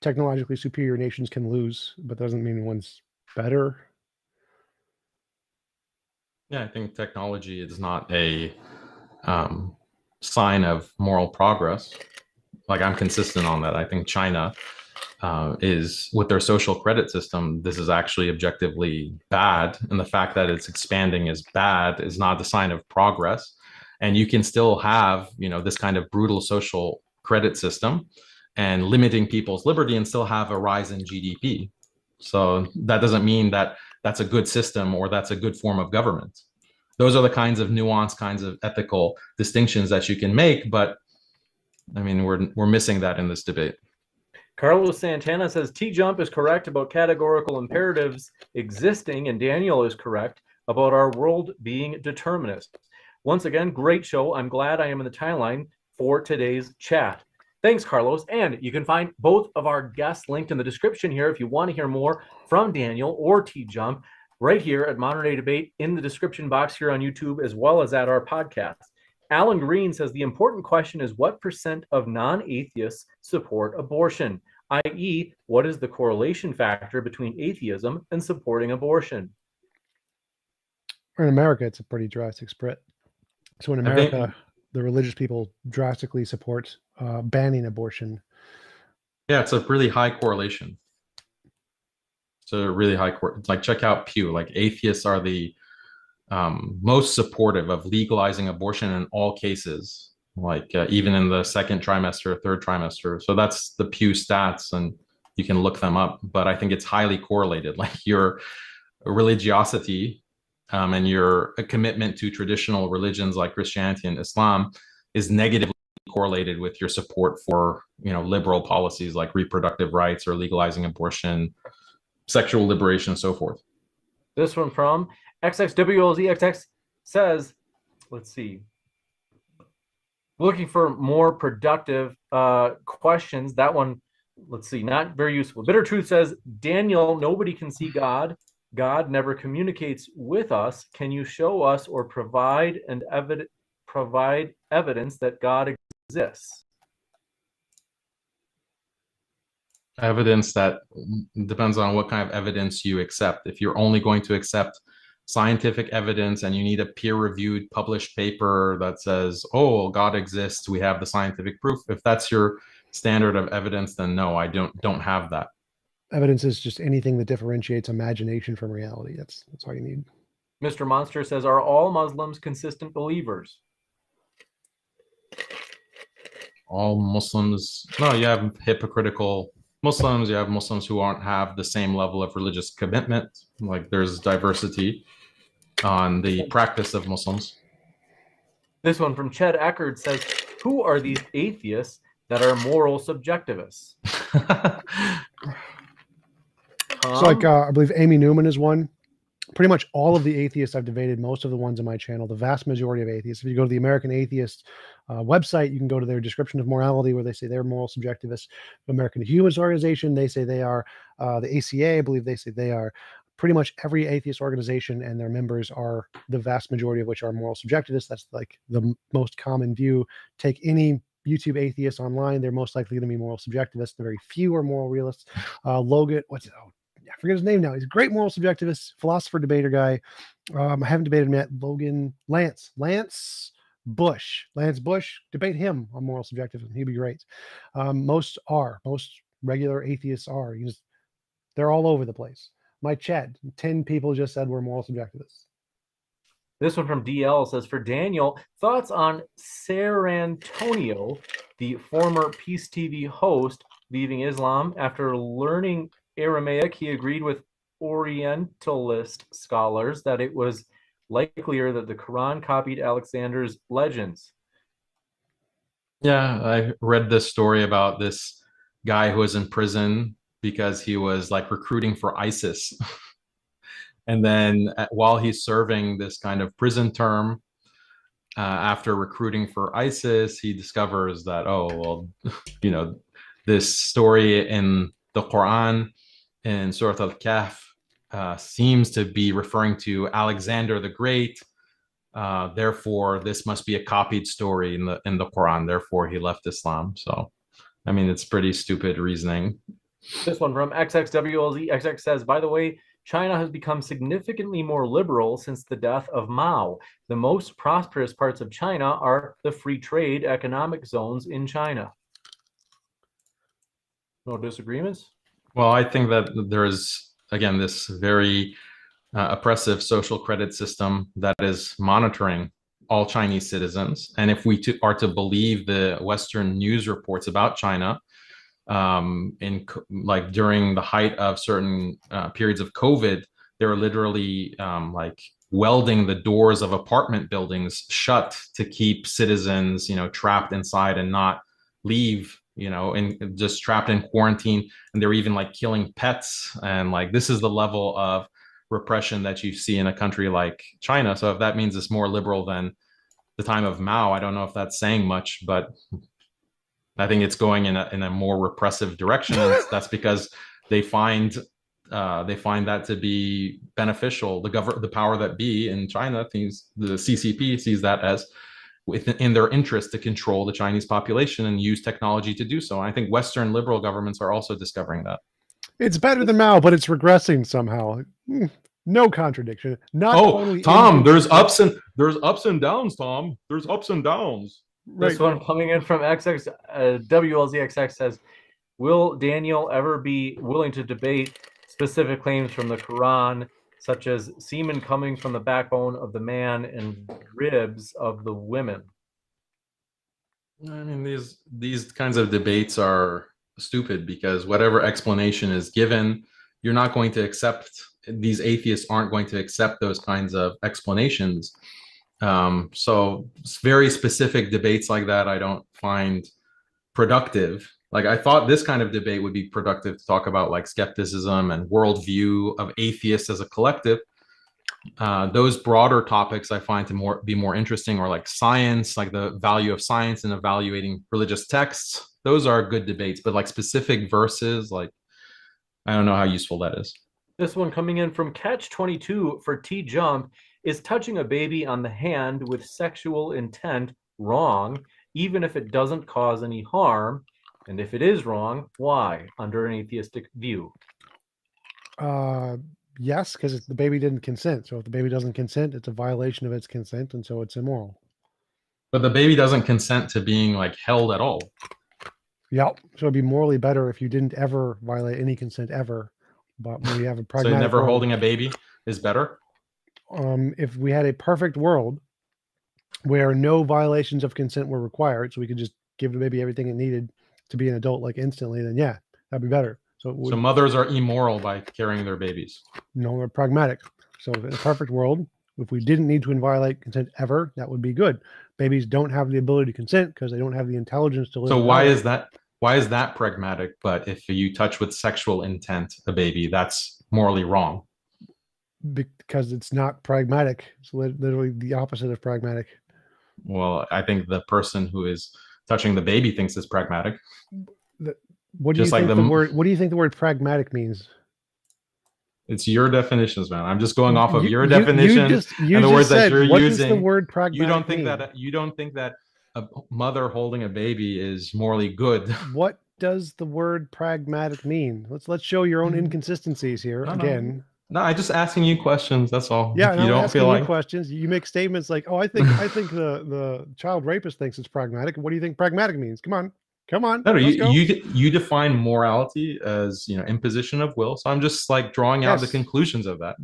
[SPEAKER 1] technologically superior nations can lose, but doesn't mean one's better.
[SPEAKER 3] Yeah, I think technology is not a sign of moral progress. Like, I'm consistent on that. I think China is, with their social credit system, this is actually objectively bad. And the fact that it's expanding is bad is not the sign of progress. And you can still have, this kind of brutal social credit system and limiting people's liberty and still have a rise in GDP. So that doesn't mean that that's a good system or that's a good form of government. Those are the kinds of nuanced kinds of ethical distinctions that you can make. But I mean, we're missing that in this debate.
[SPEAKER 2] Carlos Santana says TJump is correct about categorical imperatives existing, and Daniel is correct about our world being determinist. Once again, great show. I'm glad I am in the timeline for today's chat. Thanks, Carlos. And you can find both of our guests linked in the description here if you want to hear more from Daniel or TJump right here at Modern Day Debate in the description box here on YouTube, as well as at our podcast. Alan Green says the important question is what % of non-atheists support abortion, i.e., what is the correlation factor between atheism and supporting abortion?
[SPEAKER 1] In America, it's a pretty drastic split. So in America, the religious people drastically support banning abortion.
[SPEAKER 3] Yeah, it's a really high correlation. It's a really high like, check out Pew. Like, atheists are the most supportive of legalizing abortion in all cases, like even in the second trimester, third trimester. So that's the Pew stats, and you can look them up. But I think it's highly correlated. Like, your religiosity and your commitment to traditional religions like Christianity and Islam is negatively correlated with your support for, liberal policies like reproductive rights or legalizing abortion, sexual liberation, and so forth.
[SPEAKER 2] This one from XXWLZXX says, let's see, looking for more productive questions. That one, let's see, not very useful. Bitter Truth says, Daniel, nobody can see God. God never communicates with us. Can you show us or provide evidence that God exists?
[SPEAKER 3] Evidence that depends on what kind of evidence you accept. If you're only going to accept scientific evidence and you need a peer-reviewed published paper that says, oh, God exists, we have the scientific proof. If that's your standard of evidence, then no, I don't have that.
[SPEAKER 1] Evidence is just anything that differentiates imagination from reality. That's all you need.
[SPEAKER 2] Mr. Monster says, are all Muslims consistent believers?
[SPEAKER 3] All Muslims, no, you have hypocritical Muslims, you have Muslims who have the same level of religious commitment. Like, there's diversity on the practice of Muslims.
[SPEAKER 2] This one from Ched Eckerd says, who are these atheists that are moral subjectivists?
[SPEAKER 1] So, like, I believe Amy Newman is one. Pretty much all of the atheists I've debated, most of the ones on my channel, the vast majority of atheists. If you go to the American Atheist website, you can go to their description of morality where they say they're moral subjectivists. The American Humans Organization, they say they are. The ACA, I believe they say they are. Pretty much every atheist organization and their members are, the vast majority of which are moral subjectivists. That's like the most common view. Take any YouTube atheists online, they're most likely going to be moral subjectivists. The very few are moral realists. Logan, I forget his name now. He's a great moral subjectivist, philosopher, debater guy. I haven't debated him yet. Lance Bush. Debate him on moral subjectivism. He'd be great. Most regular atheists are. They're all over the place. My chat, 10 people just said we're moral subjectivists.
[SPEAKER 2] This one from DL says, for Daniel, thoughts on Ser Antonio, the former Peace TV host, leaving Islam after learning Aramaic. He agreed with Orientalist scholars that it was likelier that the Quran copied Alexander's legends.
[SPEAKER 3] Yeah, I read this story about this guy who was in prison because he was like recruiting for ISIS. And then while he's serving this kind of prison term, after recruiting for ISIS, he discovers that, oh, well, this story in the Quran in Surah Al-Kahf seems to be referring to Alexander the Great, Therefore, this must be a copied story in the Quran. Therefore, he left Islam. So, I mean, it's pretty stupid reasoning.
[SPEAKER 2] This one from XXWLZXX says, by the way, China has become significantly more liberal since the death of Mao. The most prosperous parts of China are the free trade economic zones in China. No disagreements?
[SPEAKER 3] Well, I think that there is, again, this very oppressive social credit system that is monitoring all Chinese citizens. And if we are to believe the Western news reports about China, like during the height of certain periods of COVID, they were literally like welding the doors of apartment buildings shut to keep citizens, trapped inside and not leave, and just trapped in quarantine. And they're even like killing pets. And like, this is the level of repression that you see in a country like China. So if that means it's more liberal than the time of Mao, I don't know if that's saying much, but I think it's going in a more repressive direction. And that's because they find that to be beneficial. The power that be in China thinks, the CCP sees that as in their interest to control the Chinese population and use technology to do so. And I think Western liberal governments are also discovering that.
[SPEAKER 1] It's better than Mao, but it's regressing somehow. No contradiction. Not totally
[SPEAKER 3] Tom, there's ups and downs, Tom. There's ups and downs.
[SPEAKER 2] Right. This one coming in from WLZXX says, will Daniel ever be willing to debate specific claims from the Quran, such as semen coming from the backbone of the man and ribs of the women?
[SPEAKER 3] I mean, these kinds of debates are stupid because whatever explanation is given, you're not going to accept. These atheists aren't going to accept those kinds of explanations. So very specific debates like that, I don't find productive. Like, I thought this kind of debate would be productive to talk about like skepticism and worldview of atheists as a collective. Those broader topics I find to be more interesting, or like science, like the value of science and evaluating religious texts. Those are good debates, but like specific verses, like, I don't know how useful that is.
[SPEAKER 2] This one coming in from Catch22 for TJump: is touching a baby on the hand with sexual intent wrong, even if it doesn't cause any harm? And if it is wrong, why, under an atheistic view?
[SPEAKER 1] Yes, because the baby didn't consent. So if the baby doesn't consent, it's a violation of its consent, and so it's immoral.
[SPEAKER 3] But the baby doesn't consent to being like held at all.
[SPEAKER 1] Yep. So it'd be morally better if you didn't ever violate any consent ever. But when we have a pragmatic
[SPEAKER 3] so never
[SPEAKER 1] world,
[SPEAKER 3] holding a baby is better?
[SPEAKER 1] If we had a perfect world where no violations of consent were required, so we could just give the baby everything it needed to be an adult like instantly, then yeah, that'd be better. So
[SPEAKER 3] mothers are immoral by carrying their babies.
[SPEAKER 1] No, they're pragmatic. So in a perfect world, if we didn't need to violate consent ever, that would be good. Babies don't have the ability to consent because they don't have the intelligence to live.
[SPEAKER 3] So why is that? Why is that pragmatic? But if you touch with sexual intent a baby, that's morally wrong.
[SPEAKER 1] Because it's not pragmatic. It's literally the opposite of pragmatic.
[SPEAKER 3] Well, I think the person who is touching the baby thinks it's pragmatic.
[SPEAKER 1] What do you think the word pragmatic means?
[SPEAKER 3] It's your definitions, man. I'm just going off of your definitions and the words that you're using.
[SPEAKER 1] What does the word pragmatic
[SPEAKER 3] You don't think that a mother holding a baby is morally good?
[SPEAKER 1] What does the word pragmatic mean? Let's show your own inconsistencies here again.
[SPEAKER 3] No, I'm just asking you questions. That's all.
[SPEAKER 1] Yeah,
[SPEAKER 3] you don't feel like
[SPEAKER 1] questions. You make statements like, "Oh, I think the child rapist thinks it's pragmatic." What do you think pragmatic means? Come on.
[SPEAKER 3] No, you define morality as imposition of will. So I'm just like drawing out the conclusions of that.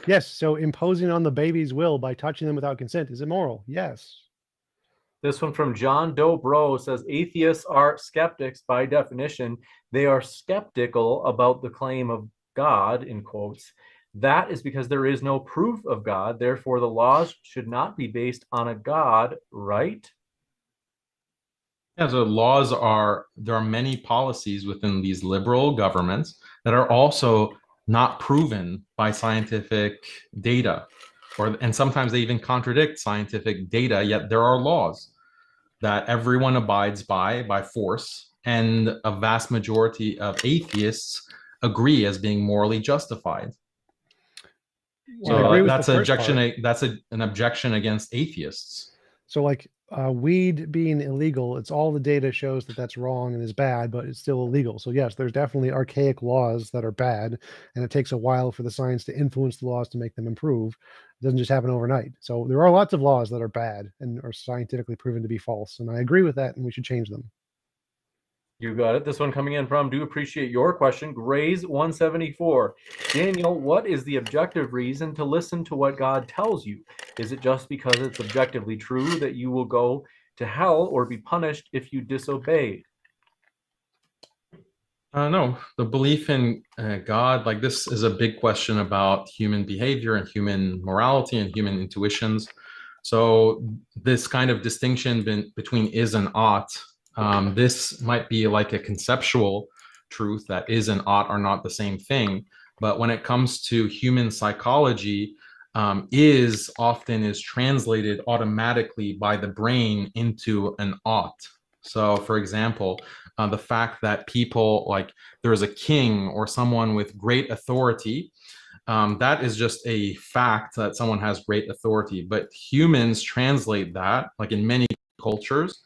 [SPEAKER 1] Yes. So imposing on the baby's will by touching them without consent is immoral. Yes.
[SPEAKER 2] This one from John Doe Bro says, atheists are skeptics by definition. They are skeptical about the claim of God, in quotes. That is because there is no proof of God. Therefore, the laws should not be based on a God, right?
[SPEAKER 3] Yeah, so there are many policies within these liberal governments that are also not proven by scientific data, and sometimes they even contradict scientific data, yet there are laws that everyone abides by force, and a vast majority of atheists agree as being morally justified.
[SPEAKER 1] Well, I
[SPEAKER 3] So
[SPEAKER 1] agree with
[SPEAKER 3] that's
[SPEAKER 1] the
[SPEAKER 3] an
[SPEAKER 1] first
[SPEAKER 3] objection.
[SPEAKER 1] part.
[SPEAKER 3] That's an objection against atheists.
[SPEAKER 1] So like weed being illegal, it's all the data shows that that's wrong and is bad, but it's still illegal. So yes, there's definitely archaic laws that are bad, and it takes a while for the science to influence the laws to make them improve. It doesn't just happen overnight. So there are lots of laws that are bad and are scientifically proven to be false, and I agree with that, and we should change them.
[SPEAKER 2] You got it. This one coming in from, do appreciate your question, Grays 174. Daniel, what is the objective reason to listen to what God tells you? Is it just because it's objectively true that you will go to hell or be punished if you disobey?
[SPEAKER 3] No, the belief in God, like this is a big question about human behavior and human morality and human intuitions. So this kind of distinction between is and ought, this might be like a conceptual truth that is and ought are not the same thing. But when it comes to human psychology, is often is translated automatically by the brain into an ought. So, for example, the fact that people like there is a king or someone with great authority, that is just a fact that someone has great authority. But humans translate that, like in many cultures,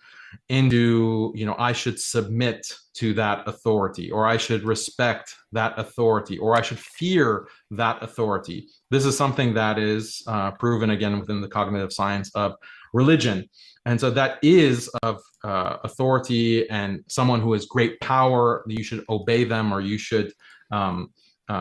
[SPEAKER 3] into, you know, I should submit to that authority, or I should respect that authority, or I should fear that authority. This is something that is proven again within the cognitive science of religion. And so that is of authority and someone who has great power, you should obey them or you should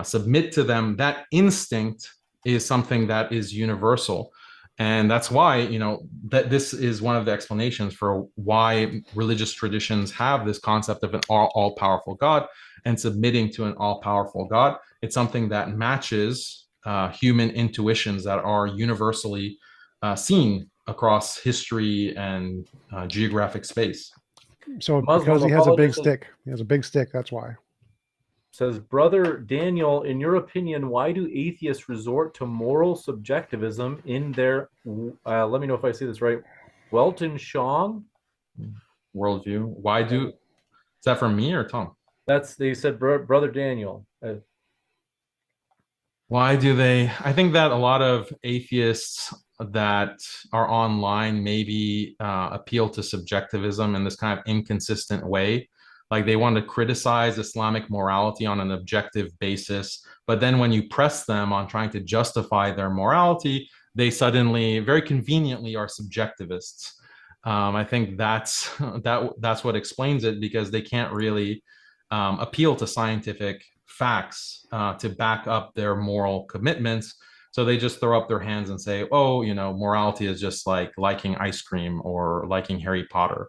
[SPEAKER 3] submit to them. That instinct is something that is universal. And that's why, you know, that this is one of the explanations for why religious traditions have this concept of an all-powerful God and submitting to an all-powerful God. It's something that matches human intuitions that are universally seen across history and geographic space.
[SPEAKER 1] So
[SPEAKER 2] Muslim
[SPEAKER 1] because he has a big
[SPEAKER 2] apologist
[SPEAKER 1] stick, he has a big stick. That's why.
[SPEAKER 2] says, Brother Daniel, in your opinion, why do atheists resort to moral subjectivism in their, let me know if I say this right, Weltanschauung
[SPEAKER 3] worldview? Why do, is that from me or Tom?
[SPEAKER 2] That's, they said, Brother Daniel.
[SPEAKER 3] Why do they? I think that a lot of atheists that are online maybe appeal to subjectivism in this kind of inconsistent way. Like they want to criticize Islamic morality on an objective basis, but then when you press them on trying to justify their morality, they suddenly, very conveniently, are subjectivists. I think that's what explains it, because they can't really appeal to scientific facts to back up their moral commitments. So they just throw up their hands and say, oh, you know, morality is just like liking ice cream or liking Harry Potter.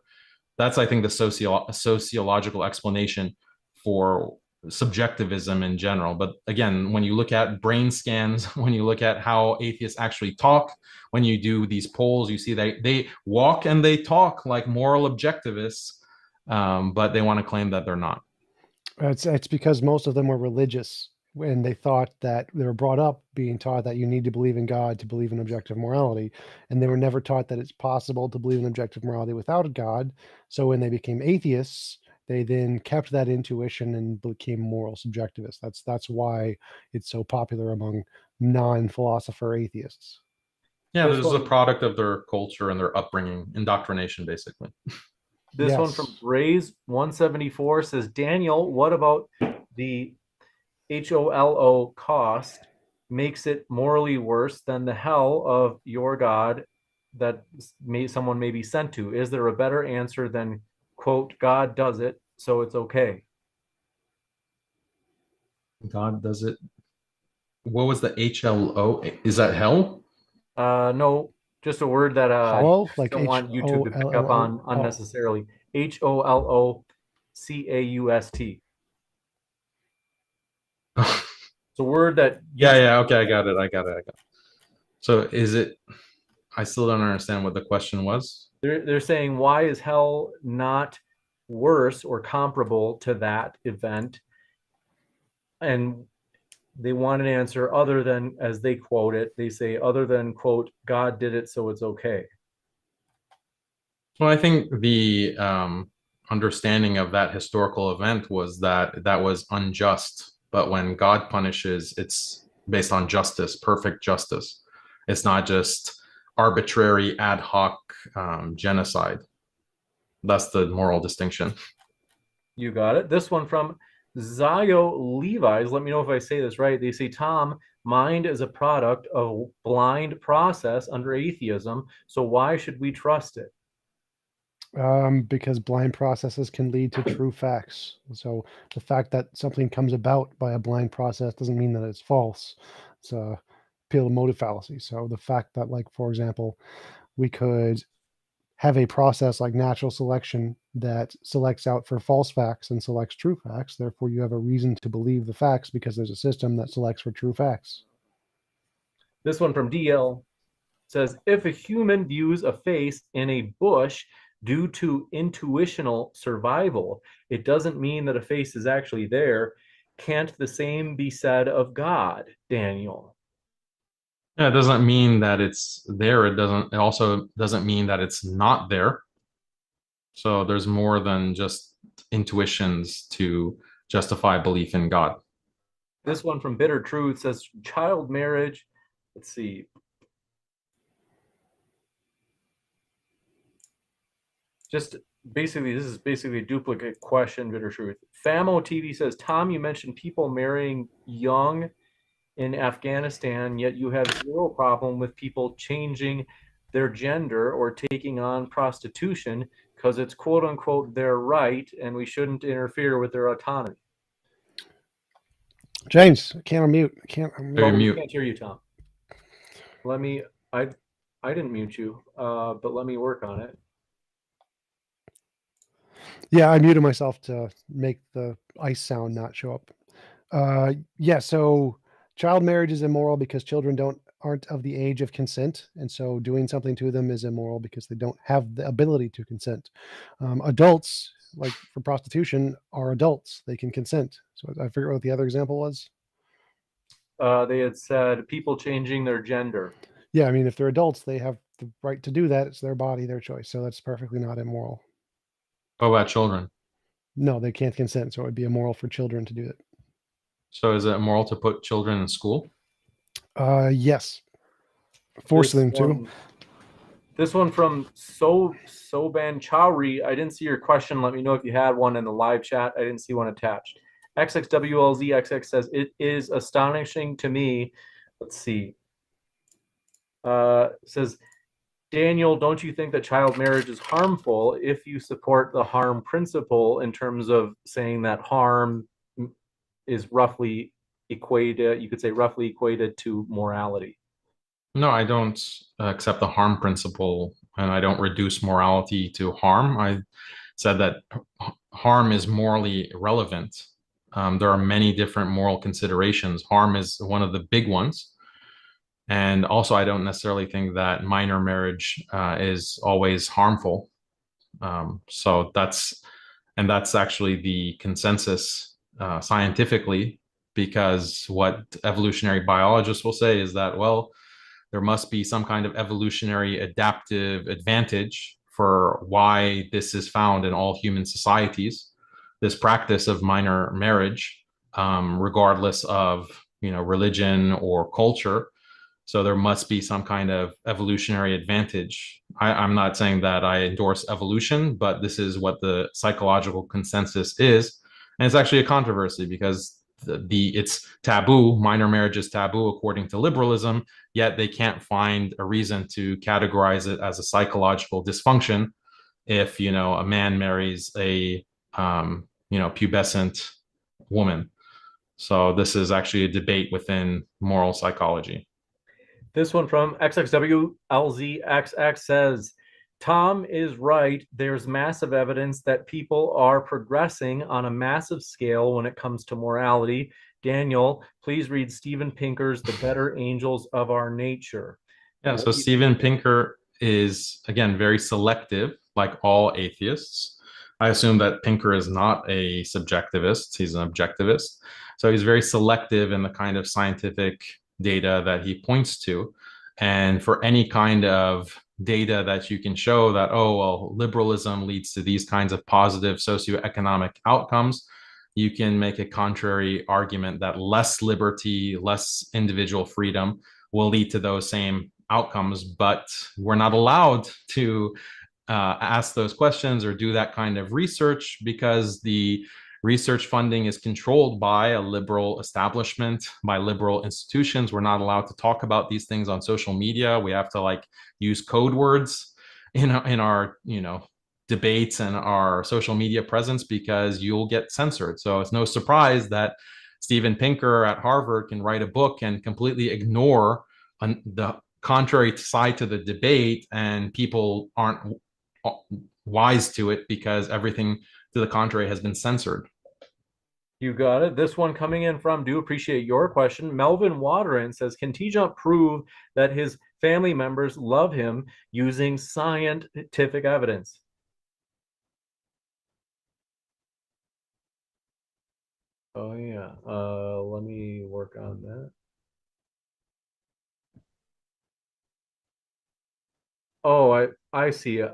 [SPEAKER 3] That's, I think, the sociological explanation for subjectivism in general. But again, when you look at brain scans, when you look at how atheists actually talk, when you do these polls, you see they walk and they talk like moral objectivists, but they want to claim that they're not.
[SPEAKER 1] It's because most of them were religious when they thought that they were brought up being taught that you need to believe in God to believe in objective morality. And they were never taught that it's possible to believe in objective morality without a God. So when they became atheists, they then kept that intuition and became moral subjectivists. That's why it's so popular among non-philosopher atheists.
[SPEAKER 3] Yeah, this is a product of their culture and their upbringing, indoctrination, basically.
[SPEAKER 2] This one from Rays 174 says, Daniel, what about the HOLO cost makes it morally worse than the hell of your God that someone may be sent to? Is there a better answer than, quote, God does it, so it's okay?
[SPEAKER 3] God does it. What was the HLO? Is that hell?
[SPEAKER 2] No, just a word that
[SPEAKER 1] hollow, like
[SPEAKER 2] don't want YouTube to pick up on unnecessarily. HOLOCAUST. It's a word that
[SPEAKER 3] okay, I got it. So is it, I still don't understand what the question was.
[SPEAKER 2] They're saying, why is hell not worse or comparable to that event? And they want an answer other than, as they quote it, they say, other than, quote, God did it, so it's okay.
[SPEAKER 3] Well, I think the understanding of that historical event was that that was unjust. But when God punishes, it's based on justice, perfect justice. It's not just arbitrary ad hoc genocide. That's the moral distinction.
[SPEAKER 2] You got it. This one from Zio Levi's. Let me know if I say this right. They say, Tom, mind is a product of blind process under atheism. So why should we trust it?
[SPEAKER 1] Because blind processes can lead to true facts. So the fact that something comes about by a blind process doesn't mean that it's false. It's a appeal to motive fallacy. So the fact that, like, for example, we could have a process like natural selection that selects out for false facts and selects true facts. Therefore, you have a reason to believe the facts because there's a system that selects for true facts.
[SPEAKER 2] This one from DL says, if a human views a face in a bush due to intuitional survival, it doesn't mean that a face is actually there. Can't the same be said of God, Daniel?
[SPEAKER 3] Yeah, it doesn't mean that it's there. It also doesn't mean that it's not there. So there's more than just intuitions to justify belief in God.
[SPEAKER 2] This one from Bitter Truth says, child marriage. Let's see. Just basically, this is basically a duplicate question, Bitter Truth. Famo TV says, Tom, you mentioned people marrying young in Afghanistan, yet you have zero problem with people changing their gender or taking on prostitution because it's quote unquote their right and we shouldn't interfere with their autonomy.
[SPEAKER 1] James, I can't unmute. I can't
[SPEAKER 2] hear you, Tom. Let me, I didn't mute you, but let me work on it.
[SPEAKER 1] Yeah, I muted myself to make the ice sound not show up. Yeah, so child marriage is immoral because children aren't of the age of consent, and so doing something to them is immoral because they don't have the ability to consent. Adults, like for prostitution, are adults; they can consent. So I forget what the other example was.
[SPEAKER 2] They had said people changing their gender.
[SPEAKER 1] Yeah, I mean, if they're adults, they have the right to do that. It's their body, their choice. So that's perfectly not immoral.
[SPEAKER 3] What about children?
[SPEAKER 1] No, they can't consent, so it would be immoral for children to do it.
[SPEAKER 3] So is it immoral to put children in school?
[SPEAKER 1] Yes. Force them to.
[SPEAKER 2] This one from Soban Chowri. I didn't see your question. Let me know if you had one in the live chat. I didn't see one attached. XXWLZXX says, it is astonishing to me. Let's see. Says, Daniel, don't you think that child marriage is harmful if you support the harm principle in terms of saying that harm is roughly equated, you could say roughly equated to morality?
[SPEAKER 3] No, I don't accept the harm principle, and I don't reduce morality to harm. I said that harm is morally irrelevant. There are many different moral considerations. Harm is one of the big ones. And also, I don't necessarily think that minor marriage is always harmful. So that's actually the consensus scientifically, because what evolutionary biologists will say is that, well, there must be some kind of evolutionary adaptive advantage for why this is found in all human societies, this practice of minor marriage, regardless of religion or culture. So there must be some kind of evolutionary advantage. I'm not saying that I endorse evolution, but this is what the psychological consensus is. And it's actually a controversy because it's taboo. Minor marriage is taboo according to liberalism, yet they can't find a reason to categorize it as a psychological dysfunction if, a man marries a, pubescent woman. So this is actually a debate within moral psychology.
[SPEAKER 2] This one from XXWLZXX says, Tom is right. There's massive evidence that people are progressing on a massive scale when it comes to morality. Daniel, please read Steven Pinker's The Better Angels of Our Nature.
[SPEAKER 3] Yeah, so Steven Pinker is, again, very selective, like all atheists. I assume that Pinker is not a subjectivist. He's an objectivist. So he's very selective in the kind of scientific data that he points to. And for any kind of data that you can show that, oh, well, liberalism leads to these kinds of positive socioeconomic outcomes, you can make a contrary argument that less liberty, less individual freedom will lead to those same outcomes, but we're not allowed to ask those questions or do that kind of research because the research funding is controlled by a liberal establishment, by liberal institutions. We're not allowed to talk about these things on social media. We have to like use code words in our debates and our social media presence because you'll get censored. So it's no surprise that Steven Pinker at Harvard can write a book and completely ignore the contrary side to the debate, and people aren't wise to it because everything to the contrary has been censored.
[SPEAKER 2] You got it. This one coming in from, do appreciate your question. Melvin Waterin says, can TJump prove that his family members love him using scientific evidence? Oh yeah. Let me work on that. Oh, I see it.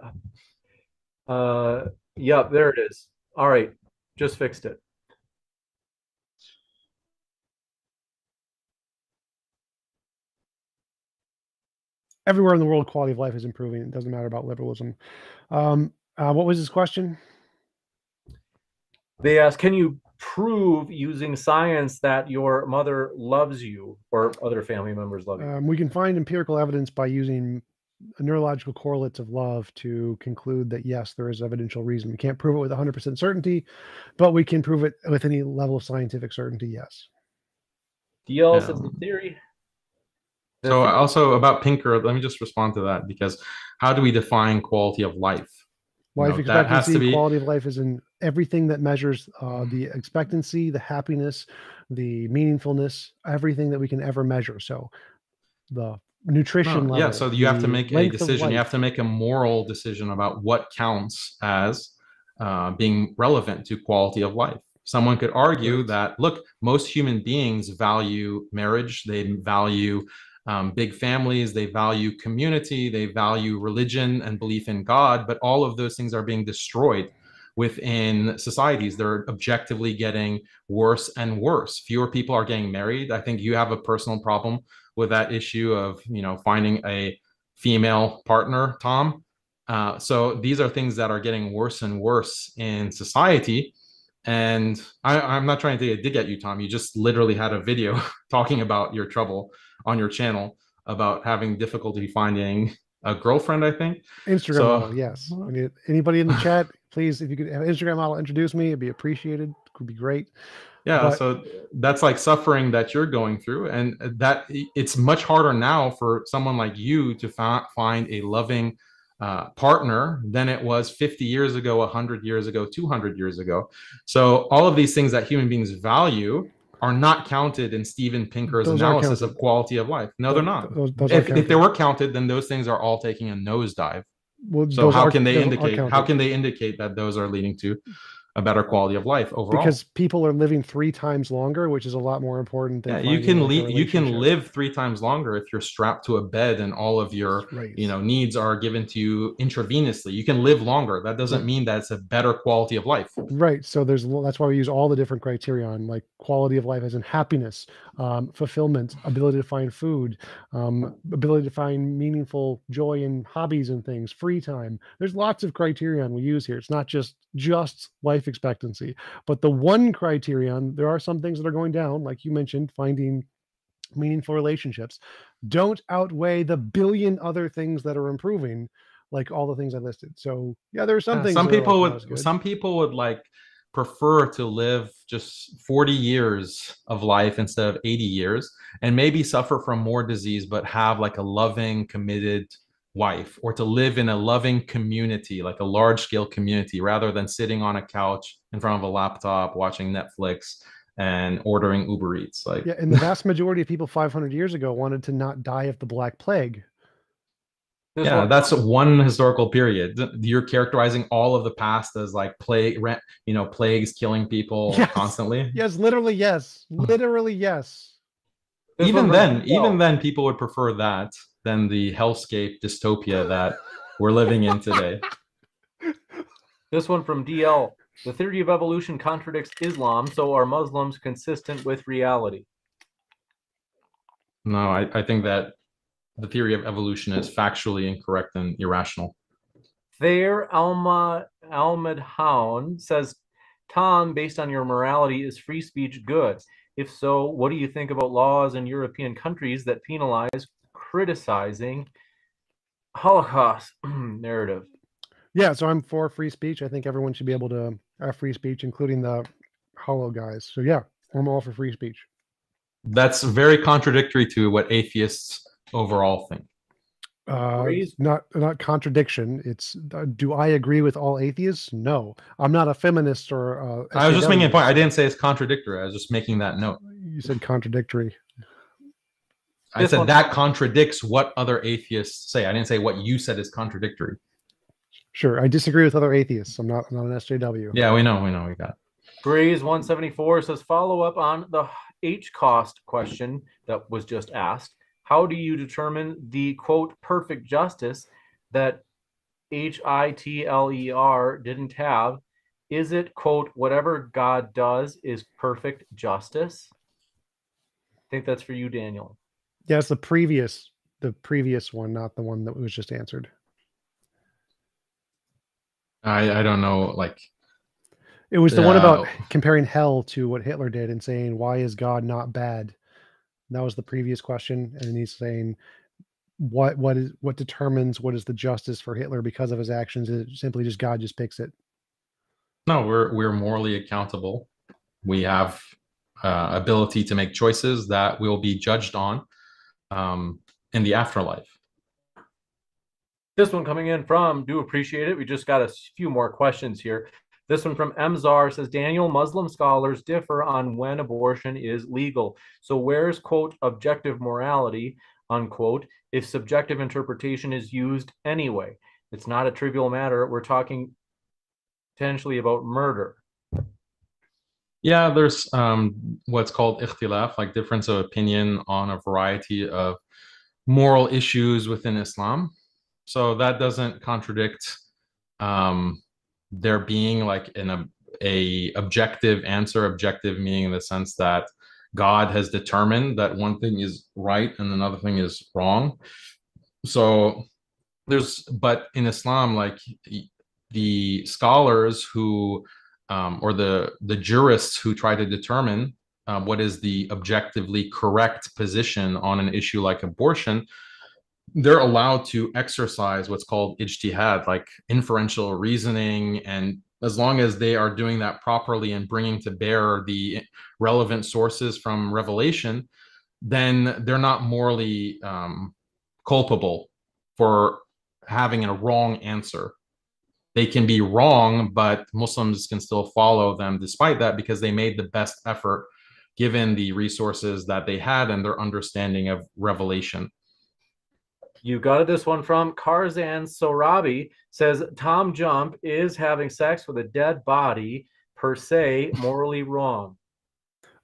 [SPEAKER 2] Yep, there it is. All right, just fixed it.
[SPEAKER 1] Everywhere in the world, quality of life is improving. It doesn't matter about liberalism. What was his question?
[SPEAKER 2] They asked, can you prove using science that your mother loves you or other family members love you?
[SPEAKER 1] We can find empirical evidence by using neurological correlates of love to conclude that, yes, there is evidential reason. We can't prove it with 100% certainty, but we can prove it with any level of scientific certainty, yes.
[SPEAKER 2] DL says the theory.
[SPEAKER 3] So also about Pinker, let me just respond to that, because how do we define quality of life?
[SPEAKER 1] Life expectancy, quality of life is in everything that measures the expectancy, the happiness, the meaningfulness, everything that we can ever measure. So the nutrition level.
[SPEAKER 3] Yeah, so you have to make a decision. You have to make a moral decision about what counts as being relevant to quality of life. Someone could argue that, look, most human beings value marriage. They value big families, they value community, they value religion and belief in God, but all of those things are being destroyed within societies. They're objectively getting worse and worse. Fewer people are getting married. I think you have a personal problem with that issue of, finding a female partner, Tom. So these are things that are getting worse and worse in society. And I'm not trying to dig at you, Tom. You just literally had a video talking about your trouble on your channel about having difficulty finding a girlfriend, I think.
[SPEAKER 1] Instagram model, yes. Anybody in the chat, please, if you could have an Instagram model, introduce me. It'd be appreciated. It would be great.
[SPEAKER 3] Yeah, so that's like suffering that you're going through, and that it's much harder now for someone like you to find a loving partner than it was 50 years ago, 100 years ago, 200 years ago. So all of these things that human beings value are not counted in Steven Pinker's analysis of quality of life. No, they're not. If they were counted, then those things are all taking a nosedive. Well, so how can they indicate that those are leading to a better quality of life overall? Because
[SPEAKER 1] people are living 3 times longer, which is a lot more important than
[SPEAKER 3] you can live 3 times longer if you're strapped to a bed and all of your needs are given to you intravenously. You can live longer. That doesn't mean that it's a better quality of life.
[SPEAKER 1] Right. So that's why we use all the different criteria on like quality of life, as in happiness, fulfillment, ability to find food, ability to find meaningful joy in hobbies and things, free time. There's lots of criterion we use here. It's not just life expectancy, but the one criterion, there are some things that are going down, like you mentioned, finding meaningful relationships don't outweigh the billion other things that are improving, like all the things I listed. So yeah, there are some things.
[SPEAKER 3] Some people would like prefer to live just 40 years of life instead of 80 years, and maybe suffer from more disease, but have like a loving, committed wife, or to live in a loving community, like a large-scale community, rather than sitting on a couch in front of a laptop watching Netflix and ordering Uber Eats. Like,
[SPEAKER 1] yeah, and the vast majority of people 500 years ago wanted to not die of the Black Plague.
[SPEAKER 3] Yeah, that's one historical period. You're characterizing all of the past as like plagues killing people constantly.
[SPEAKER 1] Yes, literally, yes. Literally, yes.
[SPEAKER 3] Even then, people would prefer that than the hellscape dystopia that we're living in today.
[SPEAKER 2] This one from DL. The theory of evolution contradicts Islam, so are Muslims consistent with reality?
[SPEAKER 3] No, I think that the theory of evolution is factually incorrect and irrational.
[SPEAKER 2] Thayer Almadhoun says, Tom, based on your morality, is free speech good? If so, what do you think about laws in European countries that penalize criticizing Holocaust narrative?
[SPEAKER 1] Yeah, so I'm for free speech. I think everyone should be able to have free speech, including the hollow guys. So yeah, I'm all for free speech.
[SPEAKER 3] That's very contradictory to what atheists overall think.
[SPEAKER 1] Not contradiction. It's do I agree with all atheists? No, I'm not a feminist or.
[SPEAKER 3] I was just making a point. I didn't say it's contradictory. I was just making that note.
[SPEAKER 1] You said contradictory.
[SPEAKER 3] I said that contradicts what other atheists say. I didn't say what you said is contradictory.
[SPEAKER 1] Sure, I disagree with other atheists. I'm not an SJW.
[SPEAKER 3] Yeah, we know, we got it.
[SPEAKER 2] Grays 174 says, follow up on the H cost question that was just asked. How do you determine the quote perfect justice that Hitler didn't have? Is it quote whatever God does is perfect justice? I think that's for you, Daniel.
[SPEAKER 1] Yeah, it's the previous one, not the one that was just answered.
[SPEAKER 3] I don't know, like
[SPEAKER 1] it was the one about comparing hell to what Hitler did and saying, why is God not bad? And that was the previous question. And he's saying, what determines what is the justice for Hitler because of his actions? Is it simply just God just picks it?
[SPEAKER 3] No, we're morally accountable. We have ability to make choices that will be judged on in the afterlife.
[SPEAKER 2] This one coming in from, do appreciate it. We just got a few more questions here. This one from Mzar says, Daniel, Muslim scholars differ on when abortion is legal. So where's, quote, objective morality, unquote, if subjective interpretation is used anyway? It's not a trivial matter. We're talking potentially about murder.
[SPEAKER 3] Yeah, there's what's called ikhtilaf, like difference of opinion on a variety of moral issues within Islam. So that doesn't contradict there being like a objective answer, objective meaning in the sense that God has determined that one thing is right and another thing is wrong. So but in Islam, like the scholars who or the jurists who try to determine what is the objectively correct position on an issue like abortion, they're allowed to exercise what's called ijtihad, like inferential reasoning. And as long as they are doing that properly and bringing to bear the relevant sources from revelation, then they're not morally culpable for having a wrong answer. They can be wrong, but Muslims can still follow them despite that because they made the best effort given the resources that they had and their understanding of revelation.
[SPEAKER 2] You got this one from Karzan Sorabi, says TJump is having sex with a dead body per se morally wrong.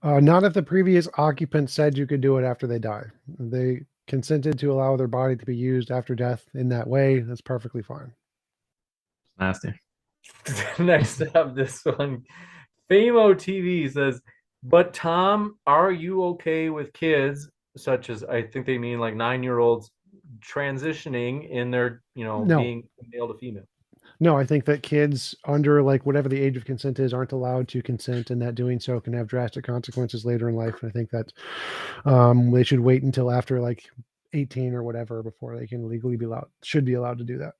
[SPEAKER 1] Not if the previous occupant said you could do it after they die. They consented to allow their body to be used after death in that way. That's perfectly fine.
[SPEAKER 3] Nasty.
[SPEAKER 2] Next up, this one, Famo TV says, but Tom, are you okay with kids, such as, I think they mean like 9-year-olds, transitioning in their, no. Being male to female?
[SPEAKER 1] No, I think that kids under like whatever the age of consent is aren't allowed to consent, and that doing so can have drastic consequences later in life. And I think that they should wait until after like 18 or whatever before they can legally should be allowed to do that.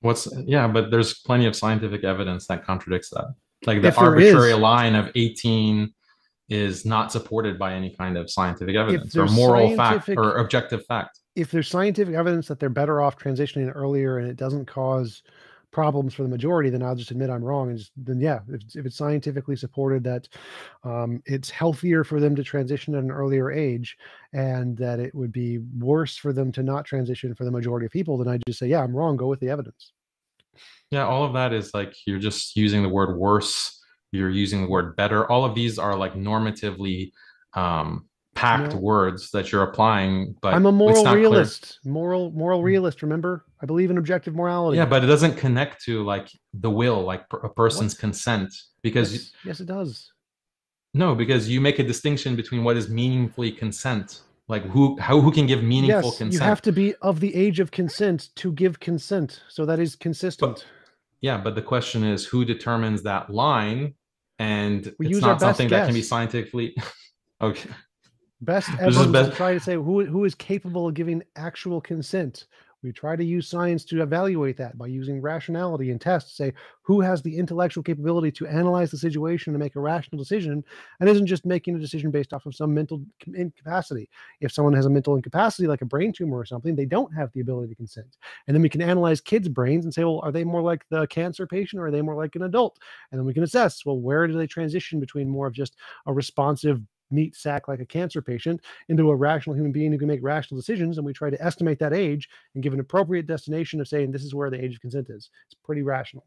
[SPEAKER 3] But there's plenty of scientific evidence that contradicts that. Like the arbitrary line of 18 is not supported by any kind of scientific evidence or moral fact or objective fact.
[SPEAKER 1] If there's scientific evidence that they're better off transitioning earlier and it doesn't cause problems for the majority, then I'll just admit I'm wrong. And then, yeah, if it's scientifically supported that it's healthier for them to transition at an earlier age and that it would be worse for them to not transition for the majority of people, then I just say, yeah, I'm wrong. Go with the evidence.
[SPEAKER 3] Yeah, all of that is like you're just using the word worse. You're using the word better. All of these are like normatively packed
[SPEAKER 1] No.
[SPEAKER 3] words that you're applying, but
[SPEAKER 1] I'm a
[SPEAKER 3] it's
[SPEAKER 1] moral
[SPEAKER 3] not clear.
[SPEAKER 1] realist. Moral realist, remember? I believe in objective morality.
[SPEAKER 3] Yeah, but it doesn't connect to like the will, like a person's
[SPEAKER 1] What?
[SPEAKER 3] consent, because
[SPEAKER 1] Yes, it does.
[SPEAKER 3] no, because you make a distinction between what is meaningfully consent, like who can give meaningful
[SPEAKER 1] Yes,
[SPEAKER 3] consent.
[SPEAKER 1] you have to be of the age of consent to give consent. So that is consistent.
[SPEAKER 3] Yeah, but the question is who determines that line, and
[SPEAKER 1] We
[SPEAKER 3] it's
[SPEAKER 1] use our
[SPEAKER 3] not
[SPEAKER 1] best
[SPEAKER 3] something that can be
[SPEAKER 1] guess.
[SPEAKER 3] scientifically okay.
[SPEAKER 1] Best
[SPEAKER 3] This is
[SPEAKER 1] evidence to
[SPEAKER 3] best.
[SPEAKER 1] try to say who is capable of giving actual consent. We try to use science to evaluate that by using rationality and tests to say who has the intellectual capability to analyze the situation and make a rational decision and isn't just making a decision based off of some mental incapacity. If someone has a mental incapacity like a brain tumor or something, they don't have the ability to consent. And then we can analyze kids' brains and say, well, are they more like the cancer patient or are they more like an adult? And then we can assess, well, where do they transition between more of just a responsive meat sack like a cancer patient into a rational human being who can make rational decisions, and we try to estimate that age and give an appropriate destination of saying this is where the age of consent is. It's pretty rational.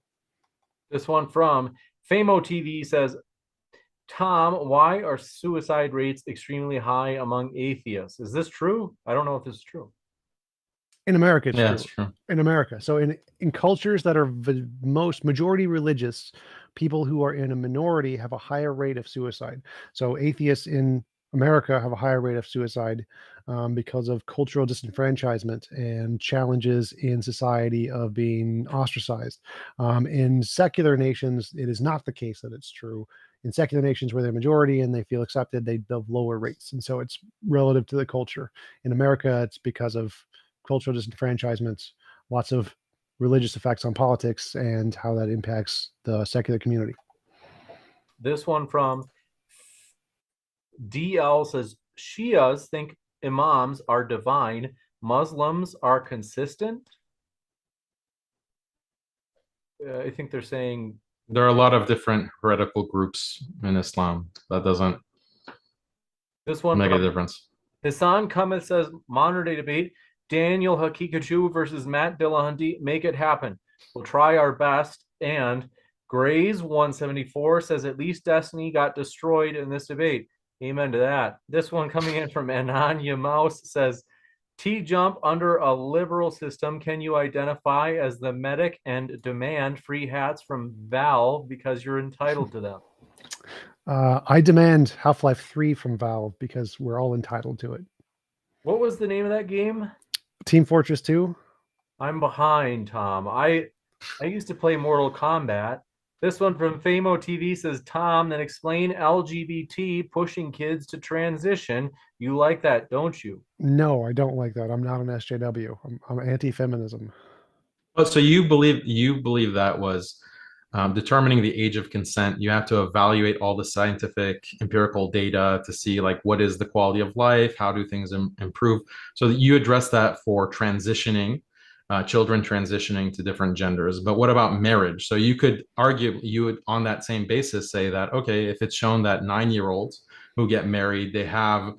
[SPEAKER 2] This one from Famo TV says, Tom, why are suicide rates extremely high among atheists? Is this true? I don't know if this is true.
[SPEAKER 1] In America, it's
[SPEAKER 3] Yeah,
[SPEAKER 1] true.
[SPEAKER 3] it's true.
[SPEAKER 1] In America. So in cultures that are the most majority religious, people who are in a minority have a higher rate of suicide. So atheists in America have a higher rate of suicide because of cultural disenfranchisement and challenges in society of being ostracized. In secular nations, it is not the case that it's true. In secular nations where they're majority and they feel accepted, they have lower rates. And so it's relative to the culture. In America, it's because of cultural disenfranchisement, lots of religious effects on politics and how that impacts the secular community.
[SPEAKER 2] This one from DL says, Shias think imams are divine. Muslims are consistent. I think they're saying
[SPEAKER 3] there are a lot of different heretical groups in Islam. That doesn't
[SPEAKER 2] this one
[SPEAKER 3] make a difference.
[SPEAKER 2] Hassan Kameth says, modern day debate, Daniel Haqiqatjou versus Matt Dillahunty, make it happen. We'll try our best. And Grays 174 says, at least Destiny got destroyed in this debate. Amen to that. This one coming in from Ananya Mouse says, TJump under a liberal system, can you identify as the medic and demand free hats from Valve because you're entitled to them?
[SPEAKER 1] I demand Half-Life 3 from Valve because we're all entitled to it.
[SPEAKER 2] What was the name of that game?
[SPEAKER 1] Team Fortress 2.
[SPEAKER 2] I'm behind, Tom. I used to play Mortal Kombat. This one from Famo TV says, Tom, then explain LGBT pushing kids to transition. You like that, don't you?
[SPEAKER 1] No, I don't like that. I'm not an SJW. I'm anti-feminism.
[SPEAKER 3] Oh, so you believe that was determining the age of consent. You have to evaluate all the scientific empirical data to see like what is the quality of life, how do things improve. So that you address that for transitioning, children transitioning to different genders. But what about marriage? So you could argue, you would on that same basis say that, okay, if it's shown that 9-year-olds who get married, they have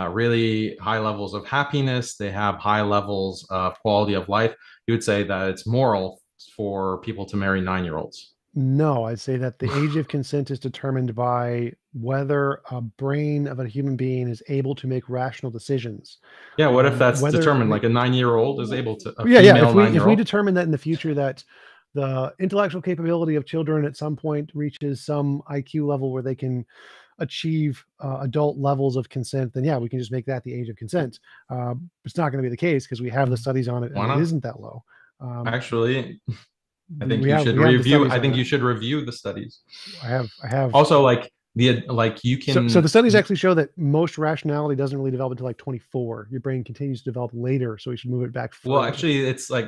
[SPEAKER 3] really high levels of happiness, they have high levels of quality of life, you would say that it's moral for people to marry 9-year-olds.
[SPEAKER 1] No, I'd say that the age of consent is determined by whether a brain of a human being is able to make rational decisions.
[SPEAKER 3] Yeah, what if that's determined? Like a 9-year-old is able to.
[SPEAKER 1] If we determine that in the future that the intellectual capability of children at some point reaches some IQ level where they can achieve adult levels of consent, then yeah, we can just make that the age of consent. It's not going to be the case because we have the studies on it, and it isn't that low.
[SPEAKER 3] Actually, I think you should review. I think you should review the studies.
[SPEAKER 1] I have.
[SPEAKER 3] Also, you can.
[SPEAKER 1] So the studies actually show that most rationality doesn't really develop until like 24. Your brain continues to develop later, so we should move it back further.
[SPEAKER 3] Well, actually, it's like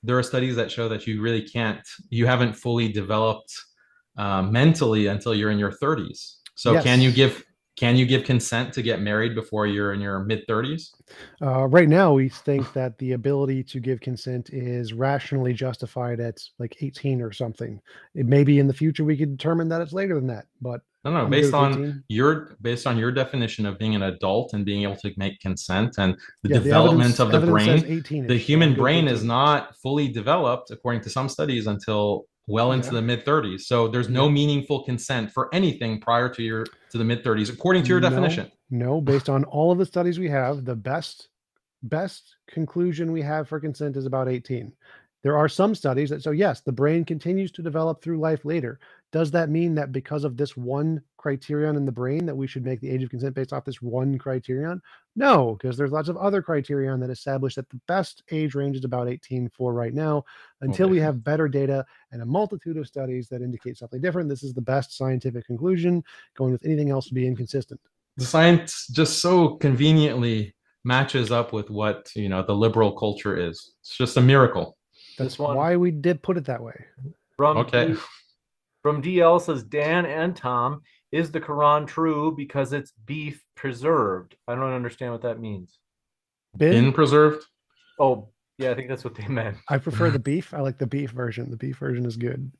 [SPEAKER 3] there are studies that show that you really can't. You haven't fully developed mentally until you're in your 30s. So yes. Can you give consent to get married before you're in your mid-30s?
[SPEAKER 1] Right now, we think that the ability to give consent is rationally justified at like 18 or something. It may be in the future we could determine that it's later than that, but
[SPEAKER 3] no. Based on your definition of being an adult and being able to make consent and the development of the brain, the human brain is not fully developed according to some studies until well into the mid-30s. So there's no meaningful consent for anything prior to the mid-30s, according to your definition.
[SPEAKER 1] No, based on all of the studies we have, the best conclusion we have for consent is about 18. There are some studies that, so yes, the brain continues to develop through life later. Does that mean that because of this one criterion in the brain that we should make the age of consent based off this one criterion? No, because there's lots of other criterion that establish that the best age range is about 18 for right now, until we have better data and a multitude of studies that indicate something different. This is the best scientific conclusion. Going with anything else would be inconsistent.
[SPEAKER 3] The science just so conveniently matches up with what, the liberal culture is. It's just a miracle.
[SPEAKER 1] That's why we did put it that way.
[SPEAKER 2] From DL says, Dan and Tom, is the Quran true because it's beef preserved? I don't understand what that means.
[SPEAKER 3] Been preserved?
[SPEAKER 2] Oh, yeah, I think that's what they meant.
[SPEAKER 1] I prefer the beef. I like the beef version. The beef version is good.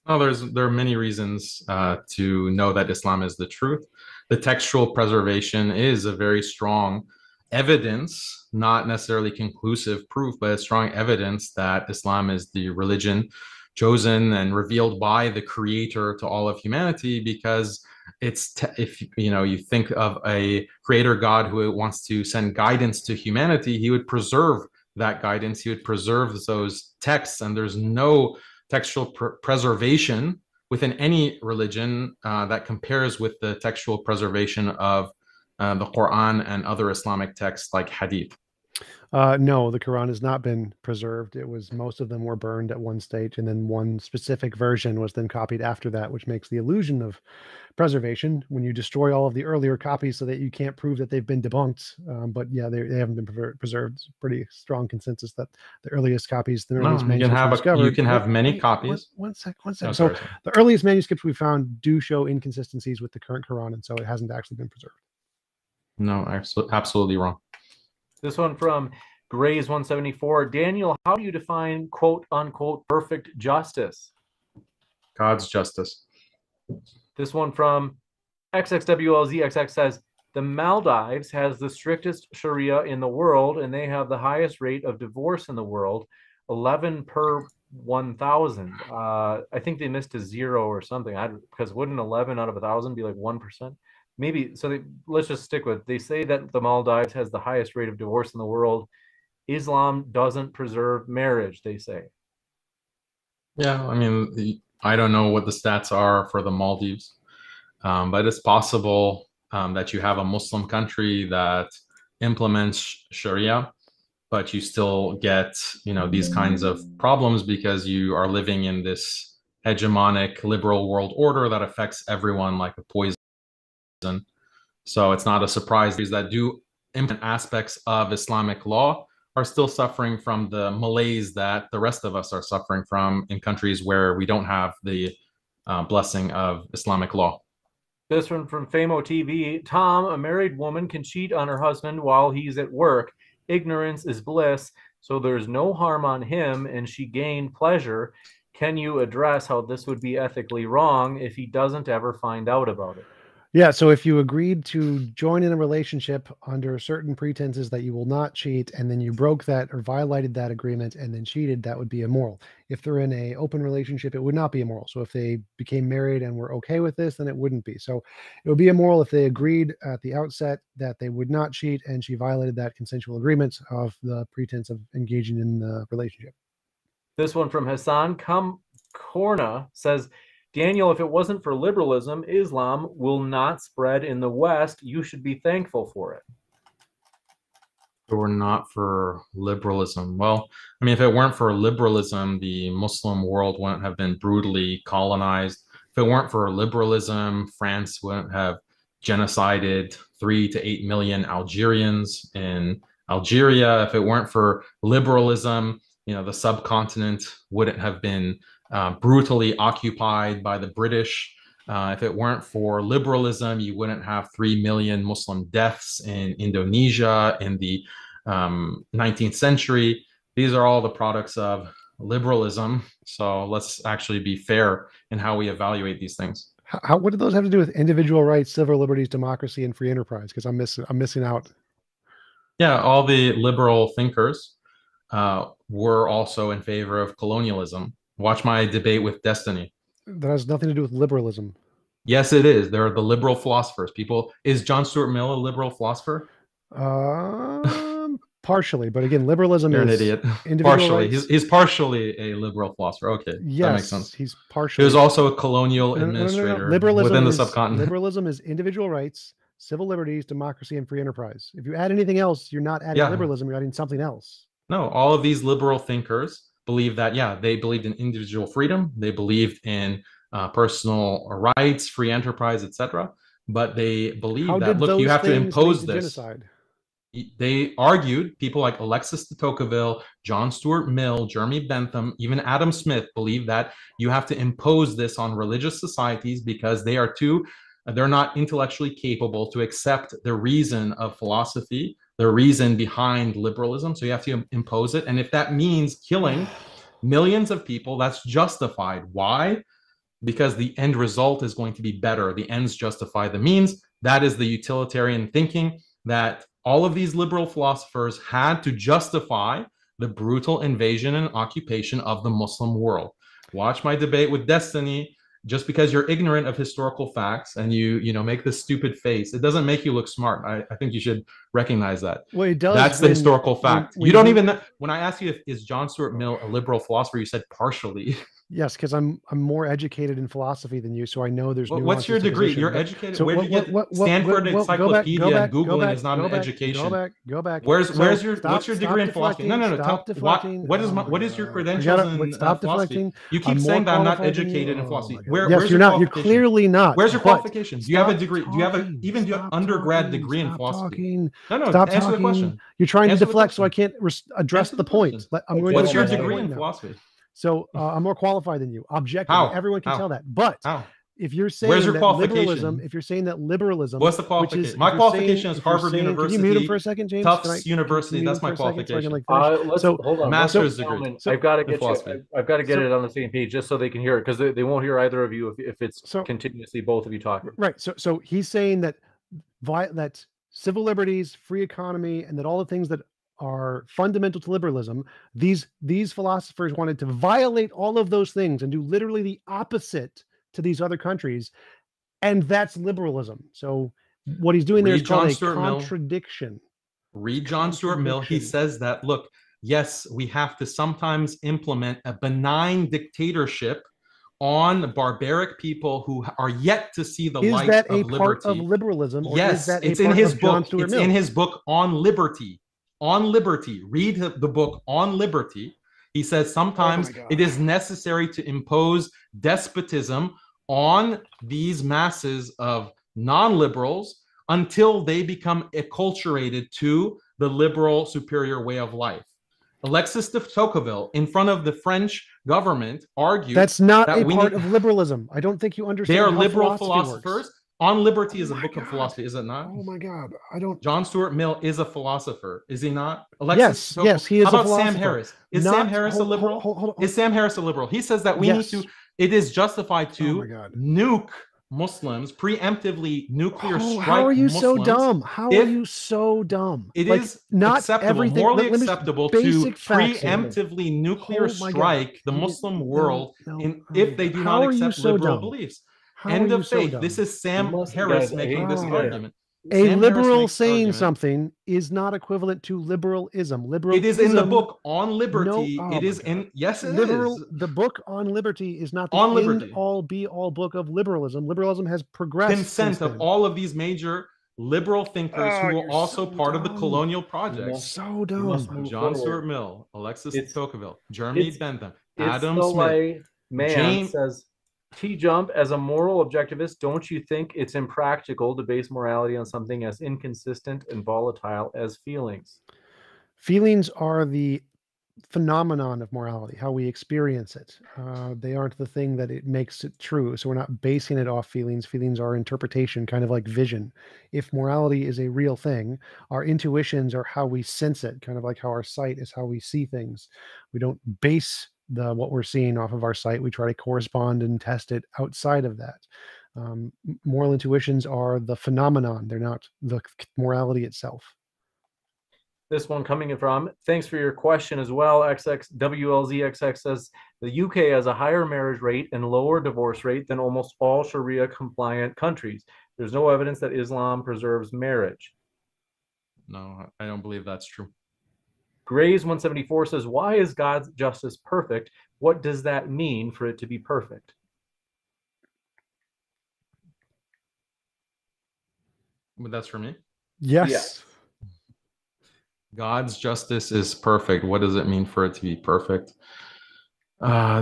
[SPEAKER 3] Oh, there are many reasons to know that Islam is the truth. The textual preservation is a very strong evidence, not necessarily conclusive proof, but a strong evidence that Islam is the religion chosen and revealed by the creator to all of humanity, because if you think of a creator God who wants to send guidance to humanity, he would preserve that guidance, he would preserve those texts, and there's no textual preservation within any religion that compares with the textual preservation of the Quran and other Islamic texts like Hadith.
[SPEAKER 1] No, the Quran has not been preserved. Most of them were burned at one stage, and then one specific version was then copied after that, which makes the illusion of preservation when you destroy all of the earlier copies so that you can't prove that they've been debunked. But yeah, they haven't been preserved. It's pretty strong consensus that the earliest copies, the earliest manuscripts
[SPEAKER 3] you can have many copies.
[SPEAKER 1] One sec. So the earliest manuscripts we found do show inconsistencies with the current Quran, and so it hasn't actually been preserved.
[SPEAKER 3] No, absolutely wrong.
[SPEAKER 2] This one from Grays 174. Daniel, how do you define quote unquote perfect justice?
[SPEAKER 3] God's justice.
[SPEAKER 2] This one from XXWLZXX says, the Maldives has the strictest Sharia in the world, and they have the highest rate of divorce in the world, 11 per 1,000. I think they missed a 0 or something. Because wouldn't 11 out of 1,000 be like 1%? Maybe. So let's just stick with, they say that the Maldives has the highest rate of divorce in the world. Islam doesn't preserve marriage, they say.
[SPEAKER 3] Yeah, I mean, I don't know what the stats are for the Maldives, but it's possible that you have a Muslim country that implements Sharia, but you still get, these kinds of problems because you are living in this hegemonic liberal world order that affects everyone like a poison. So it's not a surprise that do implement aspects of Islamic law are still suffering from the malaise that the rest of us are suffering from in countries where we don't have the blessing of Islamic law.
[SPEAKER 2] This one from Famo TV. Tom, a married woman can cheat on her husband while he's at work. Ignorance is bliss, so there's no harm on him, and she gained pleasure. Can you address how this would be ethically wrong if he doesn't ever find out about it?
[SPEAKER 1] Yeah, so if you agreed to join in a relationship under certain pretenses that you will not cheat, and then you broke that or violated that agreement and then cheated, that would be immoral. If they're in an open relationship, it would not be immoral. So if they became married and were okay with this, then it wouldn't be. So it would be immoral if they agreed at the outset that they would not cheat and she violated that consensual agreement of the pretense of engaging in the relationship.
[SPEAKER 2] This one from Hassan Korna says, Daniel, if it wasn't for liberalism, Islam will not spread in the West. You should be thankful for it.
[SPEAKER 3] If it were not for liberalism, well, I mean, if it weren't for liberalism, the Muslim world wouldn't have been brutally colonized. If it weren't for liberalism, France wouldn't have genocided 3 to 8 million Algerians in Algeria. If it weren't for liberalism, the subcontinent wouldn't have been brutally occupied by the British. If it weren't for liberalism, you wouldn't have 3 million Muslim deaths in Indonesia in the 19th century. These are all the products of liberalism. So let's actually be fair in how we evaluate these things.
[SPEAKER 1] What do those have to do with individual rights, civil liberties, democracy, and free enterprise? Because I'm missing out.
[SPEAKER 3] Yeah, all the liberal thinkers were also in favor of colonialism. Watch my debate with Destiny.
[SPEAKER 1] That has nothing to do with liberalism.
[SPEAKER 3] Yes, it is. They're the liberal philosophers. Is John Stuart Mill a liberal philosopher?
[SPEAKER 1] Partially, but again, liberalism
[SPEAKER 3] You're
[SPEAKER 1] is
[SPEAKER 3] an idiot.
[SPEAKER 1] individual
[SPEAKER 3] Partially,
[SPEAKER 1] rights.
[SPEAKER 3] he's partially a liberal philosopher. Okay,
[SPEAKER 1] Yes,
[SPEAKER 3] that makes sense.
[SPEAKER 1] He's
[SPEAKER 3] He
[SPEAKER 1] partially.
[SPEAKER 3] was also a colonial administrator within the subcontinent.
[SPEAKER 1] Liberalism is individual rights, civil liberties, democracy, and free enterprise. If you add anything else, you're not adding liberalism, you're adding something else.
[SPEAKER 3] No, all of these liberal thinkers believe that, they believed in individual freedom. They believed in personal rights, free enterprise, etc. But they believe that, look, you have to impose this. Genocide? They argued, people like Alexis de Tocqueville, John Stuart Mill, Jeremy Bentham, even Adam Smith believe that you have to impose this on religious societies because they're not intellectually capable to accept the reason of philosophy, the reason behind liberalism. So you have to impose it. And if that means killing millions of people, that's justified. Why? Because the end result is going to be better. The ends justify the means. That is the utilitarian thinking that all of these liberal philosophers had to justify the brutal invasion and occupation of the Muslim world. Watch my debate with Destiny. Just because you're ignorant of historical facts and you make this stupid face, it doesn't make you look smart. I think you should recognize that.
[SPEAKER 1] Well, it does.
[SPEAKER 3] That's the historical fact. You don't even know. When I asked you is John Stuart Mill a liberal philosopher, you said partially. Yes,
[SPEAKER 1] because I'm more educated in philosophy than you, so I know there's.
[SPEAKER 3] What's your degree? You're educated. So where did you get Stanford Encyclopedia? Googling is not an education.
[SPEAKER 1] Go back.
[SPEAKER 3] Where's your what's your degree in philosophy? No.
[SPEAKER 1] Stop deflecting.
[SPEAKER 3] What is your credentials in philosophy? You keep saying that I'm not educated in philosophy.
[SPEAKER 1] Yes, you're not. You're clearly not.
[SPEAKER 3] Where's your qualifications? Do you have a degree? Do you have even an undergrad degree in philosophy? No. Answer the question.
[SPEAKER 1] You're trying to deflect, so I can't address the point.
[SPEAKER 3] What's your degree in philosophy?
[SPEAKER 1] So I'm more qualified than you. Objectively, everyone can tell that. But if you're saying
[SPEAKER 3] where's your
[SPEAKER 1] that
[SPEAKER 3] qualification?
[SPEAKER 1] If you're saying that liberalism,
[SPEAKER 3] what's the qualification? My qualification is Harvard University.
[SPEAKER 1] Can you mute him for a second, James?
[SPEAKER 3] Tufts University. That's my qualification.
[SPEAKER 1] So
[SPEAKER 2] hold on.
[SPEAKER 3] Master's degree.
[SPEAKER 2] I've got to get it on the same page just so they can hear it, because they won't hear either of you if it's continuously both of you talking.
[SPEAKER 1] Right. So he's saying that that civil liberties, free economy, and that all the things that are fundamental to liberalism, these philosophers wanted to violate all of those things and do literally the opposite to these other countries, and that's liberalism. So what he's doing there is called a contradiction.
[SPEAKER 3] Read John Stuart Mill. He says that, look, yes, we have to sometimes implement a benign dictatorship on barbaric people who are yet to see the light of liberty. Is that a part of liberalism? Or
[SPEAKER 1] yes,
[SPEAKER 3] it's in his book. It's in his book on liberty. On liberty. Read the book on liberty. He says sometimes it is necessary to impose despotism on these masses of non-liberals until they become acculturated to the liberal superior way of life. Alexis de Tocqueville, in front of the French government, argued
[SPEAKER 1] that's not a part of liberalism. I don't think you understand.
[SPEAKER 3] They are liberal philosophers. On Liberty is a book of philosophy, is it not?
[SPEAKER 1] Oh my God, I don't.
[SPEAKER 3] John Stuart Mill is a philosopher, is he not? Alexis
[SPEAKER 1] yes, he is.
[SPEAKER 3] How about Sam Harris? Is Sam Harris a liberal?
[SPEAKER 1] Hold.
[SPEAKER 3] Is Sam Harris a liberal? He says that we need to. It is justified to nuke Muslims, preemptively nuclear strike.
[SPEAKER 1] How are you
[SPEAKER 3] Muslims
[SPEAKER 1] so dumb? How are you so dumb?
[SPEAKER 3] It is not acceptable, morally acceptable to preemptively nuclear strike the Muslim world if they do not accept liberal beliefs. End of faith. This is Sam Harris making this argument.
[SPEAKER 1] A liberal saying something is not equivalent to liberalism. Liberalism.
[SPEAKER 3] It is in the book on liberty. It is in. Yes, it is.
[SPEAKER 1] The book on liberty is not the end-all, be-all book of liberalism. Liberalism has progressed.
[SPEAKER 3] Consent of all of these major liberal thinkers who were also part of the colonial project.
[SPEAKER 1] So dumb.
[SPEAKER 3] John Stuart Mill, Alexis de Tocqueville, Jeremy Bentham, Adam Smith,
[SPEAKER 2] James says. TJump, as a moral objectivist, don't you think it's impractical to base morality on something as inconsistent and volatile as feelings?
[SPEAKER 1] Feelings are the phenomenon of morality, how we experience it. They aren't the thing that it makes it true. So we're not basing it off feelings. Feelings are interpretation, kind of like vision. If morality is a real thing, our intuitions are how we sense it, kind of like how our sight is how we see things. We don't base what we're seeing off of our sight. We try to correspond and test it outside of that. Moral intuitions are the phenomenon. They're not the morality itself.
[SPEAKER 2] This one coming in from, thanks for your question as well. WLZXX says, The UK has a higher marriage rate and lower divorce rate than almost all Sharia compliant countries. There's no evidence that Islam preserves marriage.
[SPEAKER 3] No, I don't believe that's true.
[SPEAKER 2] Grays 174 says, why is God's justice perfect? What does that mean for it to be perfect?
[SPEAKER 3] But that's for me.
[SPEAKER 1] Yes.
[SPEAKER 3] God's justice is perfect. What does it mean for it to be perfect?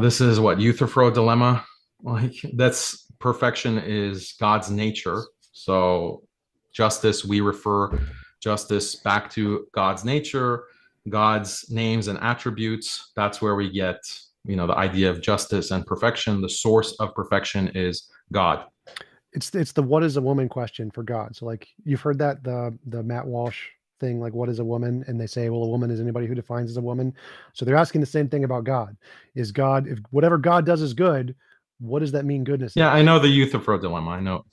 [SPEAKER 3] This is what Euthyphro dilemma. Like, that's perfection is God's nature. So justice, we refer justice back to God's nature, God's names and attributes. That's where we get, the idea of justice and perfection. The source of perfection is God.
[SPEAKER 1] It's the what is a woman question for God. So like you've heard that the Matt Walsh thing, like what is a woman? And they say, well, a woman is anybody who defines as a woman. So they're asking the same thing about God. Is God, if whatever God does is good, what does that mean goodness
[SPEAKER 3] Yeah,
[SPEAKER 1] is?
[SPEAKER 3] I know the Euthyphro dilemma. I know.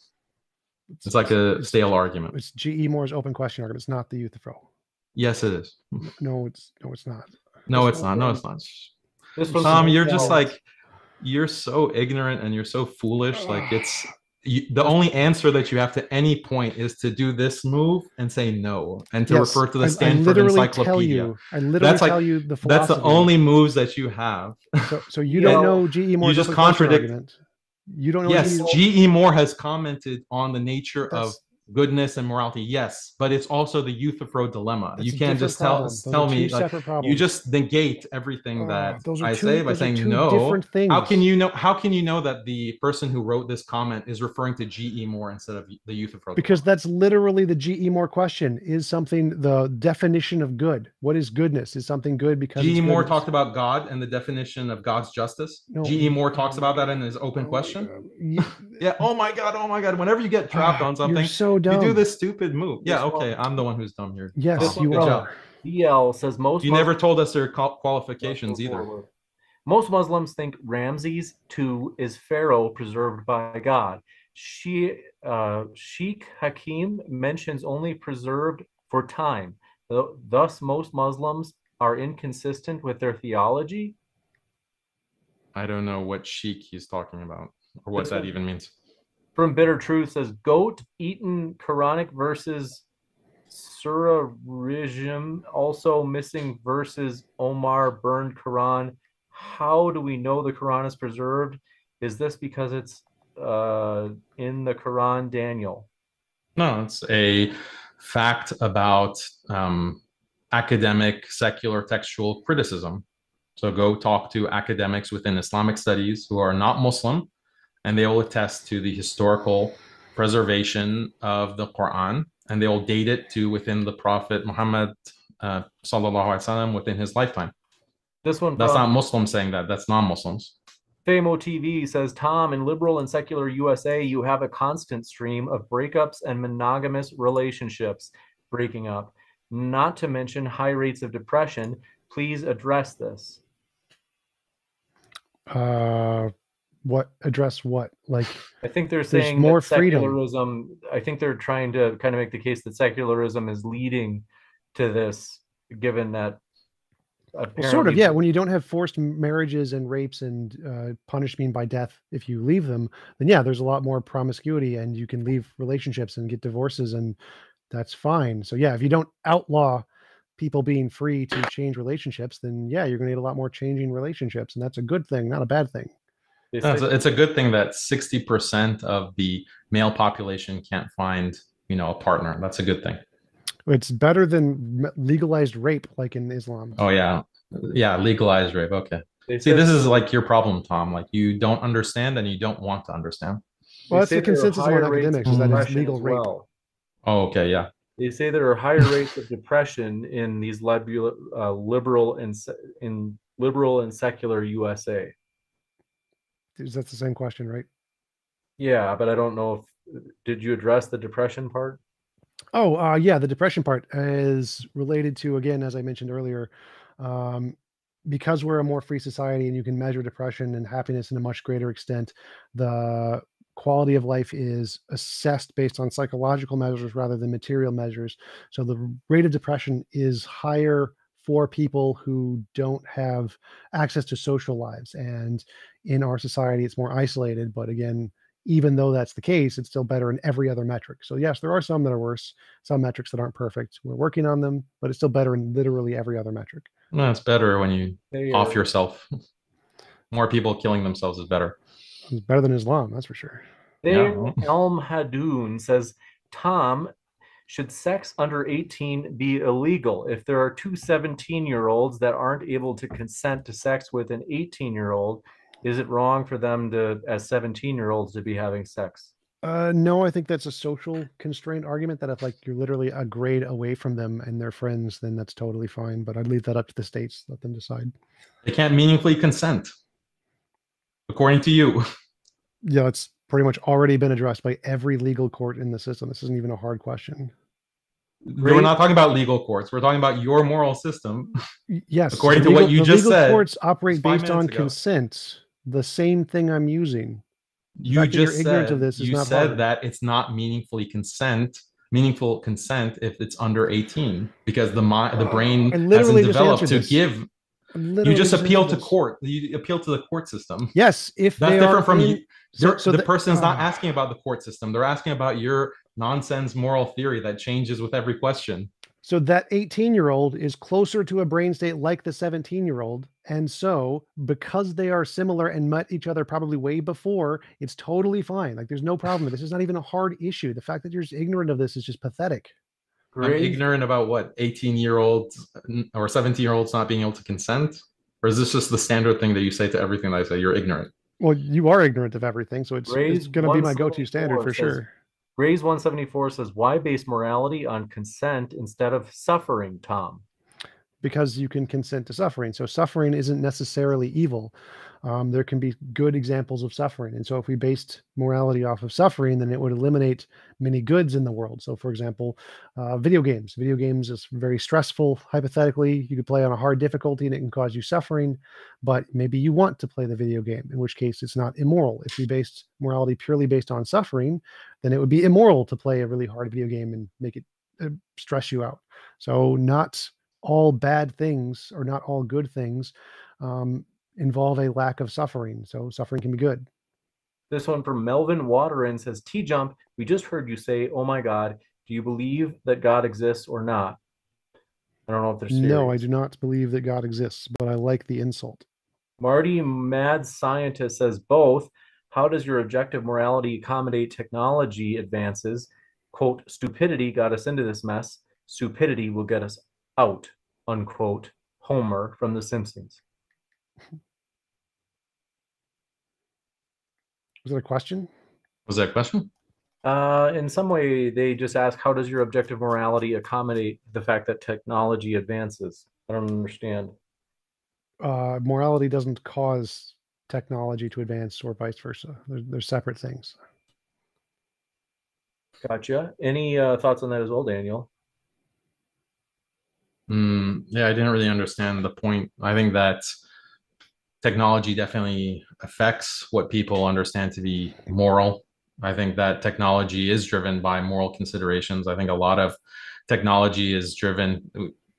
[SPEAKER 3] It's like a stale argument.
[SPEAKER 1] It's G.E. Moore's open question argument. It's not the Euthyphro.
[SPEAKER 3] Yes, it is.
[SPEAKER 1] No, it's not.
[SPEAKER 3] No, it's not. No, it's not. Tom, you're just like, you're so ignorant and you're so foolish. Like the only answer that you have to any point is to do this move and say no, and to refer to the Stanford Encyclopedia.
[SPEAKER 1] I literally tell you the philosophy.
[SPEAKER 3] That's the only moves that you have.
[SPEAKER 1] So you don't know G.E. Moore's
[SPEAKER 3] you just contradict.
[SPEAKER 1] You don't know.
[SPEAKER 3] Yes, G.E. Moore has commented on the nature of goodness and morality. Yes, but it's also the Euthyphro dilemma. You can't just tell me, like, you just negate everything that I say by saying no. How can you know? How can you know that the person who wrote this comment is referring to G.E. Moore instead of the Euthyphro?
[SPEAKER 1] Because that's literally the G.E. Moore question. Is something the definition of good? What is goodness? Is something good because
[SPEAKER 3] G.E. Moore talked about God and the definition of God's justice?
[SPEAKER 1] No,
[SPEAKER 3] G.E. Moore talks about that in his open question. Yeah. Oh my God. Whenever you get trapped on something,
[SPEAKER 1] you're so dumb.
[SPEAKER 3] You do this stupid move. Yeah. Okay. I'm the one who's dumb here.
[SPEAKER 1] Yes, you are.
[SPEAKER 2] BL says most.
[SPEAKER 3] You never told us their qualifications either.
[SPEAKER 2] Most Muslims think Ramses II is Pharaoh preserved by God. Sheikh Hakim mentions only preserved for time. Thus, most Muslims are inconsistent with their theology.
[SPEAKER 3] I don't know what sheikh he's talking about or what that even means.
[SPEAKER 2] From Bitter Truth says, goat eaten Quranic verses, Surah Rijim, also missing verses, Omar burned Quran. How do we know the Quran is preserved? Is this because it's in the Quran, Daniel?
[SPEAKER 3] No, it's a fact about academic, secular, textual criticism. So go talk to academics within Islamic studies who are not Muslim, and they will attest to the historical preservation of the Quran, and they will date it to within the Prophet Muhammad sallallahu alaihi wasallam within his lifetime.
[SPEAKER 2] This one,
[SPEAKER 3] that's not Muslims saying that. That's non-Muslims.
[SPEAKER 2] Famo TV says, Tom, in liberal and secular USA, you have a constant stream of breakups and monogamous relationships breaking up, not to mention high rates of depression. Please address this.
[SPEAKER 1] What address what? Like,
[SPEAKER 2] I think they're saying
[SPEAKER 1] more
[SPEAKER 2] secularism.
[SPEAKER 1] Freedom.
[SPEAKER 2] I think they're trying to kind of make the case that secularism is leading to this, given that
[SPEAKER 1] sort of, yeah. When you don't have forced marriages and rapes and punishment by death if you leave them, then yeah, there's a lot more promiscuity and you can leave relationships and get divorces, and that's fine. So yeah, if you don't outlaw people being free to change relationships, then yeah, you're going to get a lot more changing relationships, and that's a good thing, not a bad thing.
[SPEAKER 3] It's a good thing that 60% of the male population can't find, a partner. That's a good thing.
[SPEAKER 1] It's better than legalized rape, like in Islam.
[SPEAKER 3] Oh yeah, legalized rape. Okay. See, this is like your problem, Tom. Like, you don't understand and you don't want to understand.
[SPEAKER 1] Well, that's the consensus among academics, is that it's legal rape.
[SPEAKER 3] Oh, okay, yeah.
[SPEAKER 2] They say there are higher rates of depression in these liberal and secular USA.
[SPEAKER 1] That's the same question, right?
[SPEAKER 2] Yeah, but I don't know if did you address the depression part?
[SPEAKER 1] Oh, yeah, the depression part is related to, again, as I mentioned earlier, because we're a more free society and you can measure depression and happiness in a much greater extent, the quality of life is assessed based on psychological measures rather than material measures. So the rate of depression is higher for people who don't have access to social lives. And in our society, it's more isolated. But again, even though that's the case, it's still better in every other metric. So yes, there are some that are worse, some metrics that aren't perfect. We're working on them, but it's still better in literally every other metric.
[SPEAKER 3] No, it's better when you off
[SPEAKER 2] are.
[SPEAKER 3] yourself. More people killing themselves is better.
[SPEAKER 1] It's better than Islam, that's for sure.
[SPEAKER 2] There, Elm Hadoon says, Tom, should sex under 18 be illegal? If there are two 17-year-olds that aren't able to consent to sex with an 18-year-old, is it wrong for them to, as 17-year-olds, to be having sex?
[SPEAKER 1] No, I think that's a social constraint argument that if like you're literally a grade away from them and they're friends, then that's totally fine. But I'd leave that up to the states, let them decide.
[SPEAKER 3] They can't meaningfully consent, according to you.
[SPEAKER 1] Yeah, it's pretty much already been addressed by every legal court in the system. This isn't even a hard question.
[SPEAKER 3] We're not talking about legal courts. We're talking about your moral system.
[SPEAKER 1] Yes,
[SPEAKER 3] according to what you just said.
[SPEAKER 1] Legal courts operate based on consent. The same thing I'm using.
[SPEAKER 3] You just said ignorant
[SPEAKER 1] of this is
[SPEAKER 3] you
[SPEAKER 1] not
[SPEAKER 3] said
[SPEAKER 1] hard.
[SPEAKER 3] that it's not meaningful consent if it's under 18 because the brain hasn't developed to give. You just appeal to court. You appeal to the court system.
[SPEAKER 1] Yes, if
[SPEAKER 3] that's
[SPEAKER 1] they
[SPEAKER 3] different from
[SPEAKER 1] in,
[SPEAKER 3] you. The person's not asking about the court system. They're asking about your nonsense moral theory that changes with every question.
[SPEAKER 1] So that 18-year-old is closer to a brain state like the 17-year-old. And so because they are similar and met each other probably way before, it's totally fine. Like there's no problem. This is not even a hard issue. The fact that you're just ignorant of this is just pathetic.
[SPEAKER 3] I'm ignorant about what 18-year-olds or 17-year-olds not being able to consent? Or is this just the standard thing that you say to everything that I say? You're ignorant.
[SPEAKER 1] Well, you are ignorant of everything. So it's going to be my go-to standard for sure.
[SPEAKER 2] Grays 174 says, why base morality on consent instead of suffering, Tom?
[SPEAKER 1] Because you can consent to suffering. So suffering isn't necessarily evil. There can be good examples of suffering. And so if we based morality off of suffering, then it would eliminate many goods in the world. So for example, video games. Video games is very stressful. Hypothetically, you could play on a hard difficulty and it can cause you suffering, but maybe you want to play the video game, in which case it's not immoral. If we based morality purely based on suffering, then it would be immoral to play a really hard video game and make it stress you out. So not all bad things or not all good things involve a lack of suffering. So suffering can be good.
[SPEAKER 2] This one from Melvin Waterin says, TJump, we just heard you say, oh my God, do you believe that God exists or not? I don't know if there's
[SPEAKER 1] No, I do not believe that God exists, but I like the insult.
[SPEAKER 2] Marty Mad Scientist says both. How does your objective morality accommodate technology advances? Quote, stupidity got us into this mess. Stupidity will get us out, unquote. Homer from The Simpsons.
[SPEAKER 1] Was that a question?
[SPEAKER 3] Was that a question?
[SPEAKER 2] In some way, they just ask, how does your objective morality accommodate the fact that technology advances? I don't understand.
[SPEAKER 1] Morality doesn't cause technology to advance or vice versa. They're separate things.
[SPEAKER 2] Gotcha. Any thoughts on that as well, Daniel?
[SPEAKER 3] Yeah, I didn't really understand the point. I think that technology definitely affects what people understand to be moral. I think that technology is driven by moral considerations. I think a lot of technology is driven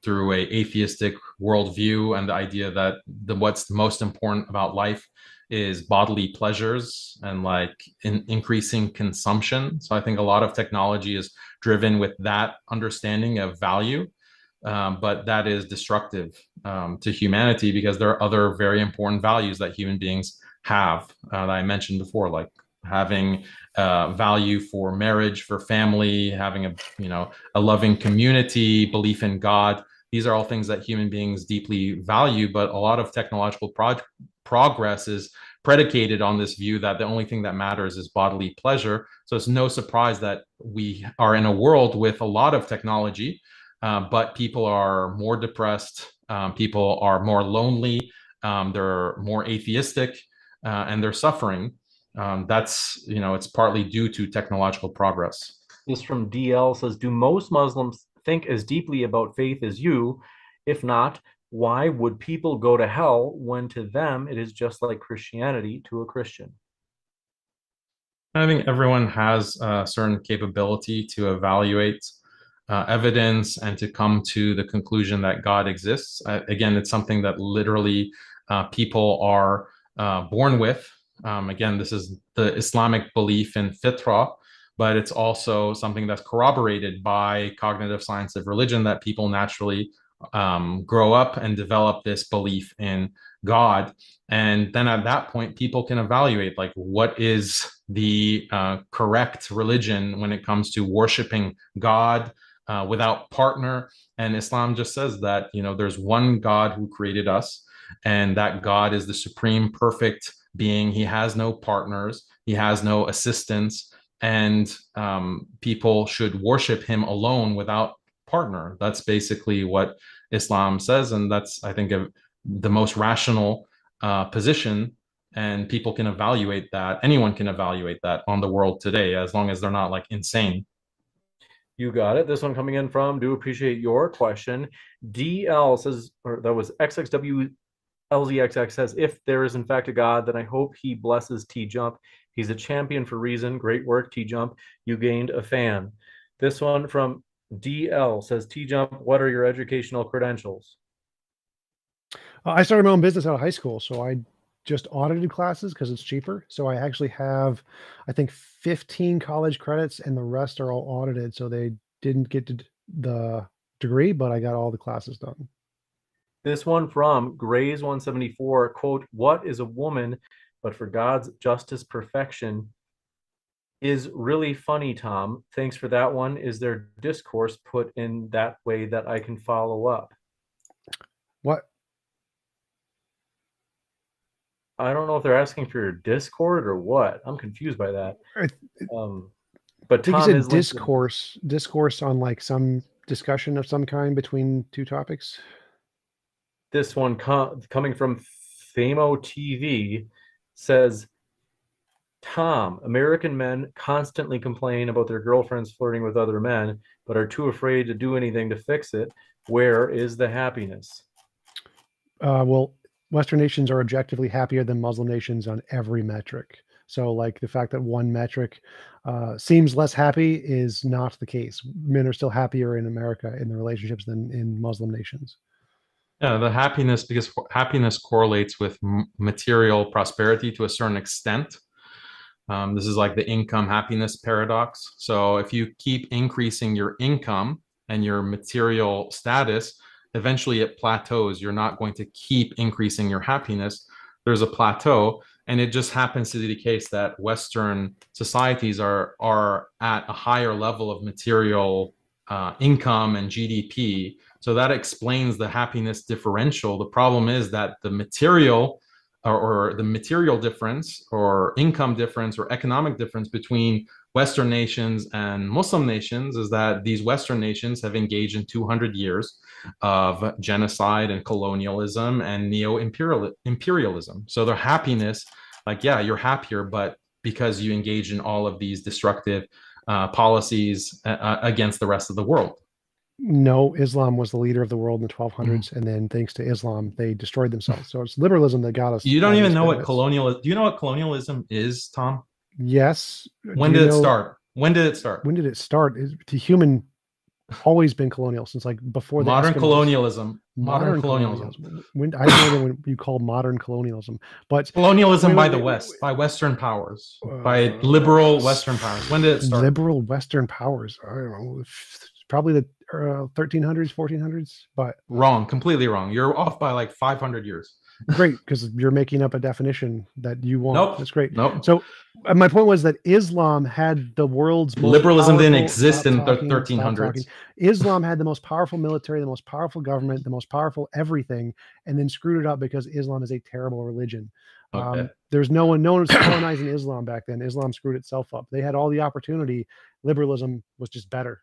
[SPEAKER 3] through a atheistic worldview and the idea that what's most important about life is bodily pleasures and like increasing consumption. So I think a lot of technology is driven with that understanding of value. But that is destructive to humanity because there are other very important values that human beings have that I mentioned before, like having value for marriage, for family, having a loving community, belief in God. These are all things that human beings deeply value, but a lot of technological progress is predicated on this view that the only thing that matters is bodily pleasure. So it's no surprise that we are in a world with a lot of technology, but people are more depressed, people are more lonely, they're more atheistic, and they're suffering. That's, it's partly due to technological progress.
[SPEAKER 2] This from DL says, do most Muslims think as deeply about faith as you? If not, why would people go to hell when to them it is just like Christianity to a Christian?
[SPEAKER 3] I think everyone has a certain capability to evaluate evidence and to come to the conclusion that God exists. Again, it's something that literally people are born with. Again, this is the Islamic belief in fitrah, but it's also something that's corroborated by cognitive science of religion, that people naturally grow up and develop this belief in God. And then at that point, people can evaluate, like, what is the correct religion when it comes to worshiping God without partner. And Islam just says that, there's one God who created us, and that God is the supreme perfect being. He has no partners, he has no assistants, and people should worship him alone without partner. That's basically what Islam says, and that's, I think, the most rational position. And people can evaluate that. Anyone can evaluate that on the world today, as long as they're not like insane.
[SPEAKER 2] You got it. This one coming in from, do appreciate your question. DL says, or that was XXWLZXX says, if there is in fact a God, then I hope he blesses TJump. He's a champion for reason. Great work, TJump. You gained a fan. This one from DL says, TJump, what are your educational credentials?
[SPEAKER 1] I started my own business out of high school, so I just audited classes because it's cheaper. So I actually have, I think, 15 college credits, and the rest are all audited. So they didn't get to the degree, but I got all the classes done.
[SPEAKER 2] This one from Grays 174, quote, what is a woman but for God's justice perfection? Is really funny, Tom. Thanks for that one. Is there discourse put in that way that I can follow up?
[SPEAKER 1] What?
[SPEAKER 2] I don't know if they're asking for your Discord or what. I'm confused by that. But
[SPEAKER 1] Tom,
[SPEAKER 2] is
[SPEAKER 1] discourse on like some discussion of some kind between two topics.
[SPEAKER 2] This one coming from Famo TV says, Tom, American men constantly complain about their girlfriends flirting with other men, but are too afraid to do anything to fix it. Where is the happiness?
[SPEAKER 1] Well, Western nations are objectively happier than Muslim nations on every metric. So like the fact that one metric seems less happy is not the case. Men are still happier in America in their relationships than in Muslim nations.
[SPEAKER 3] Yeah, the happiness, because happiness correlates with material prosperity to a certain extent. This is like the income happiness paradox. So if you keep increasing your income and your material status, eventually it plateaus. You're not going to keep increasing your happiness. There's a plateau. And it just happens to be the case that Western societies are at a higher level of material income and GDP. So that explains the happiness differential. The problem is that the material or the material difference or income difference or economic difference between Western nations and Muslim nations is that these Western nations have engaged in 200 years of genocide and colonialism and neo-imperialism. So their happiness, like, yeah, you're happier, but because you engage in all of these destructive policies against the rest of the world.
[SPEAKER 1] No, Islam was the leader of the world in the 1200s, and then thanks to Islam, they destroyed themselves. So it's liberalism that got us.
[SPEAKER 3] You don't even know what colonialism. Do you know what colonialism is, Tom?
[SPEAKER 1] Yes.
[SPEAKER 3] When did it start? When did it start?
[SPEAKER 1] When did it start? The human always been colonial since like before the
[SPEAKER 3] modern
[SPEAKER 1] Eskimos.
[SPEAKER 3] colonialism. Modern colonialism.
[SPEAKER 1] I don't know when you call modern colonialism, but
[SPEAKER 3] colonialism by the West, by Western powers, by liberal Western powers. When did it start?
[SPEAKER 1] Liberal Western powers. I don't know. Probably the 1300s, 1400s, but
[SPEAKER 3] wrong, completely wrong. You're off by like 500 years.
[SPEAKER 1] Great, because you're making up a definition that you want.
[SPEAKER 3] Nope.
[SPEAKER 1] That's great.
[SPEAKER 3] Nope.
[SPEAKER 1] So my point was that Islam had the world's most
[SPEAKER 3] liberalism
[SPEAKER 1] powerful,
[SPEAKER 3] didn't exist in the 1300s.
[SPEAKER 1] Islam had the most powerful military, the most powerful government, the most powerful everything, and then screwed it up because Islam is a terrible religion.
[SPEAKER 3] Okay.
[SPEAKER 1] There's no one was colonizing Islam back then. Islam screwed itself up. They had all the opportunity. Liberalism was just better.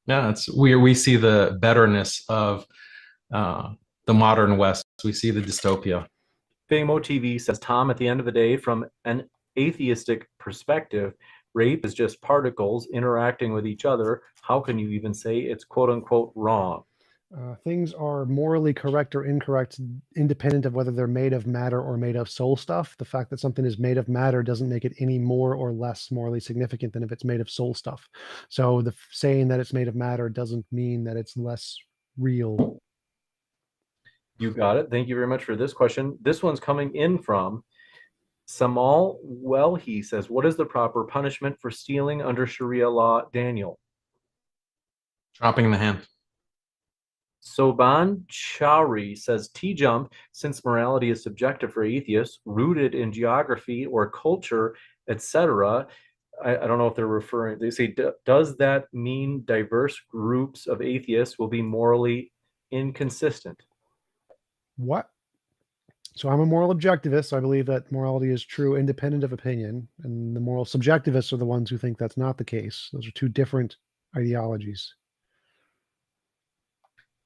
[SPEAKER 3] Yeah, we see the betterness of the modern West. We see the dystopia.
[SPEAKER 2] Famo TV says, Tom, at the end of the day, from an atheistic perspective, rape is just particles interacting with each other. How can you even say it's quote unquote wrong?
[SPEAKER 1] Things are morally correct or incorrect, independent of whether they're made of matter or made of soul stuff. The fact that something is made of matter doesn't make it any more or less morally significant than if it's made of soul stuff. So the saying that it's made of matter doesn't mean that it's less real.
[SPEAKER 2] You got it. Thank you very much for this question. This one's coming in from Samal. Well, he says, what is the proper punishment for stealing under Sharia law, Daniel?
[SPEAKER 3] Chopping in the hand.
[SPEAKER 2] Soban Chowri says, TJump, since morality is subjective for atheists, rooted in geography or culture, etc. I don't know if they're referring, they say, does that mean diverse groups of atheists will be morally inconsistent?
[SPEAKER 1] What? So I'm a moral objectivist. So I believe that morality is true, independent of opinion. And the moral subjectivists are the ones who think that's not the case. Those are two different ideologies.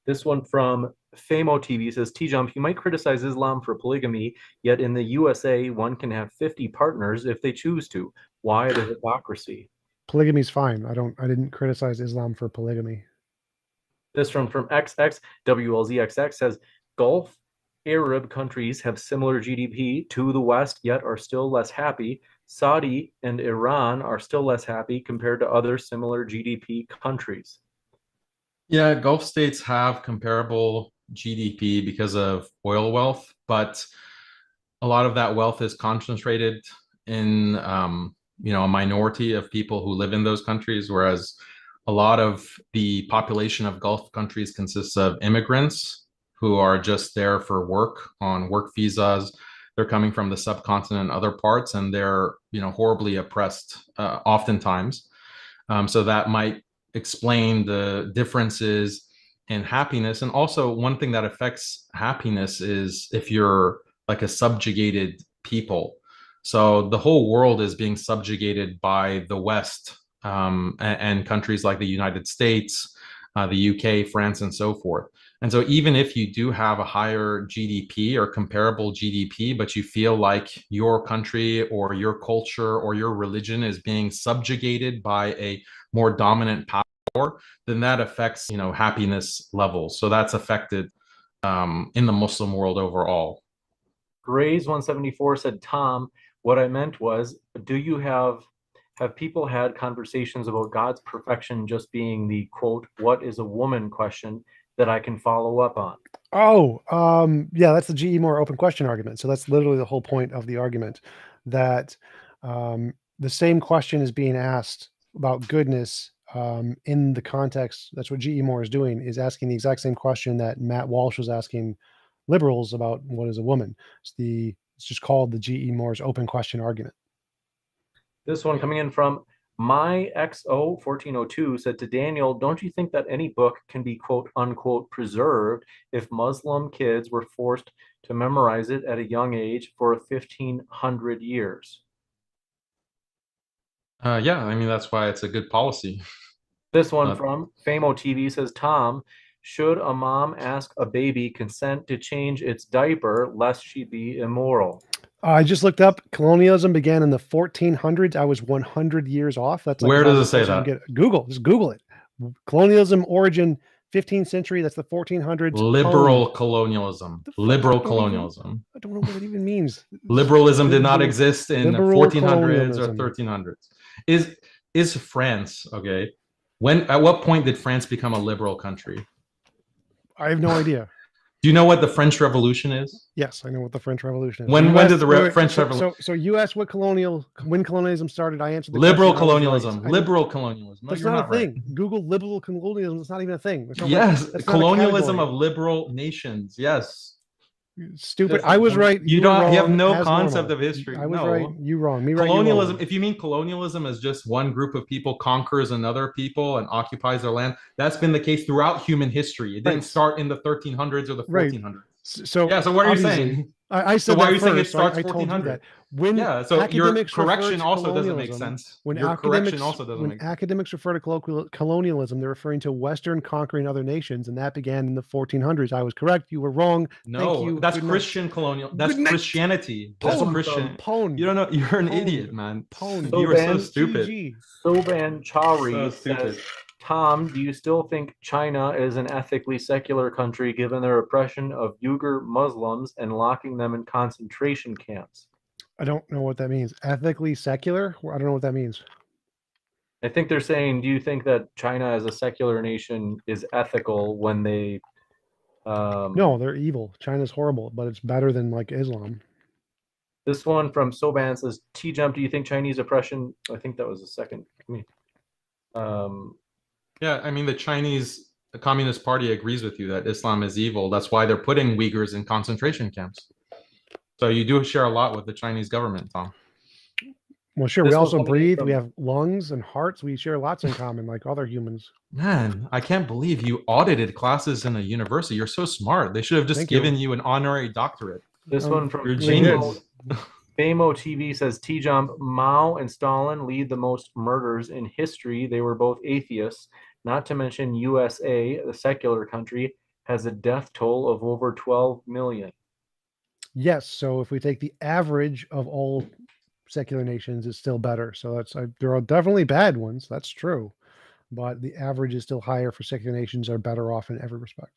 [SPEAKER 2] This one from Famo TV says, TJump, you might criticize Islam for polygamy, yet in the USA, one can have 50 partners if they choose to. Why the hypocrisy?
[SPEAKER 1] Polygamy is fine. I didn't criticize Islam for polygamy.
[SPEAKER 2] This one from XXWLZXX says, Gulf Arab countries have similar GDP to the West, yet are still less happy. Saudi and Iran are still less happy compared to other similar GDP countries.
[SPEAKER 3] Yeah, Gulf states have comparable GDP because of oil wealth, but a lot of that wealth is concentrated in a minority of people who live in those countries, whereas a lot of the population of Gulf countries consists of immigrants who are just there for work on work visas. They're coming from the subcontinent and other parts, and they're horribly oppressed oftentimes. So that might explain the differences in happiness. And also one thing that affects happiness is if you're like a subjugated people. So the whole world is being subjugated by the West and countries like the United States, the UK, France, and so forth. And so even if you do have a higher GDP or comparable GDP, but you feel like your country or your culture or your religion is being subjugated by a more dominant power, then that affects, happiness levels. So that's affected in the Muslim world overall.
[SPEAKER 2] Grays 174 said, Tom, what I meant was, do you have people had conversations about God's perfection just being the quote, what is a woman question that I can follow up on?
[SPEAKER 1] Oh, yeah, that's the GE Moore open question argument. So that's literally the whole point of the argument, that the same question is being asked about goodness in the context. That's what GE Moore is doing, is asking the exact same question that Matt Walsh was asking liberals about what is a woman. It's just called the GE Moore's open question argument.
[SPEAKER 2] This one coming in from my XO 1402 said to Daniel, don't you think that any book can be quote unquote preserved if Muslim kids were forced to memorize it at a young age for 1,500 years?
[SPEAKER 3] Yeah, I mean, that's why it's a good policy.
[SPEAKER 2] This one from Famo TV says, Tom, should a mom ask a baby consent to change its diaper lest she be immoral?
[SPEAKER 1] I just looked up. Colonialism began in the 1400s. I was 100 years off. That's like,
[SPEAKER 3] where does it say that?
[SPEAKER 1] Just Google it. Colonialism origin 15th century. That's the 1400s.
[SPEAKER 3] Liberal colonialism. Liberal colonialism.
[SPEAKER 1] I don't know what it even means.
[SPEAKER 3] Liberalism did not exist in the 1400s or 1300s. Is France okay? At what point did France become a liberal country?
[SPEAKER 1] I have no idea.
[SPEAKER 3] Do you know what the French Revolution is?
[SPEAKER 1] Yes, I know what the French Revolution is.
[SPEAKER 3] When did the French Revolution?
[SPEAKER 1] So you asked when colonialism started. I answered the
[SPEAKER 3] liberal
[SPEAKER 1] question.
[SPEAKER 3] colonialism. Liberal colonialism. No,
[SPEAKER 1] that's not a thing. Right. Google liberal colonialism. It's not even a thing.
[SPEAKER 3] Yes, colonialism of liberal nations. Yes.
[SPEAKER 1] Stupid. I was right.
[SPEAKER 3] You have no concept of history.
[SPEAKER 1] I was right. You wrong. Me right.
[SPEAKER 3] Colonialism. If you mean colonialism as just one group of people conquers another people and occupies their land, that's been the case throughout human history. It didn't start in the 1300s or the 1400s. Right. So what are you saying?
[SPEAKER 1] I said,
[SPEAKER 3] so why are you
[SPEAKER 1] first,
[SPEAKER 3] saying it starts
[SPEAKER 1] I
[SPEAKER 3] 1400?
[SPEAKER 1] So
[SPEAKER 3] your correction also doesn't make sense. When
[SPEAKER 1] academics refer to colonialism, they're referring to Western conquering other nations, and that began in the 1400s. I was correct. You were wrong.
[SPEAKER 3] No, that's Christian colonial. That's Christianity. That's Christian. You don't know. You're an idiot, man. You are so stupid.
[SPEAKER 2] Soban Chowri says, Tom, do you still think China is an ethically secular country given their oppression of Uyghur Muslims and locking them in concentration camps?
[SPEAKER 1] I don't know what that means. Ethically secular? I don't know what that means.
[SPEAKER 2] I think they're saying, do you think that China as a secular nation is ethical when they
[SPEAKER 1] No, they're evil. China's horrible, but it's better than like Islam.
[SPEAKER 2] This one from Soban says, TJump, do you think Chinese oppression? I think that was the second.
[SPEAKER 3] Yeah, I mean, the Communist Party agrees with you that Islam is evil. That's why they're putting Uyghurs in concentration camps. So you do share a lot with the Chinese government, Tom.
[SPEAKER 1] Well, sure. We also breathe. We have lungs and hearts. We share lots in common, like other humans.
[SPEAKER 3] Man, I can't believe you audited classes in a university. You're so smart. They should have just given you an honorary doctorate.
[SPEAKER 2] This one from
[SPEAKER 3] You're genius.
[SPEAKER 2] Famo TV says, T-Jump, Mao and Stalin lead the most murders in history. They were both atheists. Not to mention USA, the secular country, has a death toll of over 12 million.
[SPEAKER 1] Yes. So if we take the average of all secular nations, it's still better. So that's there are definitely bad ones. That's true. But the average is still higher for secular nations are better off in every respect.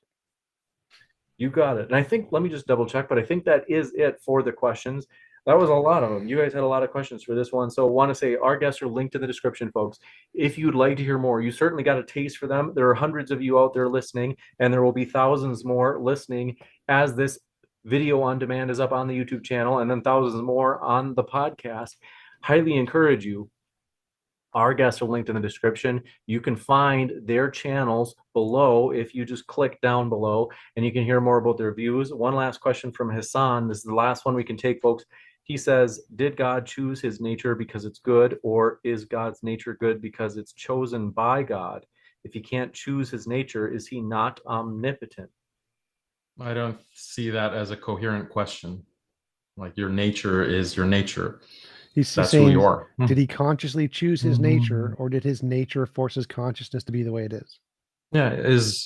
[SPEAKER 2] You got it. And I think, let me just double check, but I think that is it for the questions. That was a lot of them. You guys had a lot of questions for this one. So I want to say our guests are linked in the description, folks. If you'd like to hear more, you certainly got a taste for them. There are hundreds of you out there listening, and there will be thousands more listening as this video on demand is up on the YouTube channel, and then thousands more on the podcast. Highly encourage you. Our guests are linked in the description. You can find their channels below if you just click down below, and you can hear more about their views. One last question from Hassan. This is the last one we can take, folks. He says, did God choose his nature because it's good, or is God's nature good because it's chosen by God? If he can't choose his nature, is he not omnipotent?
[SPEAKER 3] I don't see that as a coherent question. Like, your nature is your nature.
[SPEAKER 1] That's
[SPEAKER 3] saying, who you are.
[SPEAKER 1] Did he consciously choose his nature, or did his nature force his consciousness to be the way it is?
[SPEAKER 3] Yeah,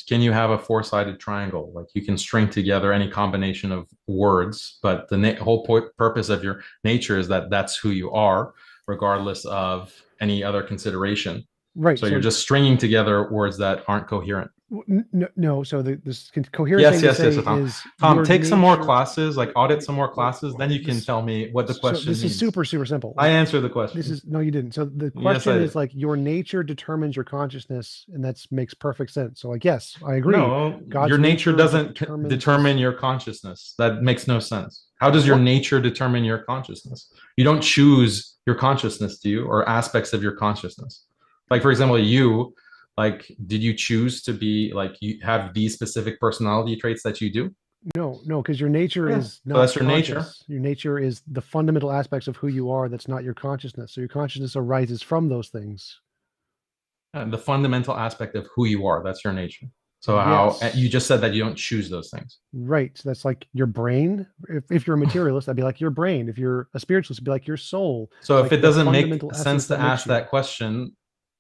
[SPEAKER 3] can you have a four-sided triangle? Like, you can string together any combination of words, but the whole purpose of your nature is that that's who you are, regardless of any other consideration.
[SPEAKER 1] Right.
[SPEAKER 3] So you're just stringing together words that aren't coherent.
[SPEAKER 1] No. So this coherence.
[SPEAKER 3] Yes. Tom, take some more classes, like audit some more classes. Then you can tell me what the question
[SPEAKER 1] means.
[SPEAKER 3] This
[SPEAKER 1] is super simple.
[SPEAKER 3] I answered the question.
[SPEAKER 1] No, you didn't. So the question is like, your nature determines your consciousness, and that makes perfect sense. So like, yes, I agree.
[SPEAKER 3] No, your nature doesn't determine your consciousness. That makes no sense. How does your nature determine your consciousness? You don't choose your consciousness, do you? Or aspects of your consciousness. Like, for example, you, like, did you choose to be like, you have these specific personality traits that you do?
[SPEAKER 1] No, because your nature is not.
[SPEAKER 3] So that's your nature.
[SPEAKER 1] Your nature is the fundamental aspects of who you are. That's not your consciousness. So your consciousness arises from those things.
[SPEAKER 3] And the fundamental aspect of who you are, that's your nature. So how you just said that you don't choose those things.
[SPEAKER 1] Right. So that's like your brain. If you're a materialist, that'd be like your brain. If you're a spiritualist, it'd be like your soul.
[SPEAKER 3] So if
[SPEAKER 1] like
[SPEAKER 3] it doesn't make sense to ask that question,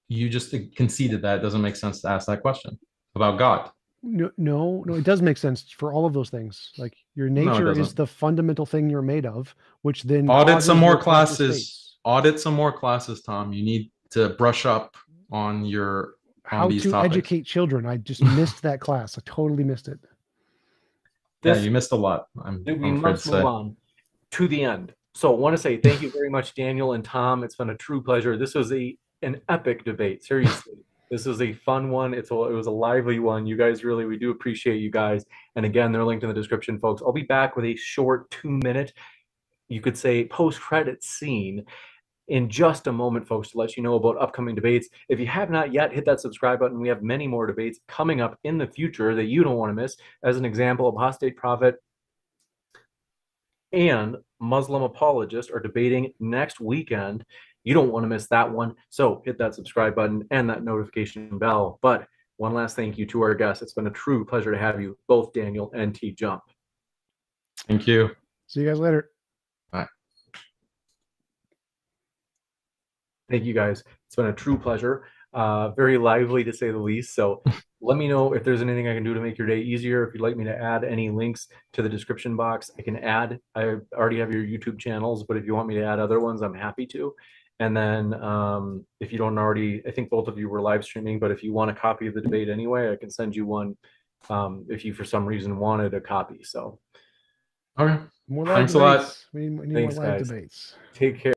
[SPEAKER 3] you just conceded that it doesn't make sense to ask that question about God.
[SPEAKER 1] No, it does make sense for all of those things. Like, your nature is the fundamental thing you're made of, which then
[SPEAKER 3] audit some more classes. Audit some more classes, Tom. You need to brush up on your
[SPEAKER 1] how to educate children. I just missed that class. I totally missed it.
[SPEAKER 3] Yeah, you missed a lot.
[SPEAKER 2] We must move on to the end. So I want to say thank you very much, Daniel and Tom. It's been a true pleasure. This was an epic debate. Seriously, this was a fun one. It was a lively one. You guys we do appreciate you guys. And again, they're linked in the description, folks. I'll be back with a short 2-minute, you could say, post-credit scene in just a moment, folks, to let you know about upcoming debates. If you have not yet, hit that subscribe button. We have many more debates coming up in the future that you don't want to miss. As an example, apostate prophet and Muslim apologist are debating next weekend. You don't want to miss that one. So hit that subscribe button and that notification bell. But one last thank you to our guests. It's been a true pleasure to have you, both Daniel and TJump.
[SPEAKER 3] Thank you.
[SPEAKER 1] See you guys later.
[SPEAKER 3] Bye.
[SPEAKER 2] Thank you, guys. It's been a true pleasure. Very lively, to say the least. So let me know if there's anything I can do to make your day easier. If you'd like me to add any links to the description box, I can add. I already have your YouTube channels, but if you want me to add other ones, I'm happy to. And then if you don't already, I think both of you were live streaming, but if you want a copy of the debate anyway, I can send you one if you for some reason wanted a copy. So
[SPEAKER 3] Okay.
[SPEAKER 1] More live
[SPEAKER 3] Thanks a lot.
[SPEAKER 1] debates. We need
[SPEAKER 2] Thanks,
[SPEAKER 1] more live
[SPEAKER 2] guys.
[SPEAKER 1] debates.
[SPEAKER 2] Take care.